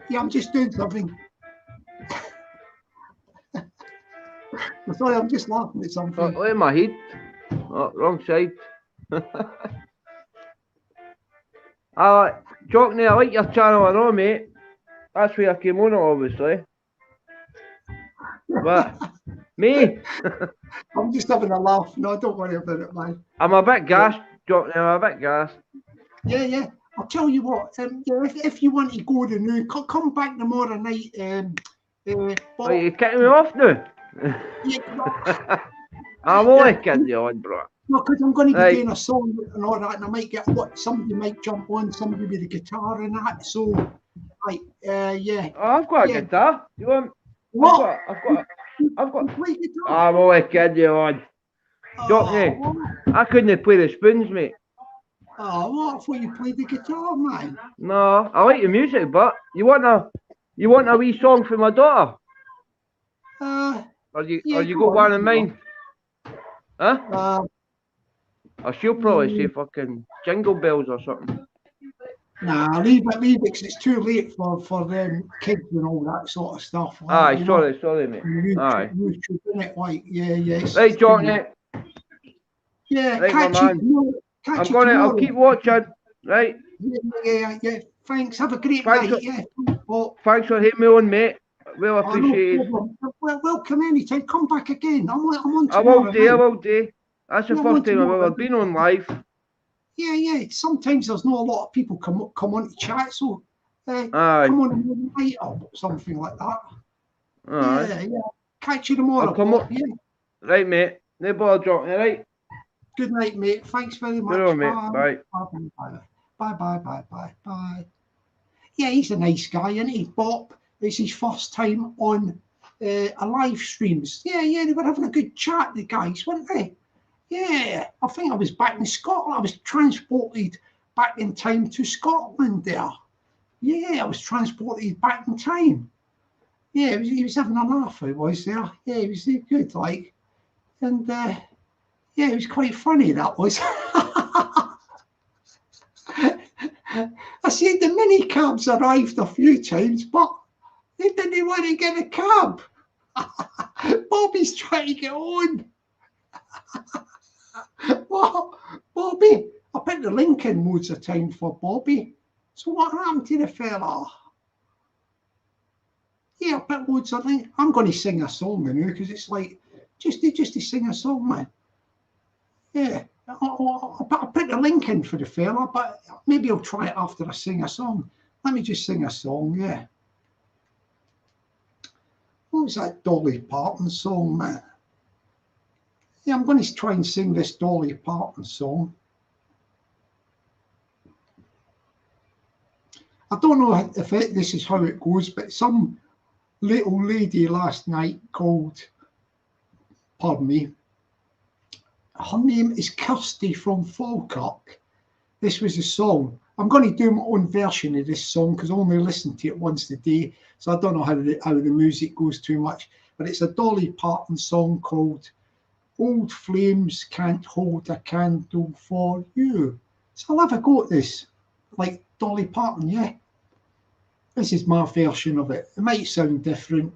A: Yeah, I'm just doing something. Sorry, I'm just laughing at something.
G: Oh, in my head. Oh, wrong side. Jockney, I like your channel, I know, mate. That's where I came on, obviously. But Me?
A: I'm just having a laugh. No, don't worry about it, man.
G: I'm a bit gassed, Jockney. I'm a bit gassed.
A: Yeah. I'll tell you what. If you want to go to now, come back tomorrow night.
G: Are you kicking me off now? I'm only kidding you on, bro.
A: No, because I'm going to be doing a song and all that, and I might get somebody might jump on, somebody with a guitar and that. So, yeah.
G: Oh, I've got a guitar. You want?
A: What?
G: I've got.
A: Play guitar.
G: I'm only kidding you on. Jockney, I couldn't play the spoons, mate.
A: Oh, what? I thought you played the guitar, man.
G: No, I like the music, but you want a wee song for my daughter? Or you got one in mind? Huh? Or she'll probably say fucking Jingle Bells or something.
A: Nah, leave it, because it's too late for them kids and all that sort of stuff.
G: Aye, sorry, mate. Aye.
A: YouTube, innit? Like, yeah.
G: Right, Jockney.
A: Yeah,
G: right,
A: catch
G: my man.
A: you.
G: I'll keep watching. Right.
A: Yeah. Thanks. Have a great night.
G: Thanks for hitting me on, mate. Well appreciated.
A: Well, welcome anytime. Come back again. I'm on
G: I will do. That's the first time I've ever been on live.
A: Yeah. Sometimes there's not a lot of people come on to chat, so come on and night or something like that. Yeah. Catch you tomorrow.
G: Come up. Yeah. Right, mate. No bother, Jockney, right?
A: Good night, mate. Thanks very much.
G: Good on, mate.
A: Bye. Yeah, he's a nice guy, isn't he? Bob. It's his first time on a live streams. Yeah, they were having a good chat, the guys, weren't they? Yeah, I think I was back in Scotland. I was transported back in time to Scotland there. Yeah, I was transported back in time. Yeah, he was having a laugh, he was there. Yeah, he was good, like. And, yeah, it was quite funny, that was. I said the mini cabs arrived a few times, but they didn't want to get a cab. Bobby's trying to get on. What? Bobby? I put the link in loads of time for Bobby. So what happened to the fella? Yeah, I put loads of link. I'm going to sing a song now because it's like just to sing a song, man. Yeah, I put the link in for the fella, but maybe I'll try it after I sing a song. Let me just sing a song, yeah. What was that Dolly Parton song, man? Yeah, I'm going to try and sing this Dolly Parton song. I don't know if this is how it goes, but some little lady last night called, pardon me, her name is Kirsty from Falkirk. This was a song. I'm going to do my own version of this song because I only listen to it once a day, so I don't know how the music goes too much. But it's a Dolly Parton song called Old Flames Can't Hold a Candle for You. So I'll have a go at this, like Dolly Parton, yeah? This is my version of it. It might sound different.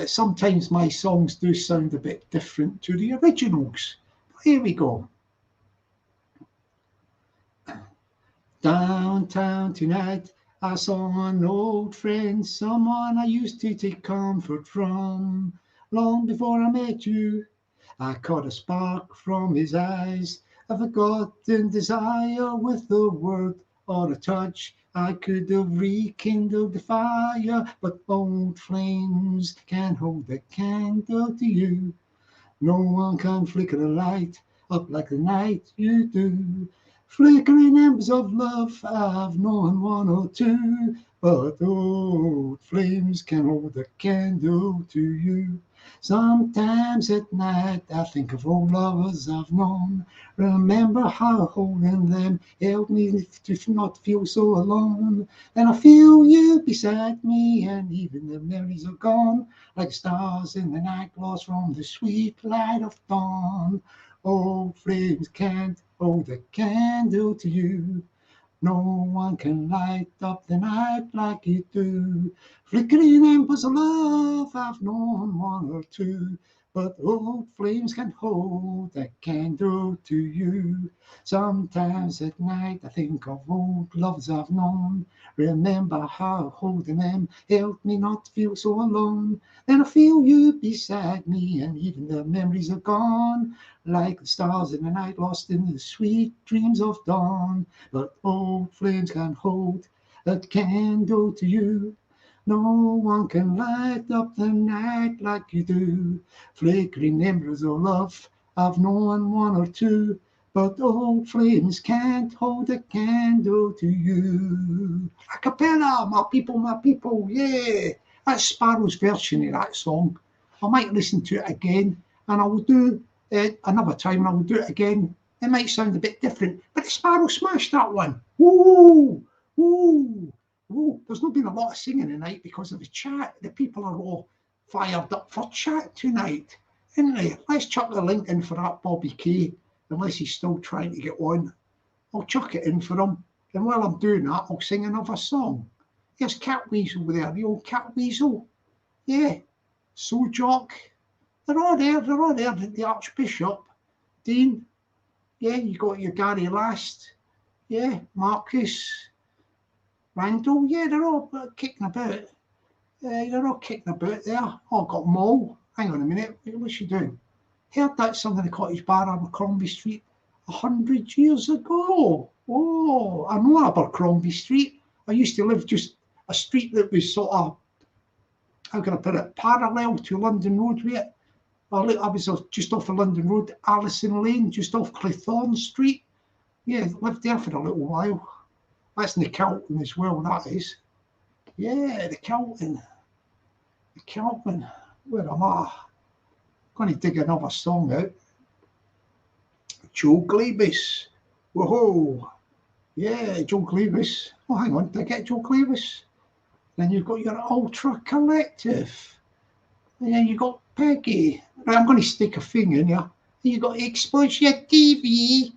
A: Sometimes my songs do sound a bit different to the originals. But here we go. Downtown tonight, I saw an old friend, someone I used to take comfort from. Long before I met you, I caught a spark from his eyes, a forgotten desire. With a word or a touch, I could have rekindled the fire, but old flames can't hold a candle to you. No one can flicker a light up like the night you do. Flickering embers of love, I've known one or two, but old flames can hold a candle to you. Sometimes at night I think of old lovers I've known. Remember how holding them helped me to not feel so alone. Then I feel you beside me, and even the memories are gone, like stars in the night lost from the sweet light of dawn. Old flames can't hold a candle to you. No one can light up the night like you do. Flickering embers of love, I've known one or two, but old flames can hold a candle to you. Sometimes at night I think of old loves I've known, remember how holding them helped me not to feel so alone. Then I feel you beside me, and even the memories are gone, like the stars in the night lost in the sweet dreams of dawn. But old flames can hold a candle to you. No one can light up the night like you do. Flickering embers of love, I've known one or two, but old flames can't hold a candle to you. Acapella, my people, yeah. That's Sparrow's version of that song. I might listen to it again, and I will do it another time, and I will do it again. It might sound a bit different, but the Sparrow smashed that one. Woo! Woo! Woo! There's not been a lot of singing tonight because of the chat. The people are all fired up for chat tonight. Anyway, let's chuck the link in for that Bobby K, unless he's still trying to get on. I'll chuck it in for him, and while I'm doing that, I'll sing another song. Here's Cat Weasel there, the old Cat Weasel. Yeah, So Jock. They're all there, the Archbishop. Dean. Yeah, you got your Gary Last. Yeah, Marcus. Randall. Yeah, they're all kicking about. They're all kicking about there. Oh, I've got Mo. Hang on a minute. What's she doing? Heard that song in the Cottage Bar on Abercrombie Street 100 years ago. Oh, I know Abercrombie Street. I used to live just a street that was sort of, how can I put it, parallel to London Road with it. I was just off of London Road, Allison Lane, just off Clithorne Street. Yeah, lived there for a little while. That's in the Kelton as well, that is. Yeah, the Kelton. The Kelton. Where am I? I'm going to dig another song out. Joe Glavis. Whoa. Yeah, Joe Glavis. Oh, hang on. Did I get Joe Glavis? Then you've got your Ultra Collective. And then you've got Peggy. Right, I'm going to stick a thing in here. And you've got Exposure TV.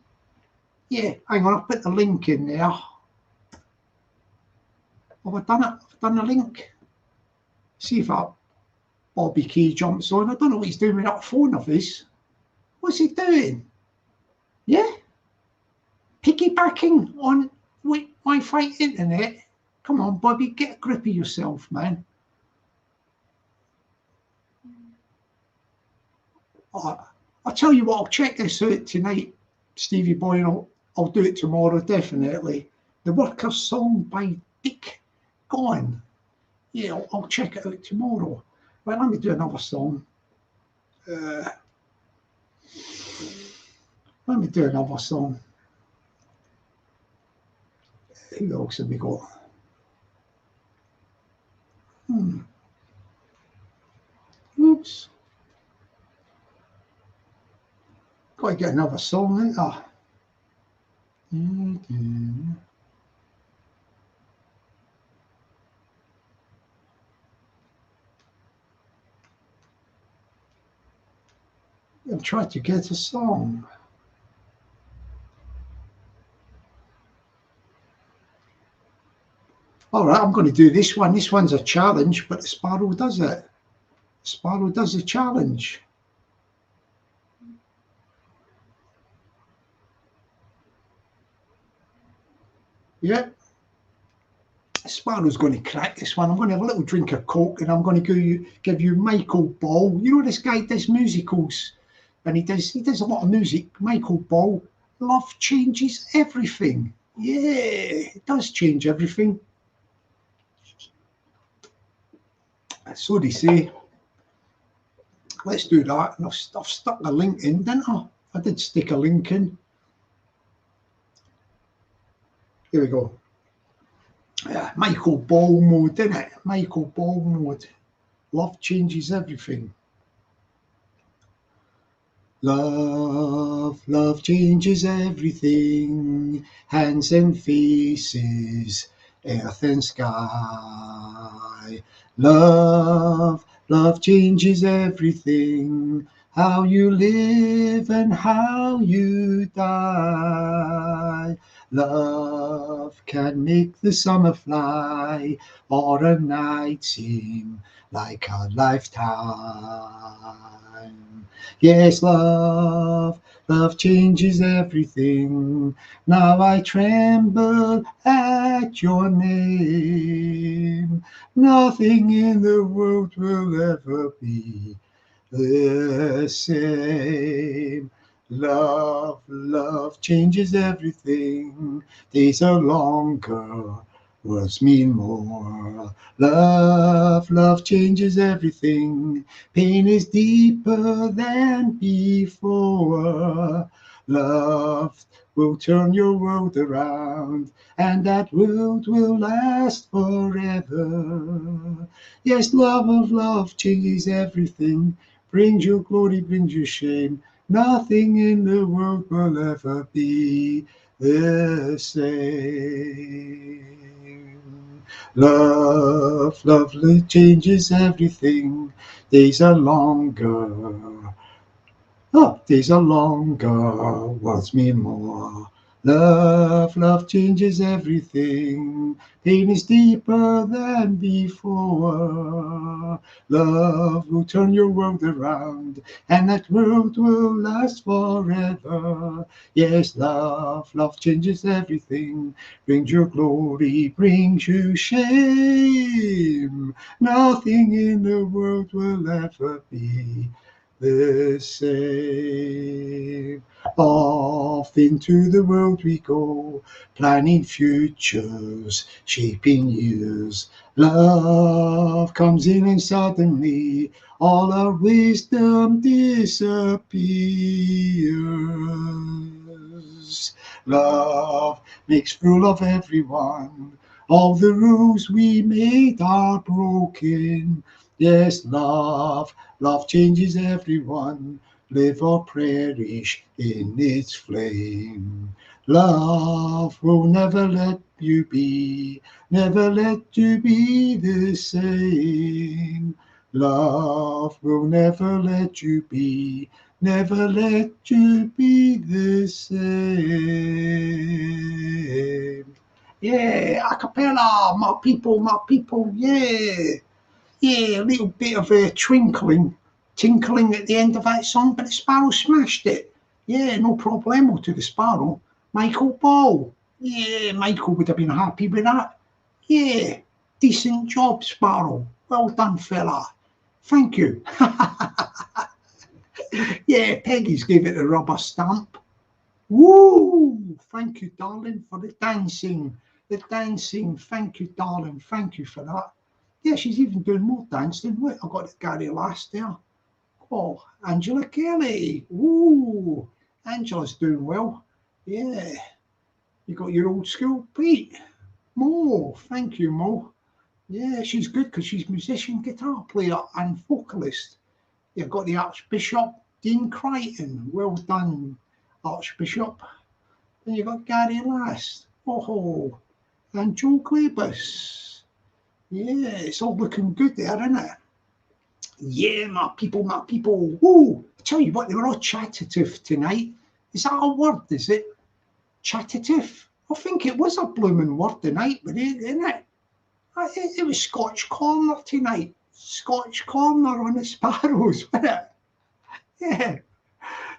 A: Yeah, hang on. I'll put the link in there. Have I done it? I've done the link. See if that Bobby Key jumps on. I don't know what he's doing with that phone of his. What's he doing? Yeah? Piggybacking on Wi-Fi internet? Come on, Bobby, get a grip of yourself, man. I'll tell you what, I'll check this out tonight, Stevie Boy, and I'll do it tomorrow, definitely. The Workers' Song by Dick Gone. Yeah, I'll check it out tomorrow. Right, let me do another song. Let me do another song. Who else have we got? Oops. Got to get another song, ain't I? I'm trying to get a song. All right, I'm going to do this one. This one's a challenge, but the Sparrow does it. Sparrow does the challenge. Yeah. Sparrow's going to crack this one. I'm going to have a little drink of Coke, and I'm going to give you Michael Ball. You know, this guy does musicals, and he does a lot of music. Michael Ball, Love Changes Everything. Yeah, it does change everything. So they say. Let's do that. And I've stuck the link in, didn't I? I did stick a link in. Here we go. Michael Ball mode, didn't it? Michael Ball mode. Love changes everything. Love changes everything. Hands and faces, earth and sky. Love changes everything. how you live and how you die. Love can make the summer fly, or a night seem like a lifetime. Yes, love, love changes everything. Now I tremble at your name. Nothing in the world will ever be the same. Love, love changes everything. Days are longer, words mean more. Love, love changes everything. Pain is deeper than before. Love will turn your world around, and that world will last forever. Yes, love of love changes everything. Brings you glory, brings you shame. Nothing in the world will ever be the same. Love, love changes everything. Days are longer. Oh, days are longer, words mean more. Love, love changes everything. Pain is deeper than before. Love will turn your world around, and that world will last forever. Yes, love, love changes everything. Brings you glory, brings you shame. Nothing in the world will ever be the same. Off into the world we go, planning futures, shaping years. Love comes in and suddenly all our wisdom disappears. Love makes fool of everyone. All the rules we made are broken. Yes, love, love changes everyone. Live or perish in its flame. Love will never let you be, never let you be the same. Love will never let you be, never let you be the same. Yeah, acapella, my people, yeah. Yeah, a little bit of a tinkling at the end of that song, but the Sparrow smashed it. Yeah, no problemo to the Sparrow. Michael Ball. Yeah, Michael would have been happy with that. Yeah, decent job, Sparrow. Well done, fella. Thank you. Yeah, Peggy's gave it a rubber stamp. Woo! Thank you, darling, for the dancing. The dancing. Thank you, darling. Thank you for that. Yeah, she's even doing more dancing. Wait, I got Gary last there. Oh, Angela Kelly. Ooh, Angela's doing well. Yeah. You got your old school Pete. Mo, thank you, Mo. Yeah, she's good because she's musician, guitar player and vocalist. You've got the Archbishop, Dean Crichton. Well done, Archbishop. Then you've got Gary last. Oh, and Joe Glabus. Yeah, it's all looking good there, isn't it? Yeah, my people. Woo! I tell you what, they were all chattative tonight. Is that a word, is it? Chattative? I think it was a blooming word tonight, but isn't it? It was Scotch Corner tonight. Scotch Corner on the Sparrows, wasn't it? Yeah,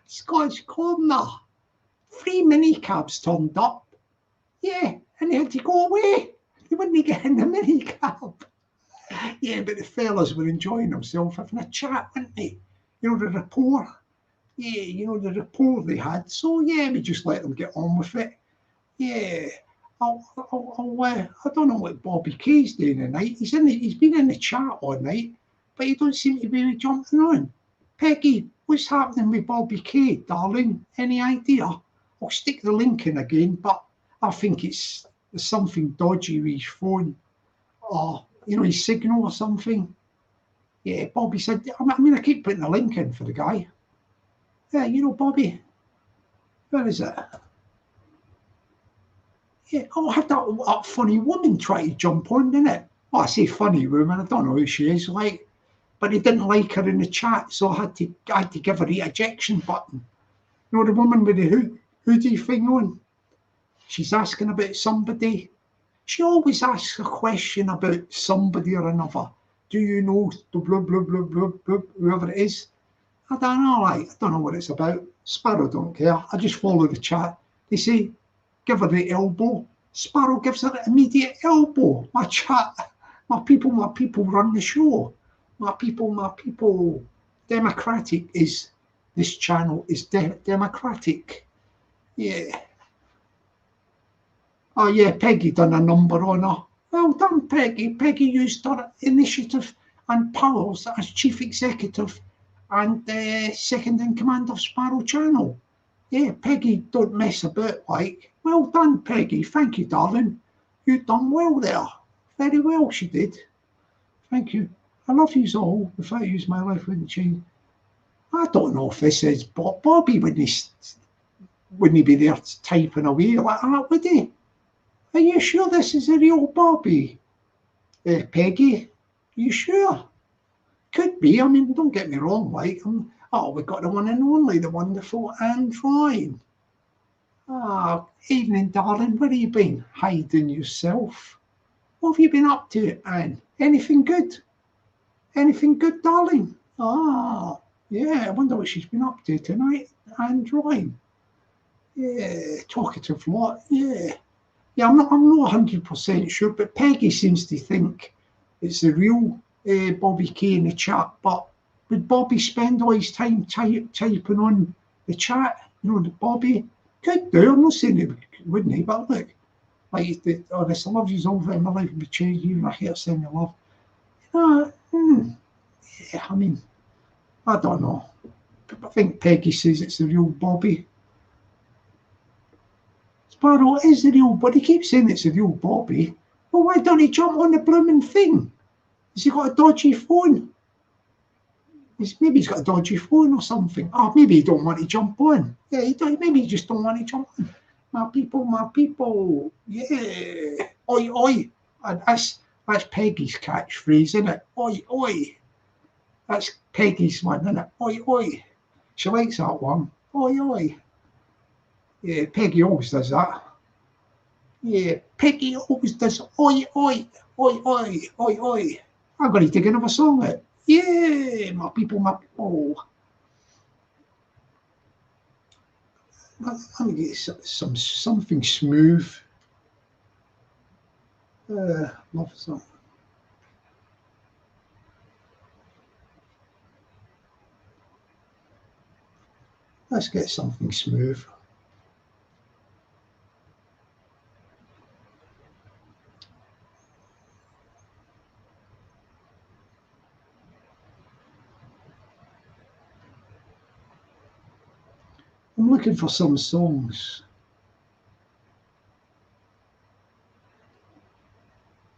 A: Scotch Corner. 3 minicabs turned up. Yeah, and they had to go away. They wouldn't get in the minicab. Yeah, but the fellas were enjoying themselves, having a chat, weren't they? You know, the rapport. Yeah, you know, the rapport they had. So, yeah, we just let them get on with it. Yeah. I don't know what Bobby Kay's doing tonight. He's been in the chat all night, but he don't seem to be jumping on. Peggy, what's happening with Bobby Kay, darling? Any idea? I'll stick the link in again, but I think it's something dodgy with his phone. Or, you know, his signal or something. Yeah, Bobby said, I keep putting a link in for the guy. Yeah, you know, Bobby. Where is it? Yeah, I had that funny woman try to jump on, didn't it? Oh, I say funny woman, I don't know who she is. Like, but he didn't like her in the chat, so I had to give her the ejection button. You know, the woman with the hoodie thing on? She's asking about somebody. She always asks a question about somebody or another. Do you know the blah, blah, blah, blah, blah, whoever it is? I don't know, I don't know what it's about. Sparrow don't care. I just follow the chat. They say, give her the elbow. Sparrow gives her an immediate elbow. My chat, my people run the show. My people. Democratic is, this channel is democratic. Yeah. Oh yeah, Peggy done a number on her. Well done, Peggy. Peggy used her initiative and powers as chief executive and second in command of Sparrow Channel. Yeah, Peggy don't mess about, like. Well done, Peggy. Thank you, darling. You done well there. Very well, she did. Thank you. I love yous all. Without yous, my life wouldn't change. I don't know if this is Bobby. Wouldn't he be there typing away like that, would he? Are you sure this is a real Bobby? Peggy, you sure? Could be. I mean, don't get me wrong, like. Oh, we got the one and only, the wonderful Anne Ryan. Ah, evening, darling. Where have you been? Hiding yourself. What have you been up to, Anne? Anything good? Anything good, darling? Ah, yeah. I wonder what she's been up to tonight. Anne Ryan. Yeah, talkative lot. Yeah. Yeah, I'm not 100% sure, but Peggy seems to think it's the real Bobby K in the chat. But would Bobby spend all his time typing on the chat? You know, the Bobby could do. I'm not saying he wouldn't he, but look, like this, I love yous all in my life would be changed. Even I hear saying I love. Yeah, I mean, I don't know. I think Peggy says it's the real Bobby. Sparrow is the real, but he keeps saying it's the real Bobby. Well, why don't he jump on the blooming thing? Has he got a dodgy phone? Maybe he's got a dodgy phone or something. Oh, maybe he don't want to jump on. Yeah, maybe he just don't want to jump on. My people. Yeah. Oi, oi. And that's Peggy's catchphrase, isn't it? Oi, oi. That's Peggy's one, isn't it? Oi, oi. She likes that one. Oi, oi. Yeah, Peggy always does that. Yeah, Peggy always does oi, oi, oi, oi, oi, oi. I'm going to take another song out. Yeah, my people. Let me get something smooth. Love song. Let's get something smooth. I'm looking for some songs.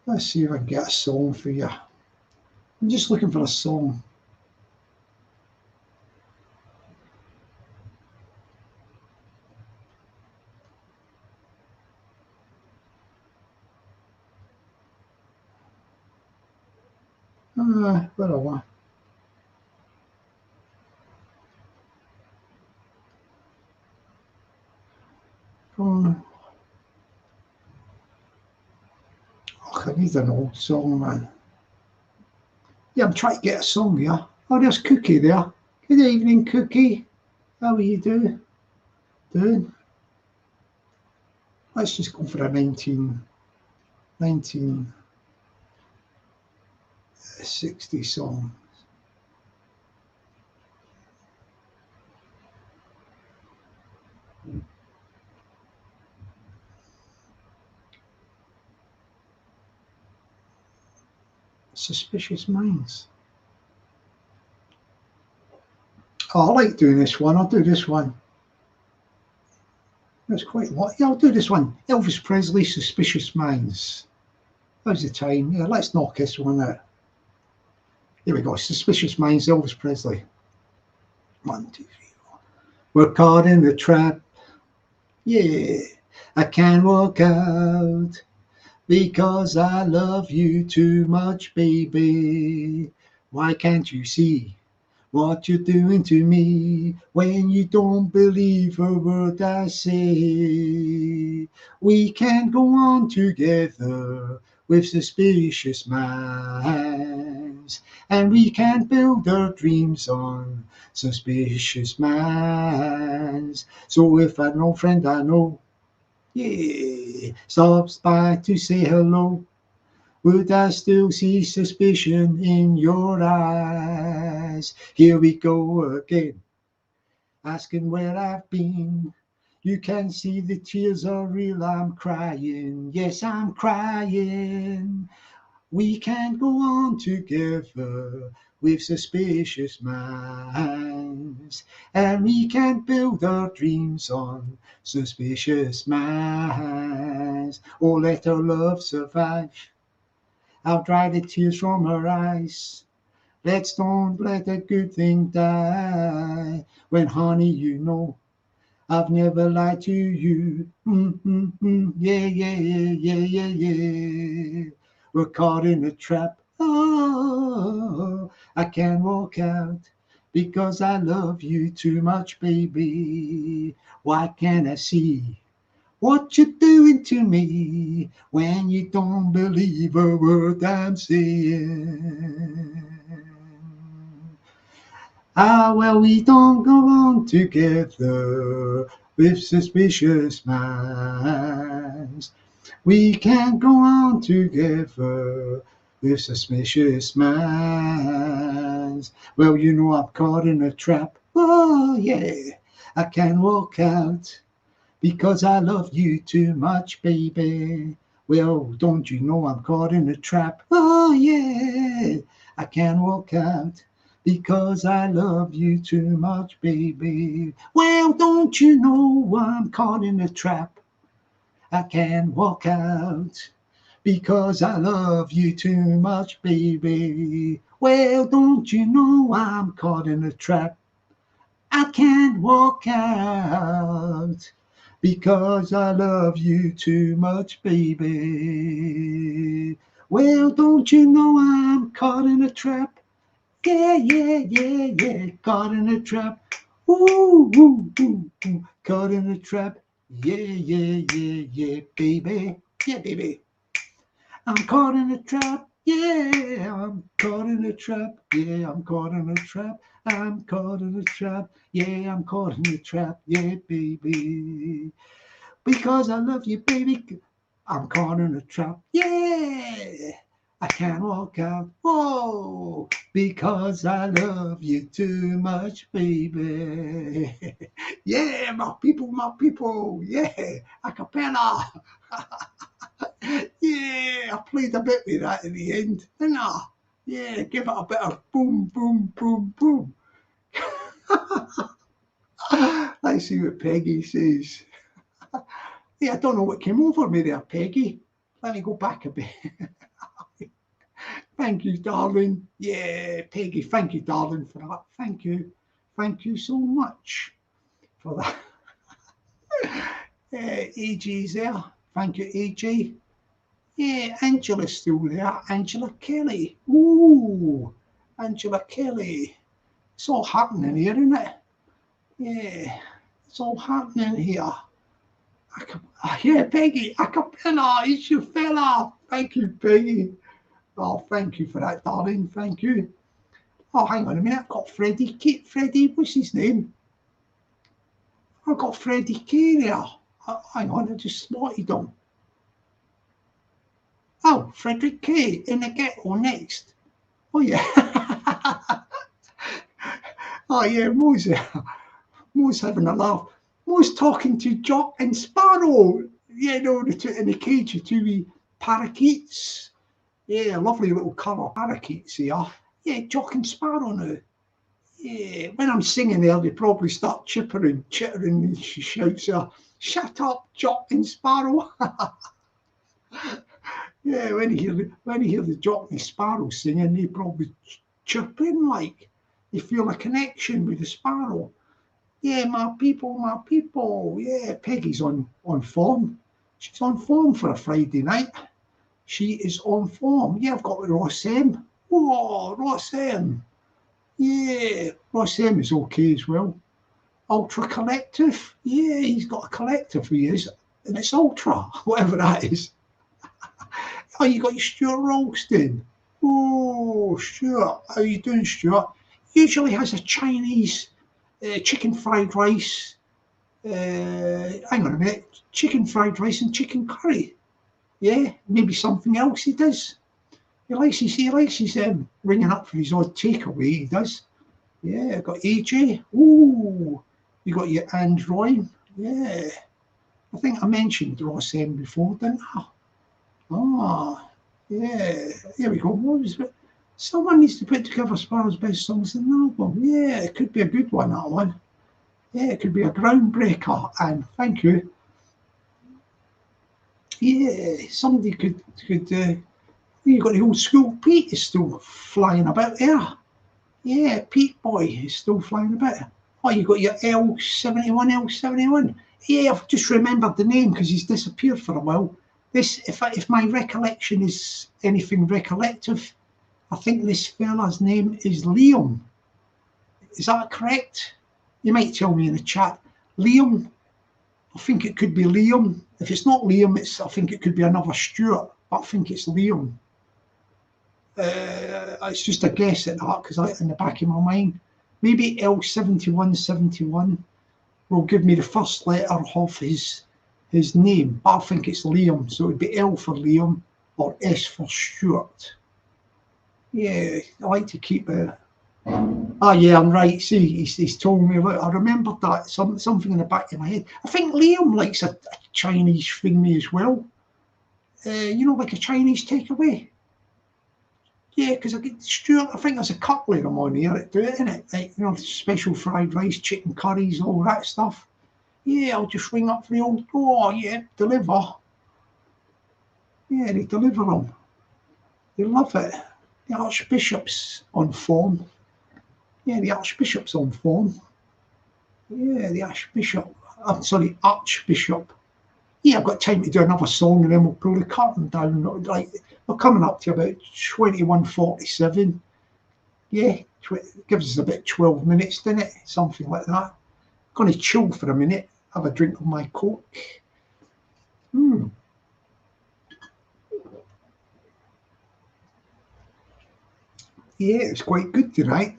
A: Let's see if I can get a song for you. I'm just looking for a song. Where am I? I need an old song, man. Yeah, I'm trying to get a song here. Oh, there's Cookie there. Good evening, Cookie. How are you doing? Let's just go for a 1960 song. Suspicious Minds. Oh, I like doing this one. I'll do this one. That's quite a lot. Yeah, I'll do this one. Elvis Presley, Suspicious Minds. How's the time? Yeah, let's knock this one out. Here we go. Suspicious Minds, Elvis Presley. 1, 2, 3, 4. We're caught in the trap. Yeah, I can't walk out because I love you too much, baby. Why can't you see what you're doing to me when you don't believe a word I say? We can't go on together with suspicious minds, and we can't build our dreams on suspicious minds. So if an old friend I know, yeah, stops by to say hello, would I still see suspicion in your eyes? Here we go again, asking where I've been. You can see the tears are real, I'm crying. Yes, I'm crying. We can't go on together with suspicious minds, and we can't build our dreams on suspicious minds. Oh, let our love survive. I'll dry the tears from her eyes. Let's don't let a good thing die. When, honey, you know I've never lied to you. Yeah, yeah, yeah, yeah, yeah, yeah. We're caught in a trap. Oh, I can't walk out because I love you too much, baby. Why can't I see what you're doing to me when you don't believe a word I'm saying? Ah, well, we don't go on together with suspicious minds. We can't go on together with suspicious minds. Well, you know I'm caught in a trap. Oh, yeah, I can't walk out because I love you too much, baby. Well, don't you know I'm caught in a trap? Oh, yeah, I can't walk out because I love you too much, baby. Well, don't you know I'm caught in a trap? I can't walk out because I love you too much, baby. Well, don't you know I'm caught in a trap? I can't walk out because I love you too much, baby. Well, don't you know I'm caught in a trap? Yeah, yeah, yeah, yeah, caught in a trap. Ooh, ooh, ooh, ooh, caught in a trap. Yeah, yeah, yeah, yeah, baby. Yeah, baby. I'm caught in a trap. Yeah, I'm caught in a trap. Yeah, I'm caught in a trap. I'm caught in a trap. Yeah, I'm caught in a trap. Yeah, baby. Because I love you, baby. I'm caught in a trap. Yeah. I can't walk out. Oh, because I love you too much, baby. Yeah, my people. Yeah, acapella. Yeah, I played a bit with that in the end, didn't I? Yeah, give it a bit of boom, boom, boom, boom. Let's see what Peggy says. Yeah, I don't know what came over me there, Peggy. Let me go back a bit. Thank you, darling. Yeah, Peggy, thank you, darling, for that. Thank you. Thank you so much for that. AJ's there. Thank you, AJ. Yeah, Angela's still there. Angela Kelly. Ooh, Angela Kelly. It's all happening here, isn't it? Yeah, it's all happening here. Yeah, Peggy, acapella, it's your fella. Thank you, Peggy. Oh, thank you for that, darling. Thank you. Oh, hang on a minute. I've got Freddie. Freddie, what's his name? I've got Freddie K there. Hang on, I just spotted him. Oh, Frederick K in the ghetto next. Oh, yeah. Oh, yeah, Mo's having a laugh. Mo's talking to Jockney Sparrow. Yeah, no, they took in the cage of two wee parakeets. Yeah, lovely little colour parakeets here. Yeah, Jockney Sparrow now. Yeah, when I'm singing there, they probably start chittering, and she shouts, "Shut up, Jockney Sparrow!" Yeah, when you hear the Jockney Sparrow singing, they probably chirp in like they feel a connection with the sparrow. Yeah, my people. Yeah, Peggy's on form. She's on form for a Friday night. She is on form. Yeah, I've got the Ross M. Oh, Ross M. Yeah, Ross M is okay as well. Ultra Collective. Yeah, he's got a collective, he is. And it's Ultra, whatever that is. Oh, you got your Stuart Ralston. Oh, Stuart. How you doing, Stuart? Usually has a Chinese chicken fried rice. Hang on a minute. Chicken fried rice and chicken curry. Yeah, maybe something else he does. He likes his ringing up for his odd takeaway, he does. Yeah, got AJ. Ooh, you got your Android. Yeah. I think I mentioned Ross M before, didn't I? Ah, yeah. Here we go. What was it? Someone needs to put together Sparrow's best songs in an album. Yeah, it could be a good one, that one. Yeah, it could be a groundbreaker. And thank you. Yeah, somebody could you got the old school Pete is still flying about there. Yeah, Pete boy is still flying about. Oh, you got your L71. Yeah, I've just remembered the name because he's disappeared for a while. This, if my recollection is anything recollective, I think this fella's name is Liam. Is that correct? You might tell me in the chat. Liam. I think it could be Liam. If it's not Liam, I think it could be another Stuart, but I think it's Liam. It's just a guess at that because in the back of my mind, maybe L7171 will give me the first letter of his name, but I think it's Liam, so it would be L for Liam or S for Stuart. Yeah, I like to keep a. Ah, yeah, I'm right. See, he's told me. Look, I remembered that something in the back of my head. I think Liam likes a Chinese thingy as well. You know, like a Chinese takeaway. Yeah, because I get Stuart. I think there's a couple of them on here that do it, innit? Like, you know, special fried rice, chicken curries, all that stuff. Yeah, I'll just ring up for the old. Oh, yeah, deliver. Yeah, they deliver them. They love it. The Archbishop's on form. Yeah, the Archbishop's on form. Yeah, the Archbishop. I'm sorry, Archbishop. Yeah, I've got time to do another song and then we'll pull the curtain down. Like, we're coming up to about 21:47. Yeah, gives us about 12 minutes, doesn't it? Something like that. Going to chill for a minute, have a drink of my Coke. Yeah, it's quite good tonight.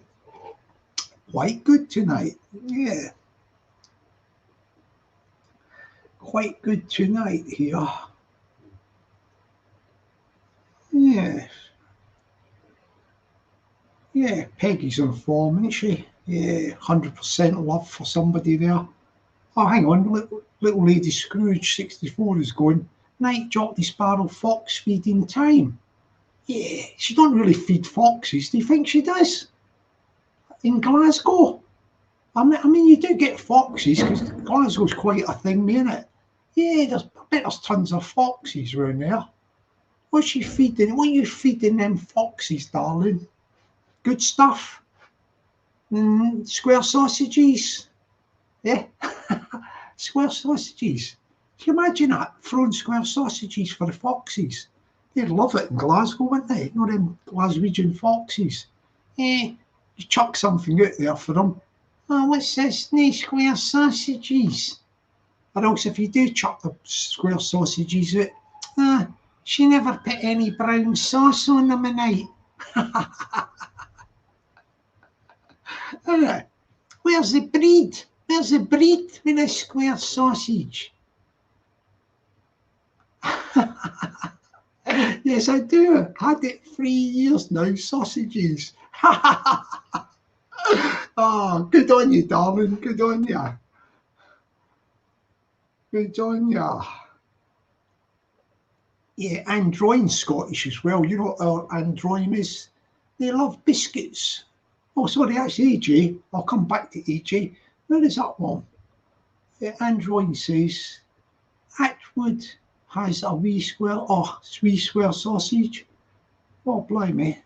A: Quite good tonight. Yeah. Quite good tonight here. Yeah. Yeah, Peggy's on form, isn't she? Yeah, 100% love for somebody there. Oh, hang on, little Lady Scrooge 64 is going. Night Jockney Sparrow fox feeding time. Yeah, she don't really feed foxes. Do you think she does? In Glasgow? I mean, you do get foxes because Glasgow's quite a thing, isn't it? Yeah, I bet there's tons of foxes around there. What's she feeding? What are you feeding them foxes, darling? Good stuff. Square sausages. Yeah, square sausages. Can you imagine that? Throwing square sausages for the foxes. They'd love it in Glasgow, wouldn't they? You know them Glaswegian foxes. Yeah, you chuck something out there for them. Oh, what's this? No square sausages. Or else if you do chuck the square sausages out, she never put any brown sauce on them at night. Where's the bread? Where's the bread with a square sausage? Yes, I do. Had it 3 years now, sausages. Oh, good on you, darling. Good on you. Good on you. Yeah, Android's Scottish as well. You know what our Android is? They love biscuits. Oh, sorry, that's AJ. I'll come back to AJ. Where is that one? Yeah, Android says, Atwood has a wee square sausage. Oh, blimey.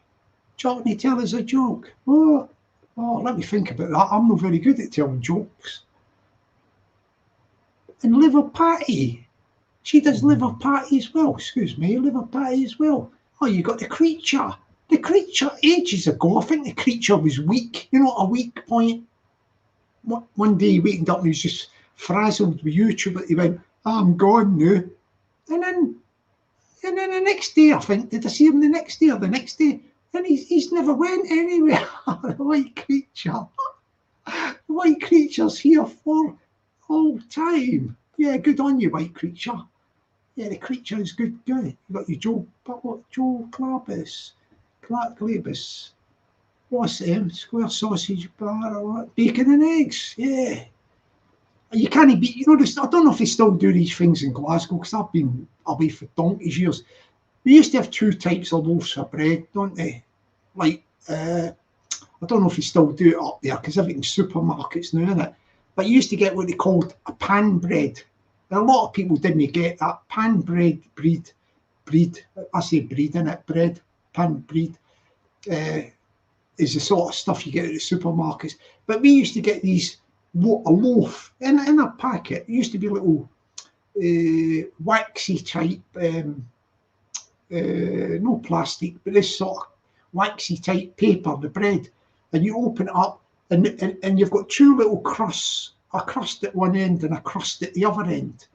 A: Jockney, tell us a joke. Oh, let me think about that. I'm not very good at telling jokes. And liver patty. She does liver patty as well. Excuse me, liver patty as well. Oh, you got the creature. The creature, ages ago, I think the creature was weak, you know, a weak point. One day he wakened up and he was just frazzled with YouTube. He went, I'm gone now. And then the next day, I think, did I see him the next day or the next day? And he's never went anywhere. The white creature. The white creature's here for all time. Yeah, good on you, white creature. Yeah, the creature is good. You got your Joe Clabus. What's them? Square sausage bar or what? Bacon and eggs. Yeah. You can't beat, you know, I don't know if they still do these things in Glasgow, because I've been away for donkey's years. They used to have 2 types of loaves of bread, don't they? Like, I don't know if they still do it up there, because everything's supermarkets now, isn't it? But you used to get what they called a pan bread. And a lot of people didn't get that. Pan bread, breed. I say breed, innit? Bread, pan breed. Is the sort of stuff you get at the supermarkets. But we used to get these, a loaf in a packet. It used to be little waxy type, no plastic, but this sort of waxy type paper, the bread. And you open it up and you've got 2 little crusts, a crust at one end and a crust at the other end.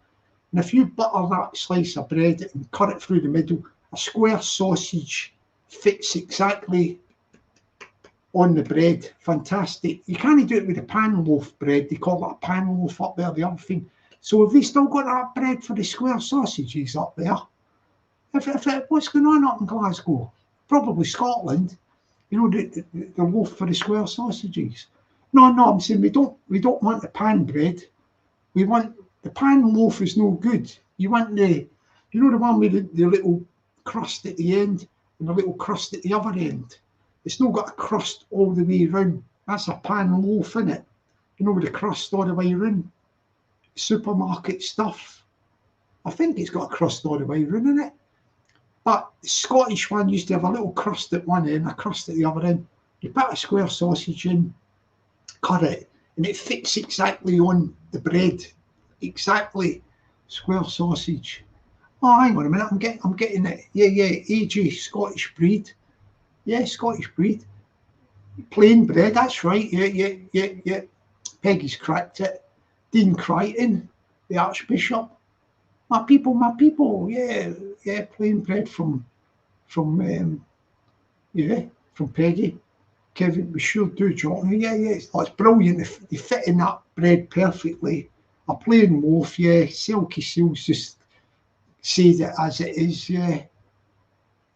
A: And if you butter that slice of bread and cut it through the middle, a square sausage fits exactly on the bread. Fantastic. You can't do it with a pan loaf bread. They call it a pan loaf up there, the other thing. So have they still got that bread for the square sausages up there? What's going on up in Glasgow? Probably Scotland. You know, the loaf for the square sausages. No, I'm saying we don't want the pan bread. We want the pan loaf is no good. You want the one with the little crust at the end and the little crust at the other end. It's not got a crust all the way around. That's a pan loaf, innit? You know, with the crust all the way around. Supermarket stuff. I think it's got a crust all the way around, innit? But the Scottish one used to have a little crust at one end, a crust at the other end. You put a square sausage in, cut it, and it fits exactly on the bread. Exactly. Square sausage. Oh, hang on a minute, I'm getting it. Yeah, AJ, Scottish breed. Yeah, Scottish breed. Plain bread, that's right. Yeah. Peggy's cracked it. Dean Crichton, the Archbishop. My people. Yeah, plain bread from Peggy. Kevin, we sure do, Jockney. Yeah. Oh, it's brilliant. They fit in that bread perfectly. A plain loaf, yeah. Silky Seals just says it as it is, yeah.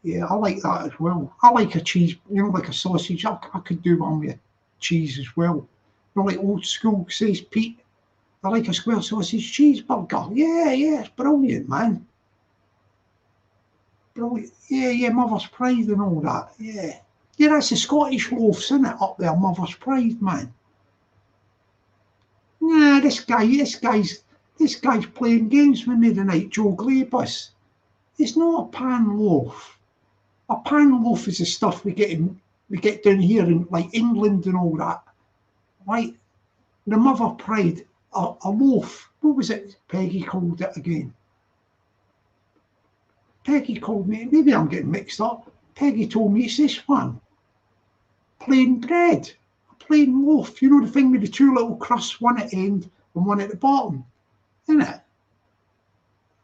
A: Yeah, I like that as well. I like a cheese, like a sausage. I could do one with cheese as well. Like old school, says Pete. I like a square sausage cheeseburger. Yeah, it's brilliant, man. Brilliant. Yeah, Mother's Pride and all that. Yeah, that's the Scottish loaves, isn't it, up there, Mother's Pride, man. Nah, this guy's playing games with me tonight, Joe Glabus. It's not a pan loaf. A pan loaf is the stuff we get down here in like England and all that. Right? The Mother Pride, a loaf. What was it Peggy called it again? Peggy called me, maybe I'm getting mixed up. Peggy told me it's this one. Plain bread. A plain loaf. You know the thing with the 2 little crusts, one at the end and one at the bottom. Isn't it?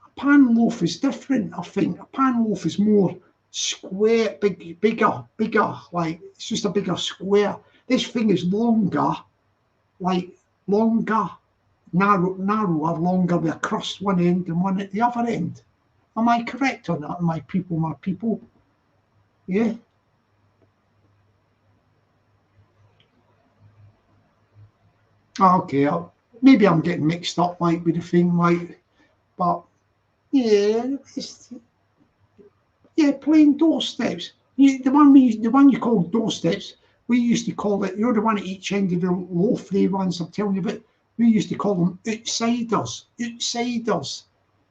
A: A pan loaf is different, I think. A pan loaf is more square, bigger, like it's just a bigger square. This thing is longer, narrower, longer with a crust one end and one at the other end. Am I correct on that, my people? Yeah. Okay, maybe I'm getting mixed up like with the thing, like, but yeah, plain doorsteps. The one you call doorsteps, we used to call it. You're the one at each end of the loaf, the ones I'm telling you about. We used to call them outsiders. Outsiders.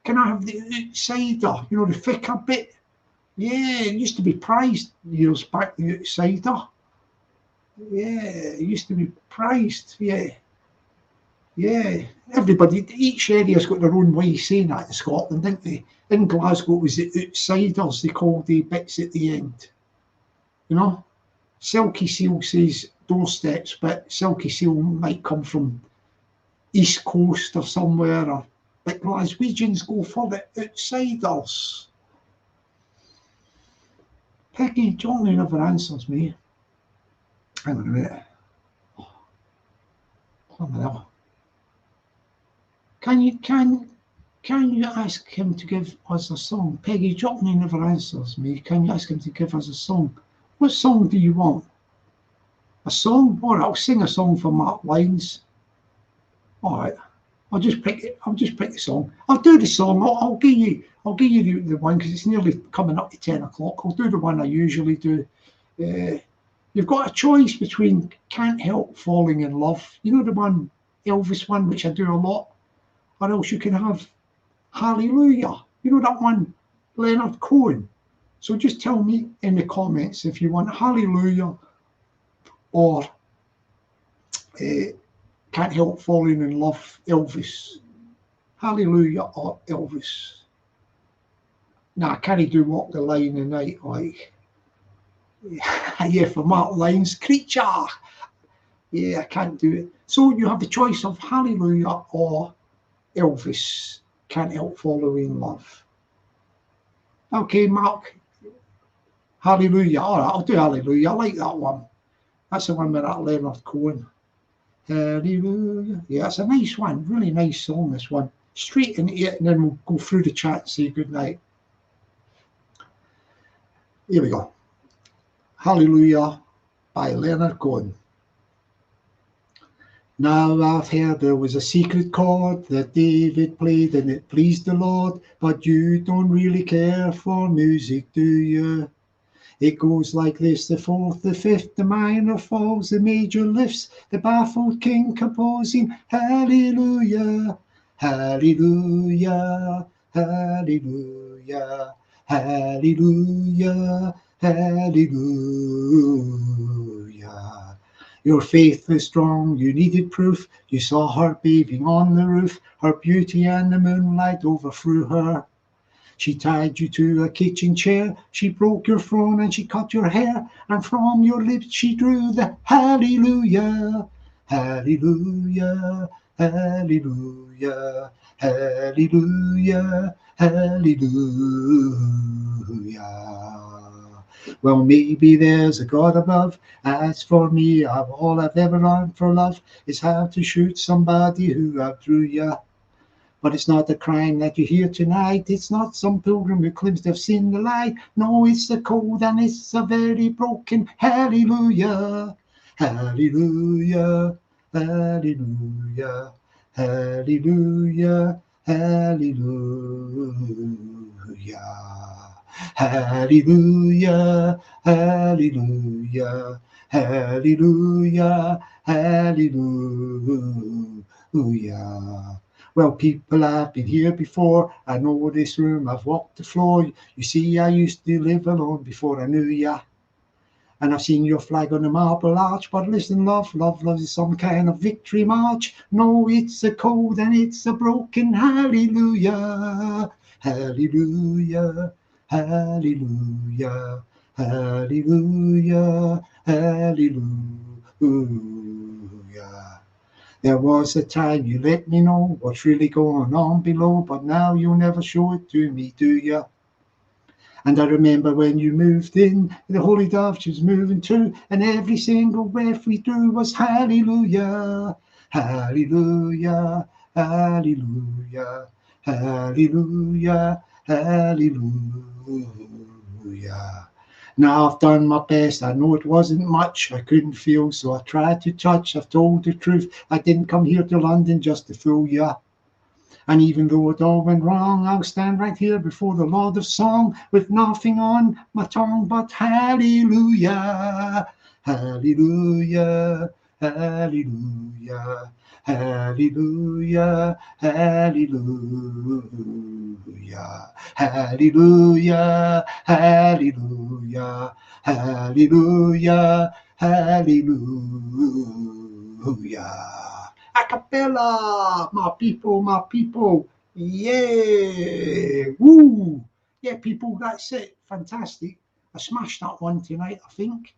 A: Can I have the outsider? You know, the thicker bit. Yeah, it used to be prized years back. The outsider. Yeah, it used to be prized. Yeah. Everybody, each area's got their own way of saying that in Scotland, didn't they? In Glasgow, it was the outsiders, they called the bits at the end. you know. Silky Seal says doorsteps, but Silky Seal might come from East Coast or somewhere, or but Glaswegians go for the outsiders. Peggy, Johnny never answers me. Hang on a minute. Oh, can you ask him to give us a song? Peggy, Jockney never answers me. Can you ask him to give us a song? What song do you want? A song? All right, I'll sing a song for Mark Lines. All right, I'll just pick it. I'll just pick the song. I'll do the song. I'll give you the one because it's nearly coming up to 10 o'clock. I'll do the one I usually do. You've got a choice between Can't Help Falling in Love. You know the one, Elvis one, which I do a lot. Or else you can have Hallelujah. You know that one, Leonard Cohen. So just tell me in the comments if you want Hallelujah or Can't Help Falling in Love, Elvis. Hallelujah or Elvis. Nah, I can't do Walk the Line the Night like. Yeah, for Mark Lines, Creature. Yeah, I can't do it. So you have the choice of Hallelujah or Elvis, Can't Help Falling in Love. Okay, Mark. Hallelujah. All right, I'll do Hallelujah. I like that one. That's the one with that Leonard Cohen. Hallelujah. Yeah, it's a nice one. Really nice song, this one. Straight into it, and then we'll go through the chat and say good night. Here we go. Hallelujah by Leonard Cohen. Now I've heard there was a secret chord that David played and it pleased the Lord, but you don't really care for music, do you? It goes like this: the fourth, the fifth, the minor falls, the major lifts, the baffled king composing Hallelujah, Hallelujah, Hallelujah, Hallelujah, Hallelujah. Your faith was strong, you needed proof. You saw her bathing on the roof, her beauty and the moonlight overthrew her. She tied you to a kitchen chair, she broke your throne and she cut your hair, and from your lips she drew the Hallelujah, Hallelujah, Hallelujah, Hallelujah, Hallelujah. Well, maybe there's a God above. As for me, all I've ever learned for love is how to shoot somebody who outdrew ya. But it's not the crime that you hear tonight. It's not some pilgrim who claims they've seen the light. No, it's the code and it's a very broken Hallelujah, Hallelujah, Hallelujah, Hallelujah, Hallelujah, Hallelujah, Hallelujah, Hallelujah, Hallelujah. Well, people, I've been here before. I know this room, I've walked the floor. You see, I used to live alone before I knew ya. And I've seen your flag on the marble arch. But listen, love is some kind of victory march. No, it's a code and it's a broken Hallelujah, Hallelujah, Hallelujah, Hallelujah, Hallelujah. There was a time you let me know what's really going on below, but now you never show it to me, do ya? And I remember when you moved in, the Holy Dove she was moving too, and every single breath we drew was Hallelujah, Hallelujah, Hallelujah, Hallelujah, Hallelujah. Now I've done my best, I know it wasn't much, I couldn't feel, so I tried to touch. I've told the truth, I didn't come here to London just to fool ya. And even though it all went wrong, I'll stand right here before the Lord of Song with nothing on my tongue but Hallelujah, Hallelujah, Hallelujah, Hallelujah, Hallelujah, Hallelujah, Hallelujah, Hallelujah, Hallelujah. Acapella, my people, yeah, woo, yeah, people, that's it, fantastic. I smashed that one tonight, I think.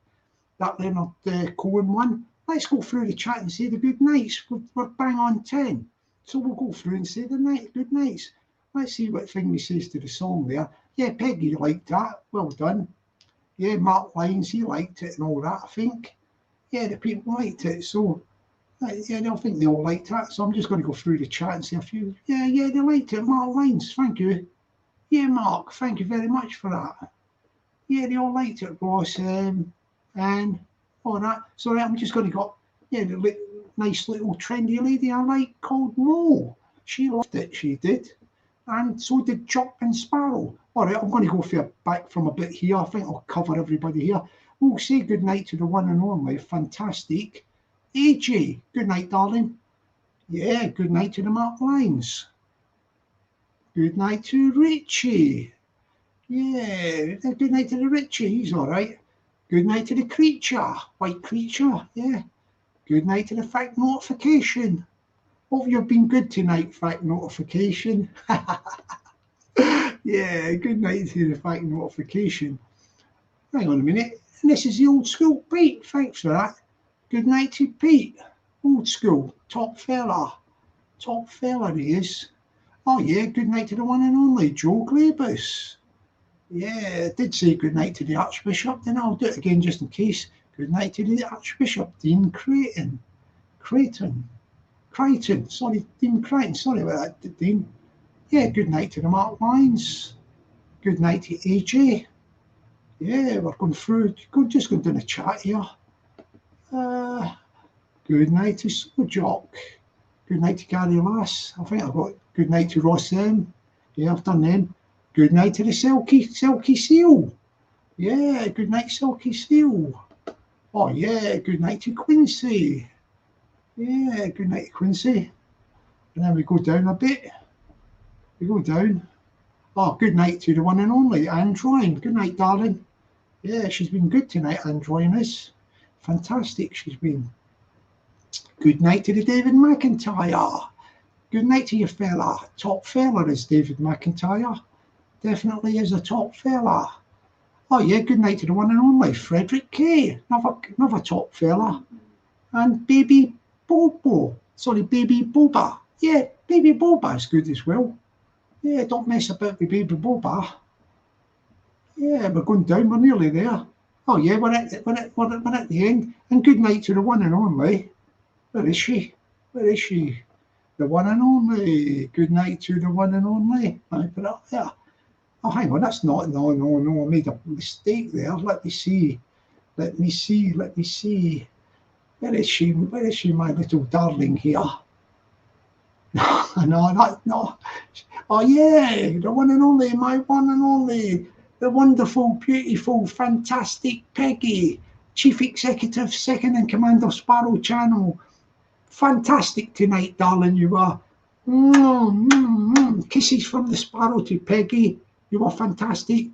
A: That Leonard Cohen one. Let's go through the chat and say the good nights. We're bang on 10. So we'll go through and say the good nights. Let's see what Thingy says to the song there. Yeah, Peggy liked that. Well done. Yeah, Mark Lyons, he liked it and all that, I think. Yeah, the people liked it. So, yeah, I think they all liked that. So I'm just going to go through the chat and say a few. Yeah, they liked it. Mark Lyons, thank you. Yeah, Mark, thank you very much for that. Yeah, they all liked it, Ross, and all that. So I'm just going to go, yeah, the nice little trendy lady I like called Mo. She loved it, she did. And so did Jockney Sparrow. All right, I'm going to go back from a bit here. I think I'll cover everybody here. We'll say good night to the one and only. Fantastic. AJ, good night, darling. Yeah, good night to the Mark Lines. Good night to Richie. Yeah, good night to the Richie. He's all right. Good night to the creature. White creature. Yeah. Good night to the fact notification. Hope you've been good tonight, fact notification. Yeah, good night to the fact notification. Hang on a minute. And this is the old school Pete. Thanks for that. Good night to Pete. Old school. Top fella. Top fella he is. Oh yeah, good night to the one and only Joe Glabus. Yeah, I did say good night to the Archbishop, then I'll do it again just in case. Good night to the Archbishop, Dean Creighton. Crichton, sorry, Dean Crichton, sorry about that, Dean. Yeah, good night to the Mark Lines. Good night to AJ. Yeah, we're going through, just going down the chat here. Good night to Jock. Good night to Gary Lass. I think I've got good night to Ross M. Yeah, I've done them. Good night to the Silky Seal. Yeah, good night, Silky Seal. Oh yeah, good night to Quincy. Yeah, good night to Quincy. And then we go down a bit. We go down. Oh, good night to the one and only Androin. Good night, darling. Yeah, she's been good tonight, Androin is. Fantastic, she's been. Good night to the David McIntyre. Good night to you fella. Top fella is David McIntyre. Definitely is a top fella. Oh yeah, good night to the one and only Frederick K. Another top fella. And Baby Bobo. Sorry, Baby Boba. Yeah, Baby Boba is good as well. Yeah, don't mess about with Baby Boba. Yeah, we're going down, we're nearly there. Oh yeah, we're at the end. And good night to the one and only. Where is she? Where is she? The one and only. Good night to the one and only. I put it up there. Oh, hang on, that's not, no, I made a mistake there. Let me see. Where is she, my little darling here? No. Oh, yeah, the one and only, my one and only, the wonderful, beautiful, fantastic Peggy, Chief Executive, Second in Command of Sparrow Channel. Fantastic tonight, darling, you are. Kisses from the Sparrow to Peggy. You were fantastic.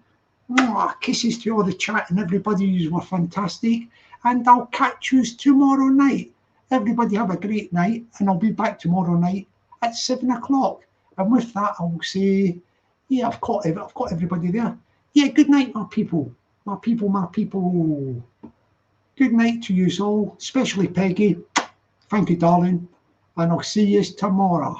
A: Kisses to all the chat and everybody. You were fantastic. And I'll catch you tomorrow night. Everybody have a great night. And I'll be back tomorrow night at 7 o'clock. And with that, I'll say, yeah, I've got everybody there. Yeah, good night, my people. My people. Good night to you all, especially Peggy. Thank you, darling. And I'll see you tomorrow.